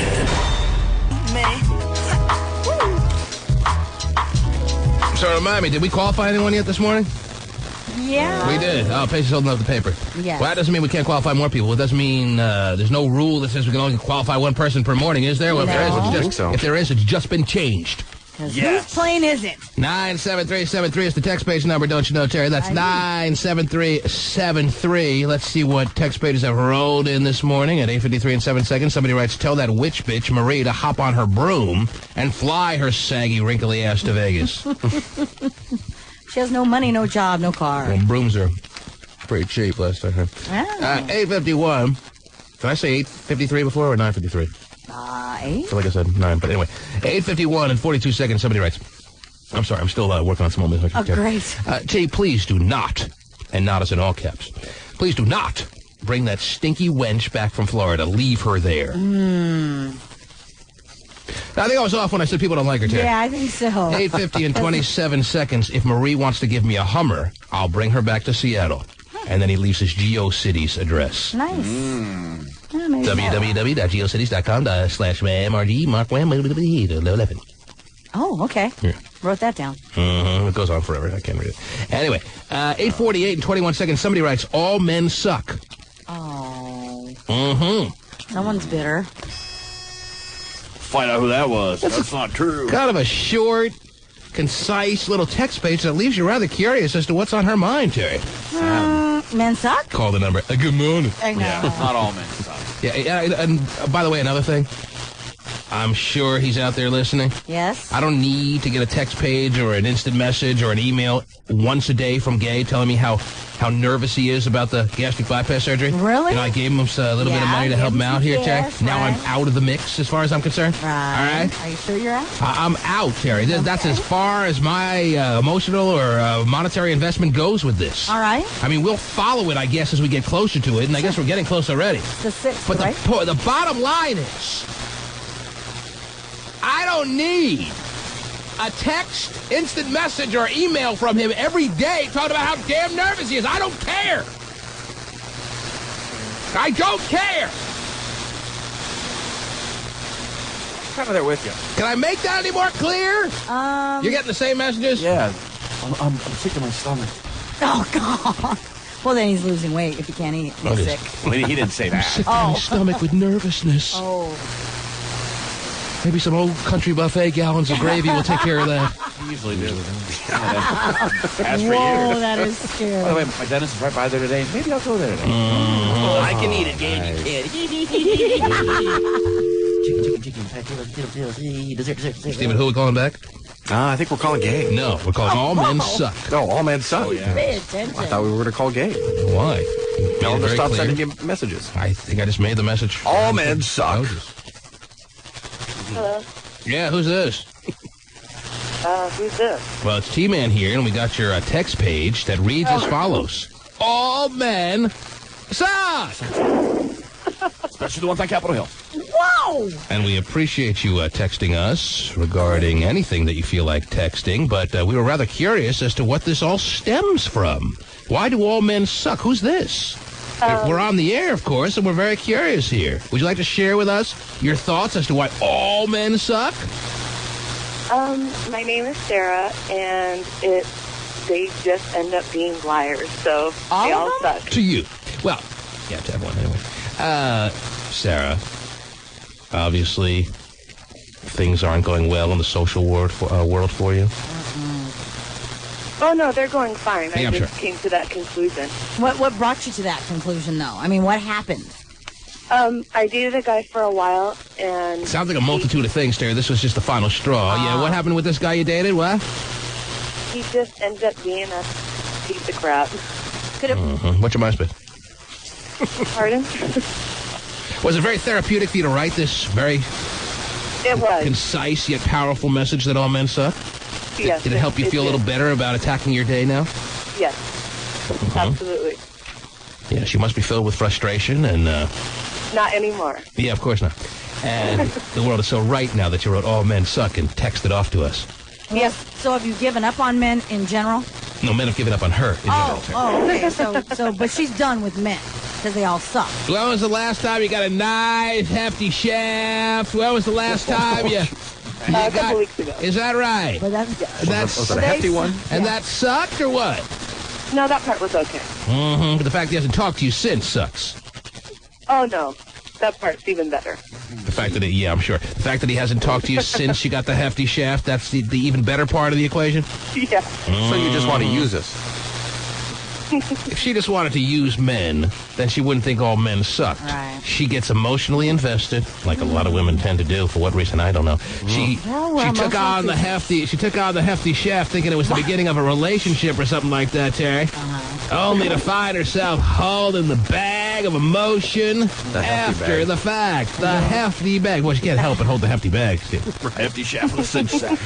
So remind me, did we qualify anyone yet this morning? Yeah. We did. Oh, Paige is holding up the paper. Yes. Well, that doesn't mean we can't qualify more people. It doesn't mean there's no rule that says we can only qualify one person per morning, is there? Well, No. if there is, it's just been changed. Whose plane is it? 97373 is the text page number, don't you know, Terry? That's 97373. Let's see what text pages have rolled in this morning at 8:53 and 7 seconds. Somebody writes, tell that witch bitch Marie to hop on her broom and fly her saggy, wrinkly ass to Vegas. She has no money, no job, no car. Well, brooms are pretty cheap last time. 8:51. Did I say 8:53 before or 9:53? 8? I feel like I said 9, but anyway. 8:51 and 42 seconds, somebody writes. I'm sorry, I'm still working on some more. Oh, great. Jay, please do not, and not as in all caps, please do not bring that stinky wench back from Florida. Leave her there. I think I was off when I said people don't like her, Terry. Yeah, I think so. 8:50 and 27 seconds. If Marie wants to give me a Hummer, I'll bring her back to Seattle. And then he leaves his GeoCities address. Nice. www.geocities.com/MRD Mark Wham 11. Oh, okay. Yeah. Wrote that down. It goes on forever. I can't read it. Anyway, 8:48 and 21 seconds. Somebody writes, all men suck. Oh. Someone's bitter. Find out who that was. That's not true. Kind of a short, concise little text page that leaves you rather curious as to what's on her mind, Terry. Men suck? Call the number. Good morning. I know. Yeah, not all men suck. Yeah, and by the way, another thing. I'm sure he's out there listening. Yes. I don't need to get a text page or an instant message or an email once a day from Gay telling me how nervous he is about the gastric bypass surgery. Really? You know, I gave him a little bit of money to help him out here, Terry. Now I'm out of the mix as far as I'm concerned. Right. All right? Are you sure you're out? I'm out, Terry. That's as far as my emotional or monetary investment goes with this. All right. I mean, we'll follow it, I guess, as we get closer to it, and I guess we're getting close already. The 6th, But right? the bottom line is, I don't need a text, instant message, or email from him every day talking about how damn nervous he is. I don't care. I don't care. Kind of there with you. Can I make that any more clear? You're getting the same messages? Yeah. I'm sick of my stomach. Oh, God. Well, then he's losing weight if he can't eat. He's sick. Well, he didn't say that. I'm sick to my stomach with nervousness. Oh. Maybe some old country buffet gallons of gravy will take care of that. You usually do. As for Whoa, you. that is scary. By the way, my dentist is right by there today. Maybe I'll go there today. I can eat it, Gage. Stephen, who are we calling back? I think we're calling Gay. No, we're calling All Men Suck. No, All Men Suck. Oh, yeah. Pay attention. I thought we were going to call Gay. Why? Tell them to Very stop clear. sending you messages. I think I just made the message. All men suck. Hello. Yeah, who's this? Who's this? Well, it's T-Man here, and we got your text page that reads as follows. All men suck! Especially the ones on Capitol Hill. Whoa! And we appreciate you texting us regarding anything that you feel like texting, but we were rather curious as to what this all stems from. Why do all men suck? Who's this? We're on the air, of course, and we're very curious here. Would you like to share with us your thoughts as to why all men suck? My name is Sarah, and they just end up being liars, so they all suck. To you. Well, you have to have one anyway. Sarah, obviously, things aren't going well in the social world for you. Oh, no, they're going fine. Yeah, I I'm just came to that conclusion. What brought you to that conclusion, though? I mean, what happened? I dated a guy for a while, and... Sounds like a multitude of things, Terry. This was just the final straw. Yeah, what happened with this guy you dated? What? he just ended up being a piece of crap. What's your MySpace? Pardon? Was it very therapeutic for you to write this very concise yet powerful message that all men suck? Yes. Did it help you feel a little better about attacking your day now? Yes. Absolutely. Yes, you must be filled with frustration and... Not anymore. Yeah, of course not. And the world is so right now that you wrote all men suck and texted off to us. Yes. So have you given up on men in general? No, men have given up on her in general. Okay. But she's done with men because they all suck. When was the last time you got a nice, hefty shaft? When was the last time you... a couple weeks ago. Is that right? But was that a hefty one? And that sucked or what? No, that part was okay. But the fact he hasn't talked to you since sucks. Oh, no. That part's even better. The fact that I'm sure. The fact that he hasn't talked to you since you got the hefty shaft, that's the even better part of the equation? Yeah. So you just want to use us? If she just wanted to use men, then she wouldn't think all men sucked. Right. She gets emotionally invested, like a lot of women tend to do. For what reason, I don't know. She took on the hefty shaft, thinking it was the beginning of a relationship or something like that, Terry. Only to find herself hauled in the bag of emotion after the fact. The hefty bag. Well, she can't help but hold the hefty bag. Hefty shaft with a cinch sack.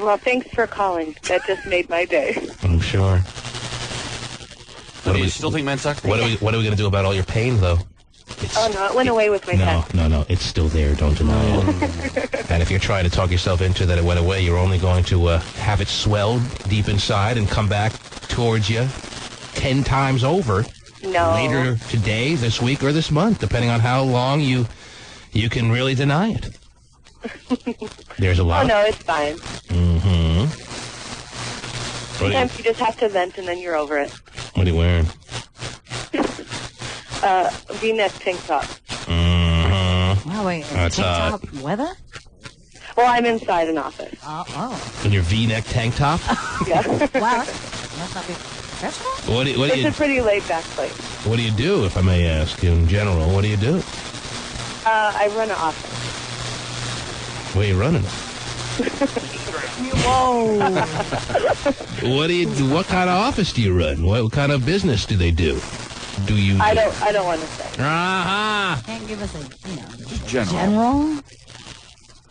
Well, thanks for calling. That just made my day. I'm sure. Do you still think men suck? What are we going to do about all your pain, though? Oh, no, it went away with my head. No, it's still there. Don't deny it. And if you're trying to talk yourself into that it went away, you're only going to have it swell deep inside and come back towards you 10 times over later today, this week, or this month, depending on how long you can really deny it. There's a lot. Oh, no, it's fine. Sometimes you just have to vent and then you're over it. What are you wearing? V-neck tank top. Wow, wait, That's tank top weather? Well, I'm inside an office. In your V-neck tank top? Yeah. Wow, that's not good. What do It's you a pretty laid-back place. What do you do, if I may ask, in general? What do you do? I run an office. Where are you running? Whoa. What do you do? What kind of office do you run? What kind of business do they do? Do you? I don't want to say. Can't give us a general.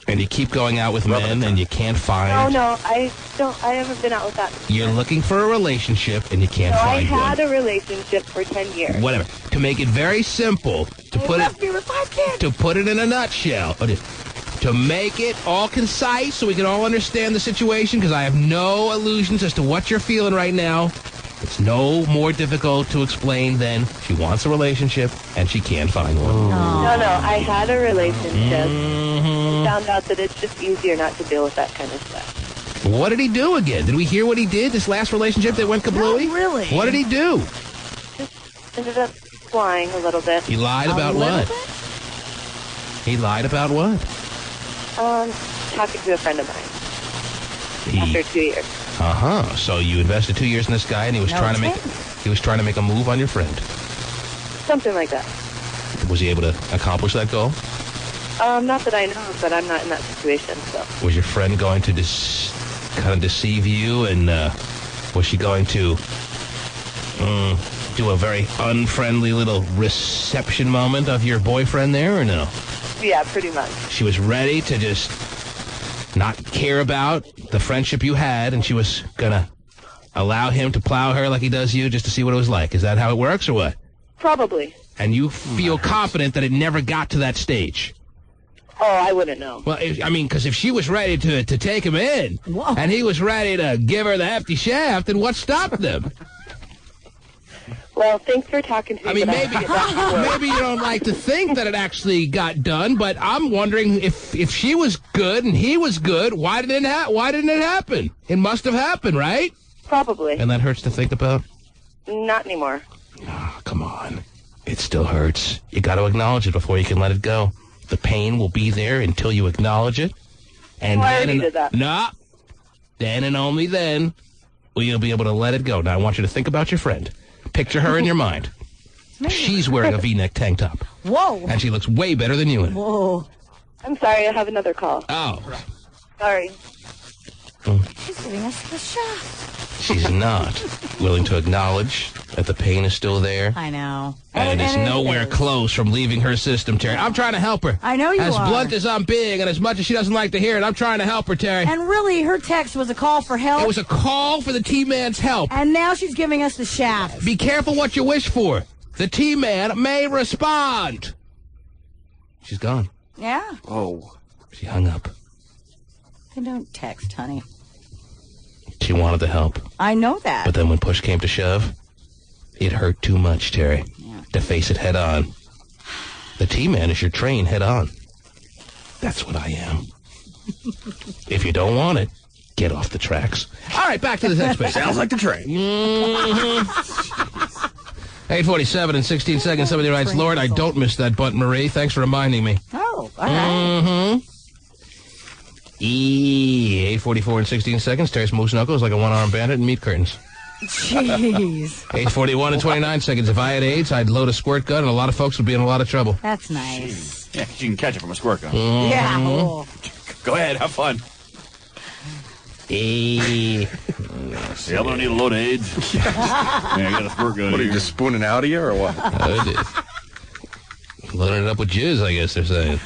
And you keep going out with men, and you can't find. No, I haven't been out with that. You're looking for a relationship, and you can't find one. I had a relationship for 10 years. Whatever. To make it very simple, to put it in a nutshell, to make it all concise so we can all understand the situation, because I have no illusions as to what you're feeling right now. It's no more difficult to explain than she wants a relationship and she can't find one. No, I had a relationship and found out that it's just easier not to deal with that kind of stuff. What did he do again? Did we hear what he did, this last relationship that went kablooey? Not really. What did he do? Just ended up flying a little bit. He lied about what? He lied about what? Talking to a friend of mine after 2 years. So you invested 2 years in this guy, and he was trying to make a move on your friend. Something like that. Was he able to accomplish that goal? Not that I know, but I'm not in that situation. So. Was your friend going to kind of deceive you, and was she going to do a very unfriendly little reception moment of your boyfriend there, or no? Yeah, pretty much. She was ready to just not care about the friendship you had, and she was gonna allow him to plow her like he does you just to see what it was like. Is that how it works, or what? Probably. And you feel confident that it never got to that stage? Oh, I wouldn't know. Well, because if she was ready to take him in, and he was ready to give her the hefty shaft, then what stopped them? Well, thanks for talking to me. Maybe you don't like to think that it actually got done, but I'm wondering if she was good and he was good, why didn't it happen? It must have happened, right? Probably. And that hurts to think about? Not anymore. Oh, come on. It still hurts. You got to acknowledge it before you can let it go. The pain will be there until you acknowledge it. And I already did that. No. Then and only then will you be able to let it go. Now, I want you to think about your friend. Picture her in your mind. She's wearing a V-neck tank top. Whoa. And she looks way better than you in it. Whoa. I'm sorry, I have another call. Oh. Sorry. She's giving us the shot. She's not willing to acknowledge that the pain is still there. I know. And it's nowhere close from leaving her system, Terry. I'm trying to help her. I know you as are. As blunt as I'm being and as much as she doesn't like to hear it, I'm trying to help her, Terry. And really, her text was a call for help. It was a call for the T-Man's help. And now she's giving us the shaft. Be careful what you wish for. The T-Man may respond. She's gone. Yeah. Oh. She hung up. I don't text, honey. She wanted the help. I know that. But then when push came to shove, it hurt too much, Terry, to face it head on. The T-Man is your train head on. That's what I am. If you don't want it, get off the tracks. All right, back to the text page. Sounds like the train. 8:47 and 16 seconds. Somebody writes, Lord, I don't miss that butt, Marie. Thanks for reminding me. Oh, all right. 8:44 and 16 seconds. Terry's moose knuckles like a one-armed bandit and meat curtains. Jeez. 8:41 and 29 seconds. If I had AIDS, I'd load a squirt gun, and a lot of folks would be in a lot of trouble. That's nice. Yeah, you can catch it from a squirt gun. Yeah. Oh. Go ahead, have fun. See, I'm gonna need a load of AIDS. Yeah, I got a squirt gun. What are you just spooning out of you or what? Loading it up with jizz, I guess they're saying.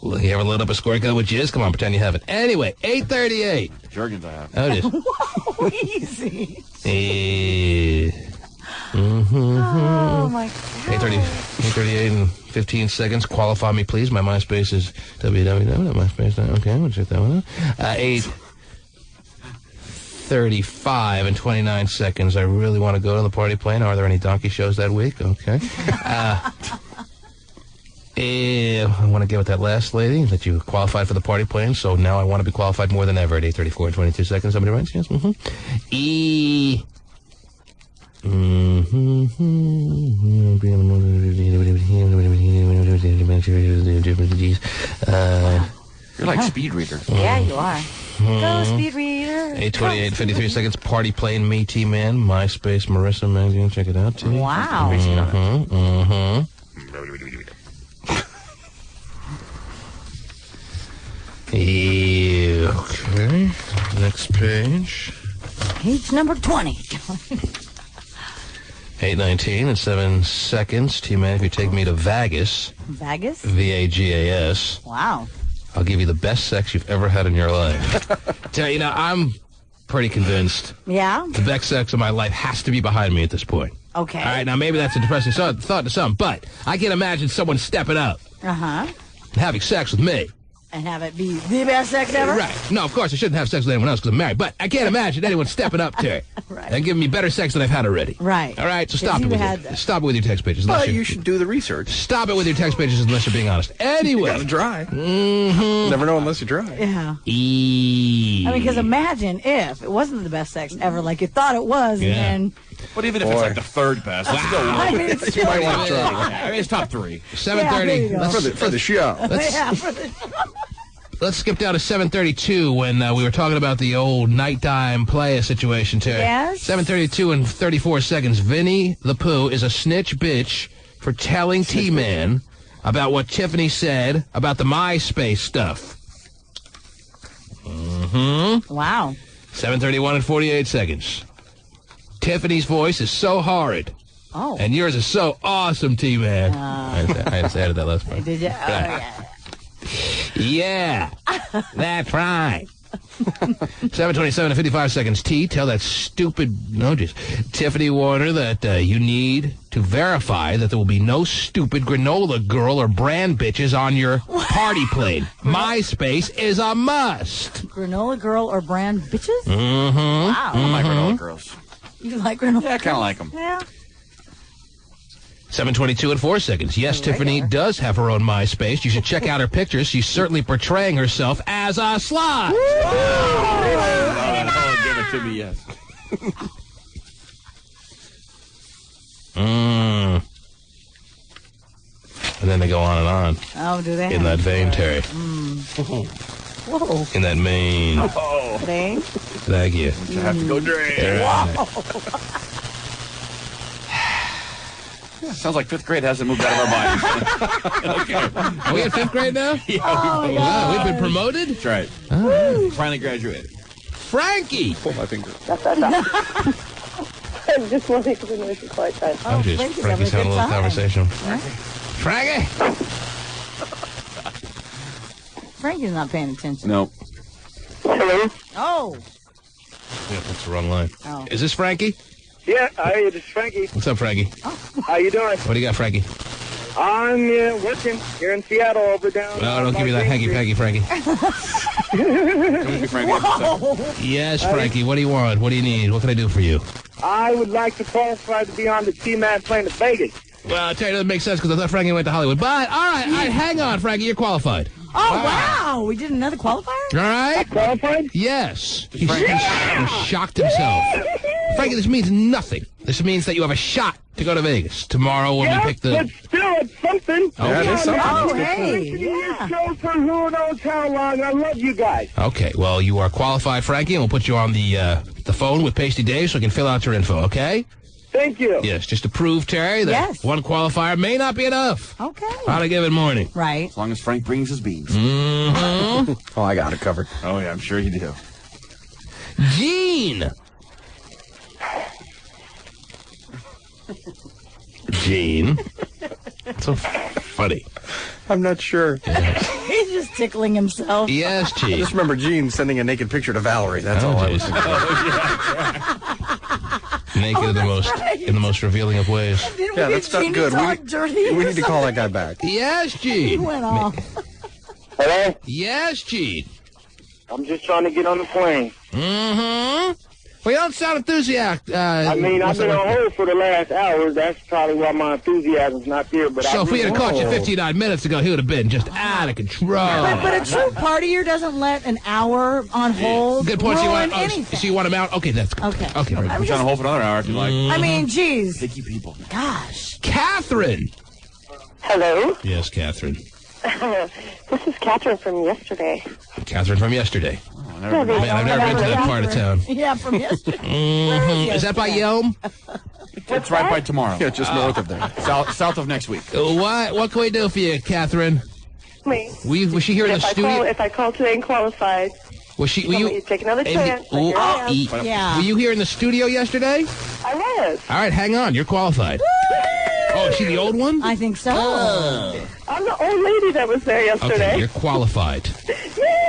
You ever load up a squirt gun with jizz? Come on, pretend you haven't. Anyway, 8:38. Jergens I have. Oh, it is. Whoa, easy. Oh, my God. 8:38 and 15 seconds. Qualify me, please. My MySpace is www.myspace.com. Okay, we'll check that one out. 8:35 and 29 seconds. I really want to go to the party plane. Are there any donkey shows that week? Okay. I want to get with that last lady that you qualified for the party plane, so now I want to be qualified more than ever at 8:34 and 22 seconds. Somebody writes, yes? You're like Speed Reader. Yeah, you are. Go, Speed Reader. 8:28, 53 seconds. Party plane, me, T-Man, MySpace, Marissa Magazine. Check it out, too. Wow. Okay. Next page. Page number 20. 8:19 and 7 seconds. T-Man, if you take me to Vegas. Vegas? V-A-G-A-S. Wow. I'll give you the best sex you've ever had in your life. Tell you, I'm pretty convinced. Yeah? The best sex of my life has to be behind me at this point. Okay. All right, now maybe that's a depressing thought to some, but I can imagine someone stepping up Uh-huh. and having sex with me. And have it be the best sex ever? Right. No, of course, I shouldn't have sex with anyone else because I'm married, but I can't imagine anyone stepping up to it and giving me better sex than I've had already. Right. All right, so stop it with your text pages. Well, you should do the research. Stop it with your text pages unless you're being honest. Anyway. You gotta try. Mm-hmm. Never know unless you try. Yeah. I mean, because imagine if it wasn't the best sex ever, like you thought it was, and then... But even if it's like the third best, let's go. I mean, it's You might want to try. I mean, it's top 3. 7:30. Yeah, For the show. Let's skip down to 7:32 when we were talking about the old nighttime playa situation, Terry. Yes? 7:32 and 34 seconds. Vinny the Pooh is a snitch bitch for telling T-Man about what Tiffany said about the MySpace stuff. Mm-hmm. Wow. 7:31 and 48 seconds. Tiffany's voice is so horrid. Oh. And yours is so awesome, T-Man. I just added that last part. Did you? Oh, yeah. Yeah, that's right. 7:27 and 55 seconds. T, tell that stupid, Tiffany Warner that you need to verify that there will be no stupid granola girl or brand bitches on your party plane. MySpace is a must. Granola girl or brand bitches? Mm-hmm. Wow. I like granola girls. You like granola? Yeah, I kind of like them. Yeah. 7:22 and 4 seconds. Yes, Tiffany does have her own MySpace. You should check out her pictures. She's certainly portraying herself as a slut. Oh, give it to me, yes. And then they go on and on. Oh, do they? In that vein, Terry. Whoa. In that vein. Vein? Thank you. I have to go drink. Wow. Sounds like 5th grade hasn't moved out of our minds. Okay. Are we in 5th grade now? Yeah. Wow, we've been promoted? That's right. Finally graduated. Frankie! Pull my finger. I just wanted to know if you quite time. Oh, geez. Frankie's having a little conversation. Frankie! Frankie's not paying attention. No. Hello? Oh. Yeah, that's the wrong line. Oh. Is this Frankie? Yeah, hi, this is Frankie. What's up, Frankie? How you doing? What do you got, Frankie? I'm working here in Seattle over down. No, don't give me that hanky-panky, Frankie. Yes, Frankie, what do you want? What do you need? What can I do for you? I would like to qualify to be on the T-Man plane to Vegas. Well, I'll tell you, that makes sense because I thought Frankie went to Hollywood. But, all right, hang on, Frankie, you're qualified. Oh, wow. We did another qualifier? All right? Qualified? Yes. He shocked himself. Frankie, this means nothing. This means that you have a shot to go to Vegas tomorrow when we pick the... but still, it's something. Yeah, it is something. Oh, hey. Yeah. Show for who knows how long. I love you guys. Okay, well, you are qualified, Frankie, and we'll put you on the phone with Pasty Dave so he can fill out your info, okay? Thank you. Yes, just to prove, Terry, that one qualifier may not be enough. Okay. On a given morning. Right. As long as Frank brings his beans. Mm-hmm. Oh, I got it covered. Oh, yeah, I'm sure you do. Gene. Gene. So funny. I'm not sure. He's just tickling himself. Yes, Gene. I just remember Gene sending a naked picture to Valerie. That's all I was thinking. Naked in the most revealing of ways. Yeah, that's not good. We need to call that guy back. Yes, Gene. He went off. Hello? Yes, Gene. I'm just trying to get on the plane. Mm-hmm. Well, you don't sound enthusiastic. I've been on hold for the last hour. That's probably why my enthusiasm's not there. But so if we had caught you 59 minutes ago, he would have been just out of control. But a true partier doesn't let an hour on hold Good point. ruin anything. So you want him out? Okay, that's good. Okay. Okay. I'm trying to hold for another hour if you like. I mean, geez. Picky people. Gosh. Catherine. Hello? Yes, Catherine. This is Catherine from yesterday. Catherine from yesterday. Oh, Man, I've never been to that part of town. Yeah, from yesterday. Mm-hmm. Is that by Yelm? It's right by tomorrow. Yeah, just north of there. South of next week. What can we do for you, Catherine? Me. Was she here in the studio? If I call today and qualified, Were you take another chance. Yeah. Were you here in the studio yesterday? I was. All right, hang on. You're qualified. Oh, is she the old one? I think so. I'm the old lady that was there yesterday. Okay, you're qualified. You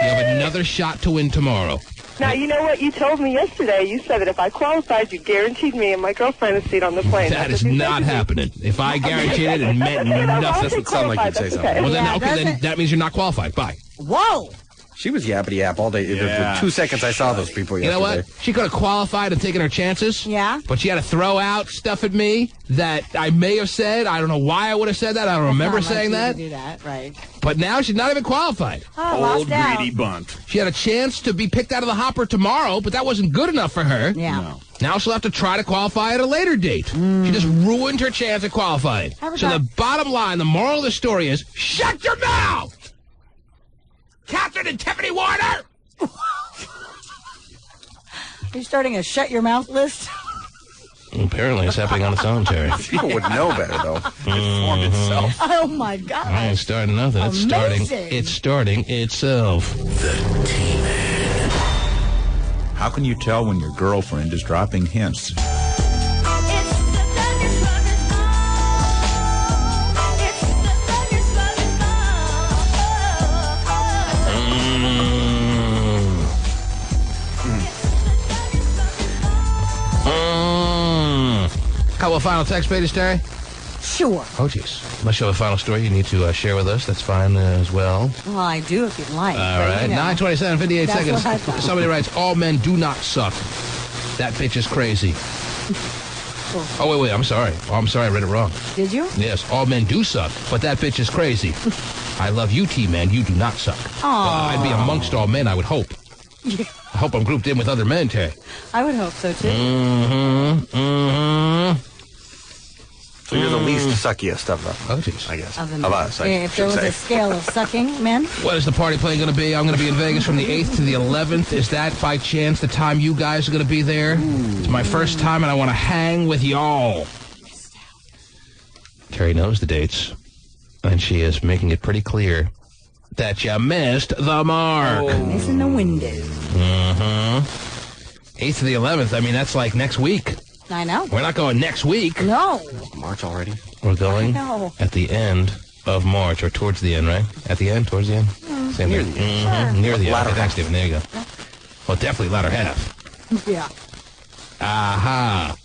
have another shot to win tomorrow. Now, you know what you told me yesterday? You said that if I qualified, you guaranteed me and my girlfriend a seat on the plane. That is not happening. If I guaranteed it, it meant nothing. That would sound like you'd say something. Well, then that means you're not qualified. Bye. Whoa. She was yappity yap all day. Yeah. For 2 seconds, I saw those people yesterday. You know what? She could have qualified and taken her chances. Yeah. But she had to throw out stuff at me that I may have said. I don't know why I would have said that. I don't remember saying that. Do that, right? But now she's not even qualified. Oh, lost out. Greedy bunt. She had a chance to be picked out of the hopper tomorrow, but that wasn't good enough for her. Yeah. No. Now she'll have to try to qualify at a later date. She just ruined her chance at qualifying. So the bottom line, the moral of the story is, shut your mouth! Catherine and Tiffany Warner! Are you starting a shut your mouth list? Apparently it's happening on its own, Terry. People would know better, though. It formed itself. Oh, my God. I ain't starting nothing. It's starting itself. The T-Man. How can you tell when your girlfriend is dropping hints? Couple of final text pages, Terry? Sure. Oh, jeez. Unless you have a final story you need to share with us, that's fine as well. Well, I do if you'd like. All right. 9:27, 58 That's seconds. what I thought. Somebody writes, all men do not suck. That bitch is crazy. Oh, wait, I'm sorry. Oh, I'm sorry, I read it wrong. Did you? Yes, all men do suck, but that bitch is crazy. I love you, T-Man. You do not suck. I'd be amongst all men, I would hope. Yeah. I hope I'm grouped in with other men, Terry. I would hope so, too. So you're the least suckiest of them. Oh, jeez. I guess. Of us, I if there was a scale of sucking men. What is the party plane going to be? I'm going to be in Vegas from the 8th to the 11th. Is that, by chance, the time you guys are going to be there? It's my first time, and I want to hang with y'all. Terry knows the dates, and she is making it pretty clear that you missed the mark. Missing the window. 8th to the 11th. I mean, that's like next week. I know. We're not going next week. No. March already? We're going at the end of March, or towards the end, right? At the end, towards the end? Same Near thing. the end. Near the end. Latter Okay, thanks, half. Stephen. There you go. Well, definitely latter half. Yeah. Aha.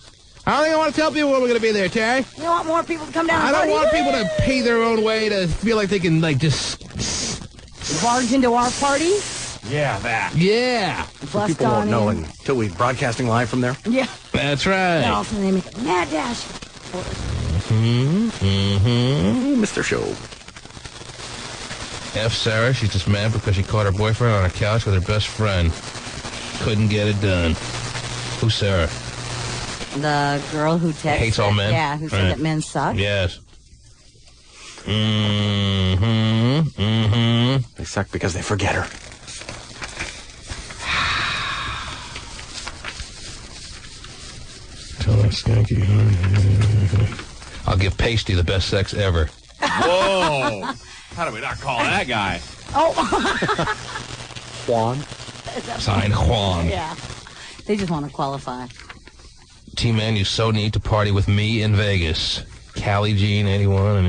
I don't think I want to tell people when we're going to be there, Terry. You want more people to come down I and don't party? want people to pay their own way to feel like they can, like, just... barge into our party? Yeah, that. Yeah. Bust People won't on know in. until we're broadcasting live from there. Yeah. That's right. And also they make a mad dash. Mr. Show. F. Sarah, she's just mad because she caught her boyfriend on a couch with her best friend. Couldn't get it done. Who's Sarah? The girl who texted. Hates all men? Yeah, who said Right. that men suck. Yes. They suck because they forget her. I'll give Pasty the best sex ever. Whoa! How do we not call that guy? Oh. Juan. Signed Juan. Yeah. They just want to qualify. T-Man, you so need to party with me in Vegas. Callie Jean 81.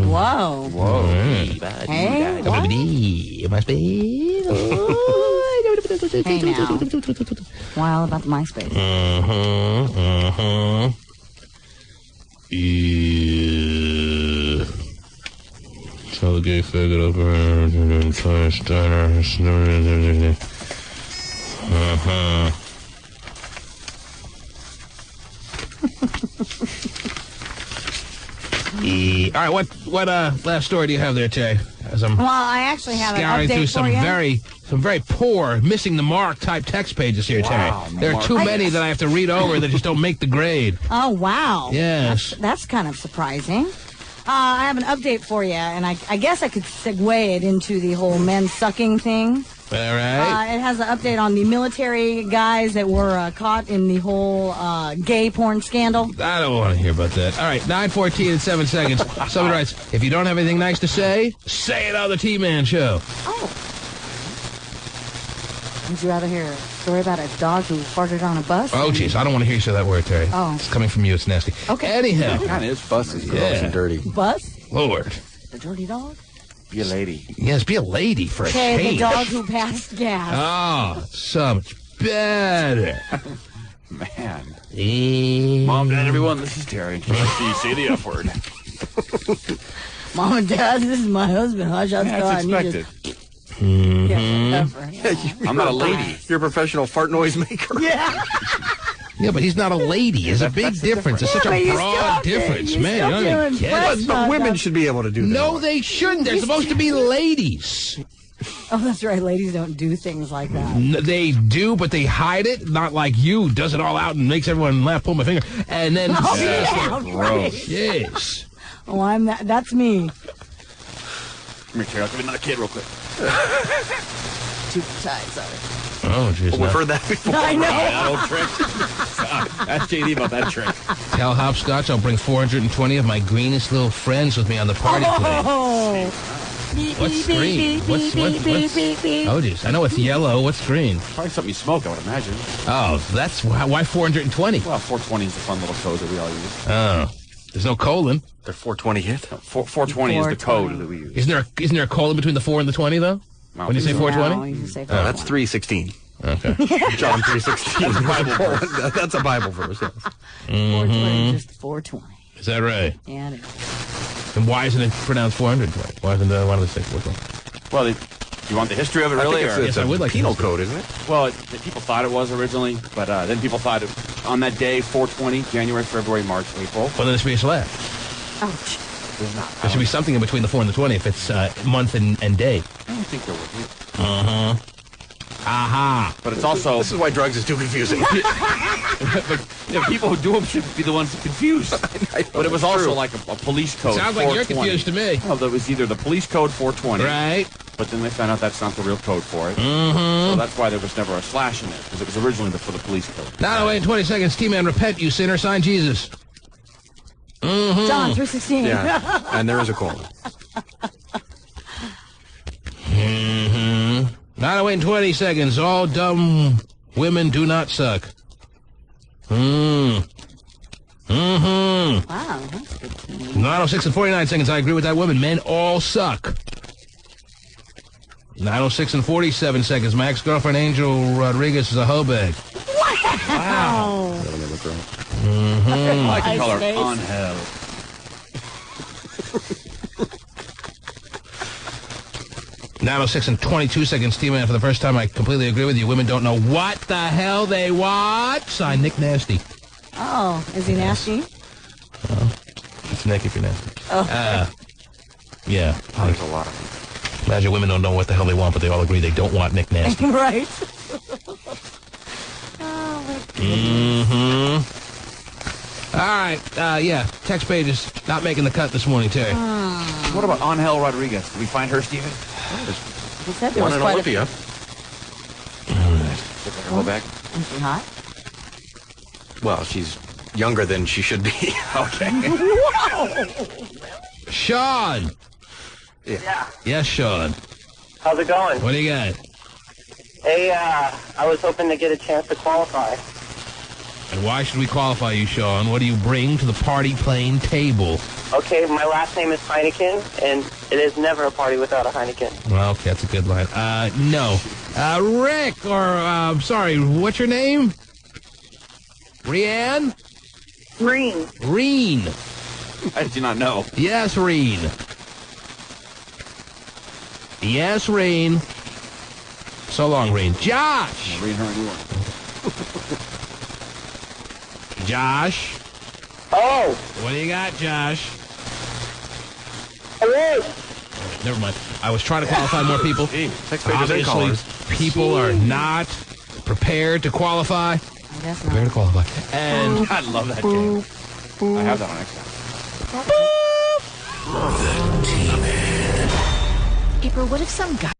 Whoa. Whoa. Hey, what? It must be. Hey, now. Why all about the MySpace? Yeah. Tell the gay faggot over and try Steiner. All right, what last story do you have there, Jay? As I'm Well, I actually have an scouring update through for some very poor, missing the mark type text pages here, Terry. There are too many that I have to read over that just don't make the grade. Oh, wow. Yes. That's kind of surprising. I have an update for you, and I guess I could segue it into the whole men sucking thing. All right. It has an update on the military guys that were caught in the whole gay porn scandal. I don't want to hear about that. All right, 9:14 and 7 seconds. Somebody writes, if you don't have anything nice to say it on the T-Man Show. Oh. Would you rather hear a story about a dog who farted on a bus? Oh, jeez, I don't want to hear you say that word, Terry. Oh. It's coming from you. It's nasty. Okay. Anyhow. God, his bus is gross and dirty. Bus? Lord. The dirty dog? Be a lady. Yes, be a lady for a Okay, the change. dog who passed gas. Oh, so much better. Man. Mom, Dad, everyone, this is Terry. Can I see you say the F word? Mom and Dad, this is my husband. Hush, That's expected. I'm not a lady. You're a professional fart noise maker. Yeah. Yeah, but he's not a lady. There's a big difference. It's such a broad difference, man. You don't even get it. But women should be able to do that. No, they shouldn't. They're supposed to be ladies. Oh, that's right. Ladies don't do things like that. They do, but they hide it. Not like you, does it all out and makes everyone laugh, pull my finger. And then... Oh, yeah, gross. Yes. Oh, I'm that. That's me. Come here, Terry. I'll give you another kid real quick. Too tight, sorry. Oh, jeez. Well, we've heard that before. I know. That old trick. Ask JD about that trick. Tell Hopscotch I'll bring 420 of my greenest little friends with me on the party plane. Oh. What's green? What's Oh, jeez. I know it's yellow. What's green? Probably something you smoke, I would imagine. Oh, that's why 420? Well, 420 is the fun little code that we all use. Oh. There's no colon. They're 420 hit? 420 is the code that we use. Isn't there a colon between the 4 and the 20, though? No. When you say 420? No, you say Oh, that's 3:16. Okay. John 3:16. That's a Bible verse, yes. 420, just 420. Is that right? Yeah, it is. And why isn't it pronounced 420? Why isn't why do they say 420? Well, you want the history of it, really? I think it's I would a like penal to code, isn't it? Well, people thought it was originally, but then people thought it, on that day, 420, January, February, March, April. Well, then there should be a slash. Ouch. There's not. There should be something in between the 4 and the 20 if it's month and day. I don't think there would be. Uh-huh. Aha. But it's also... This is why drugs is too confusing. But people who do them should be the ones confused. But it was also like a police code. Sounds like you're 420. confused to me. Well, there was either the police code 420. Right. But then they found out that's not the real code for it. Mm-hmm. So that's why there was never a slash in it, because it was originally for the police code. 9:08 and 20 seconds. T-Man, repent, you sinner. Sign Jesus. Mm-hmm. John, 316. Yeah, and there is a caller. Mm-hmm. 9:08 and 20 seconds. All dumb women do not suck. Mm-hmm. Wow, that's good to me. 9:06 and 49 seconds. I agree with that woman. Men all suck. 9:06 and 47 seconds. My ex-girlfriend Angel Rodriguez is a hoe bag. Wow. Mm-hmm. I can call her MySpace. on hell. 9:06 and 22 seconds. T-Man, for the first time, I completely agree with you. Women don't know what the hell they want. Signed, Nick Nasty. Oh, is he nasty? It's Nick if you're nasty. Oh. Yeah. Oh, there's a lot of them. Imagine women don't know what the hell they want, but they all agree they don't want Nick Nasty. Right. Mm-hmm. All right. Yeah. Text page is not making the cut this morning, Terry. What about Angel Rodriguez? Did we find her, Steven? He said there One was in quite Olympia. Go back. Is she hot? Well, she's younger than she should be. Okay. Whoa! Sean. Yeah. Yes, Sean. How's it going? What do you got? Hey, I was hoping to get a chance to qualify. And why should we qualify you, Sean? What do you bring to the party playing table? Okay, my last name is Heineken, and it is never a party without a Heineken. Well, okay, that's a good line. No. Rick, or, sorry, what's your name? Rianne? Green. Reen. I did not know. Yes, Reen. Yes, Reen. So long, Reen. Josh! Read her a new one. Josh? Oh! What do you got, Josh? Hello! Never mind. I was trying to qualify more people. Text pages and Obviously, callers. people are not prepared to qualify. I guess not. Prepared to qualify. And I love that game. I have that on Xbox. April, what if some guy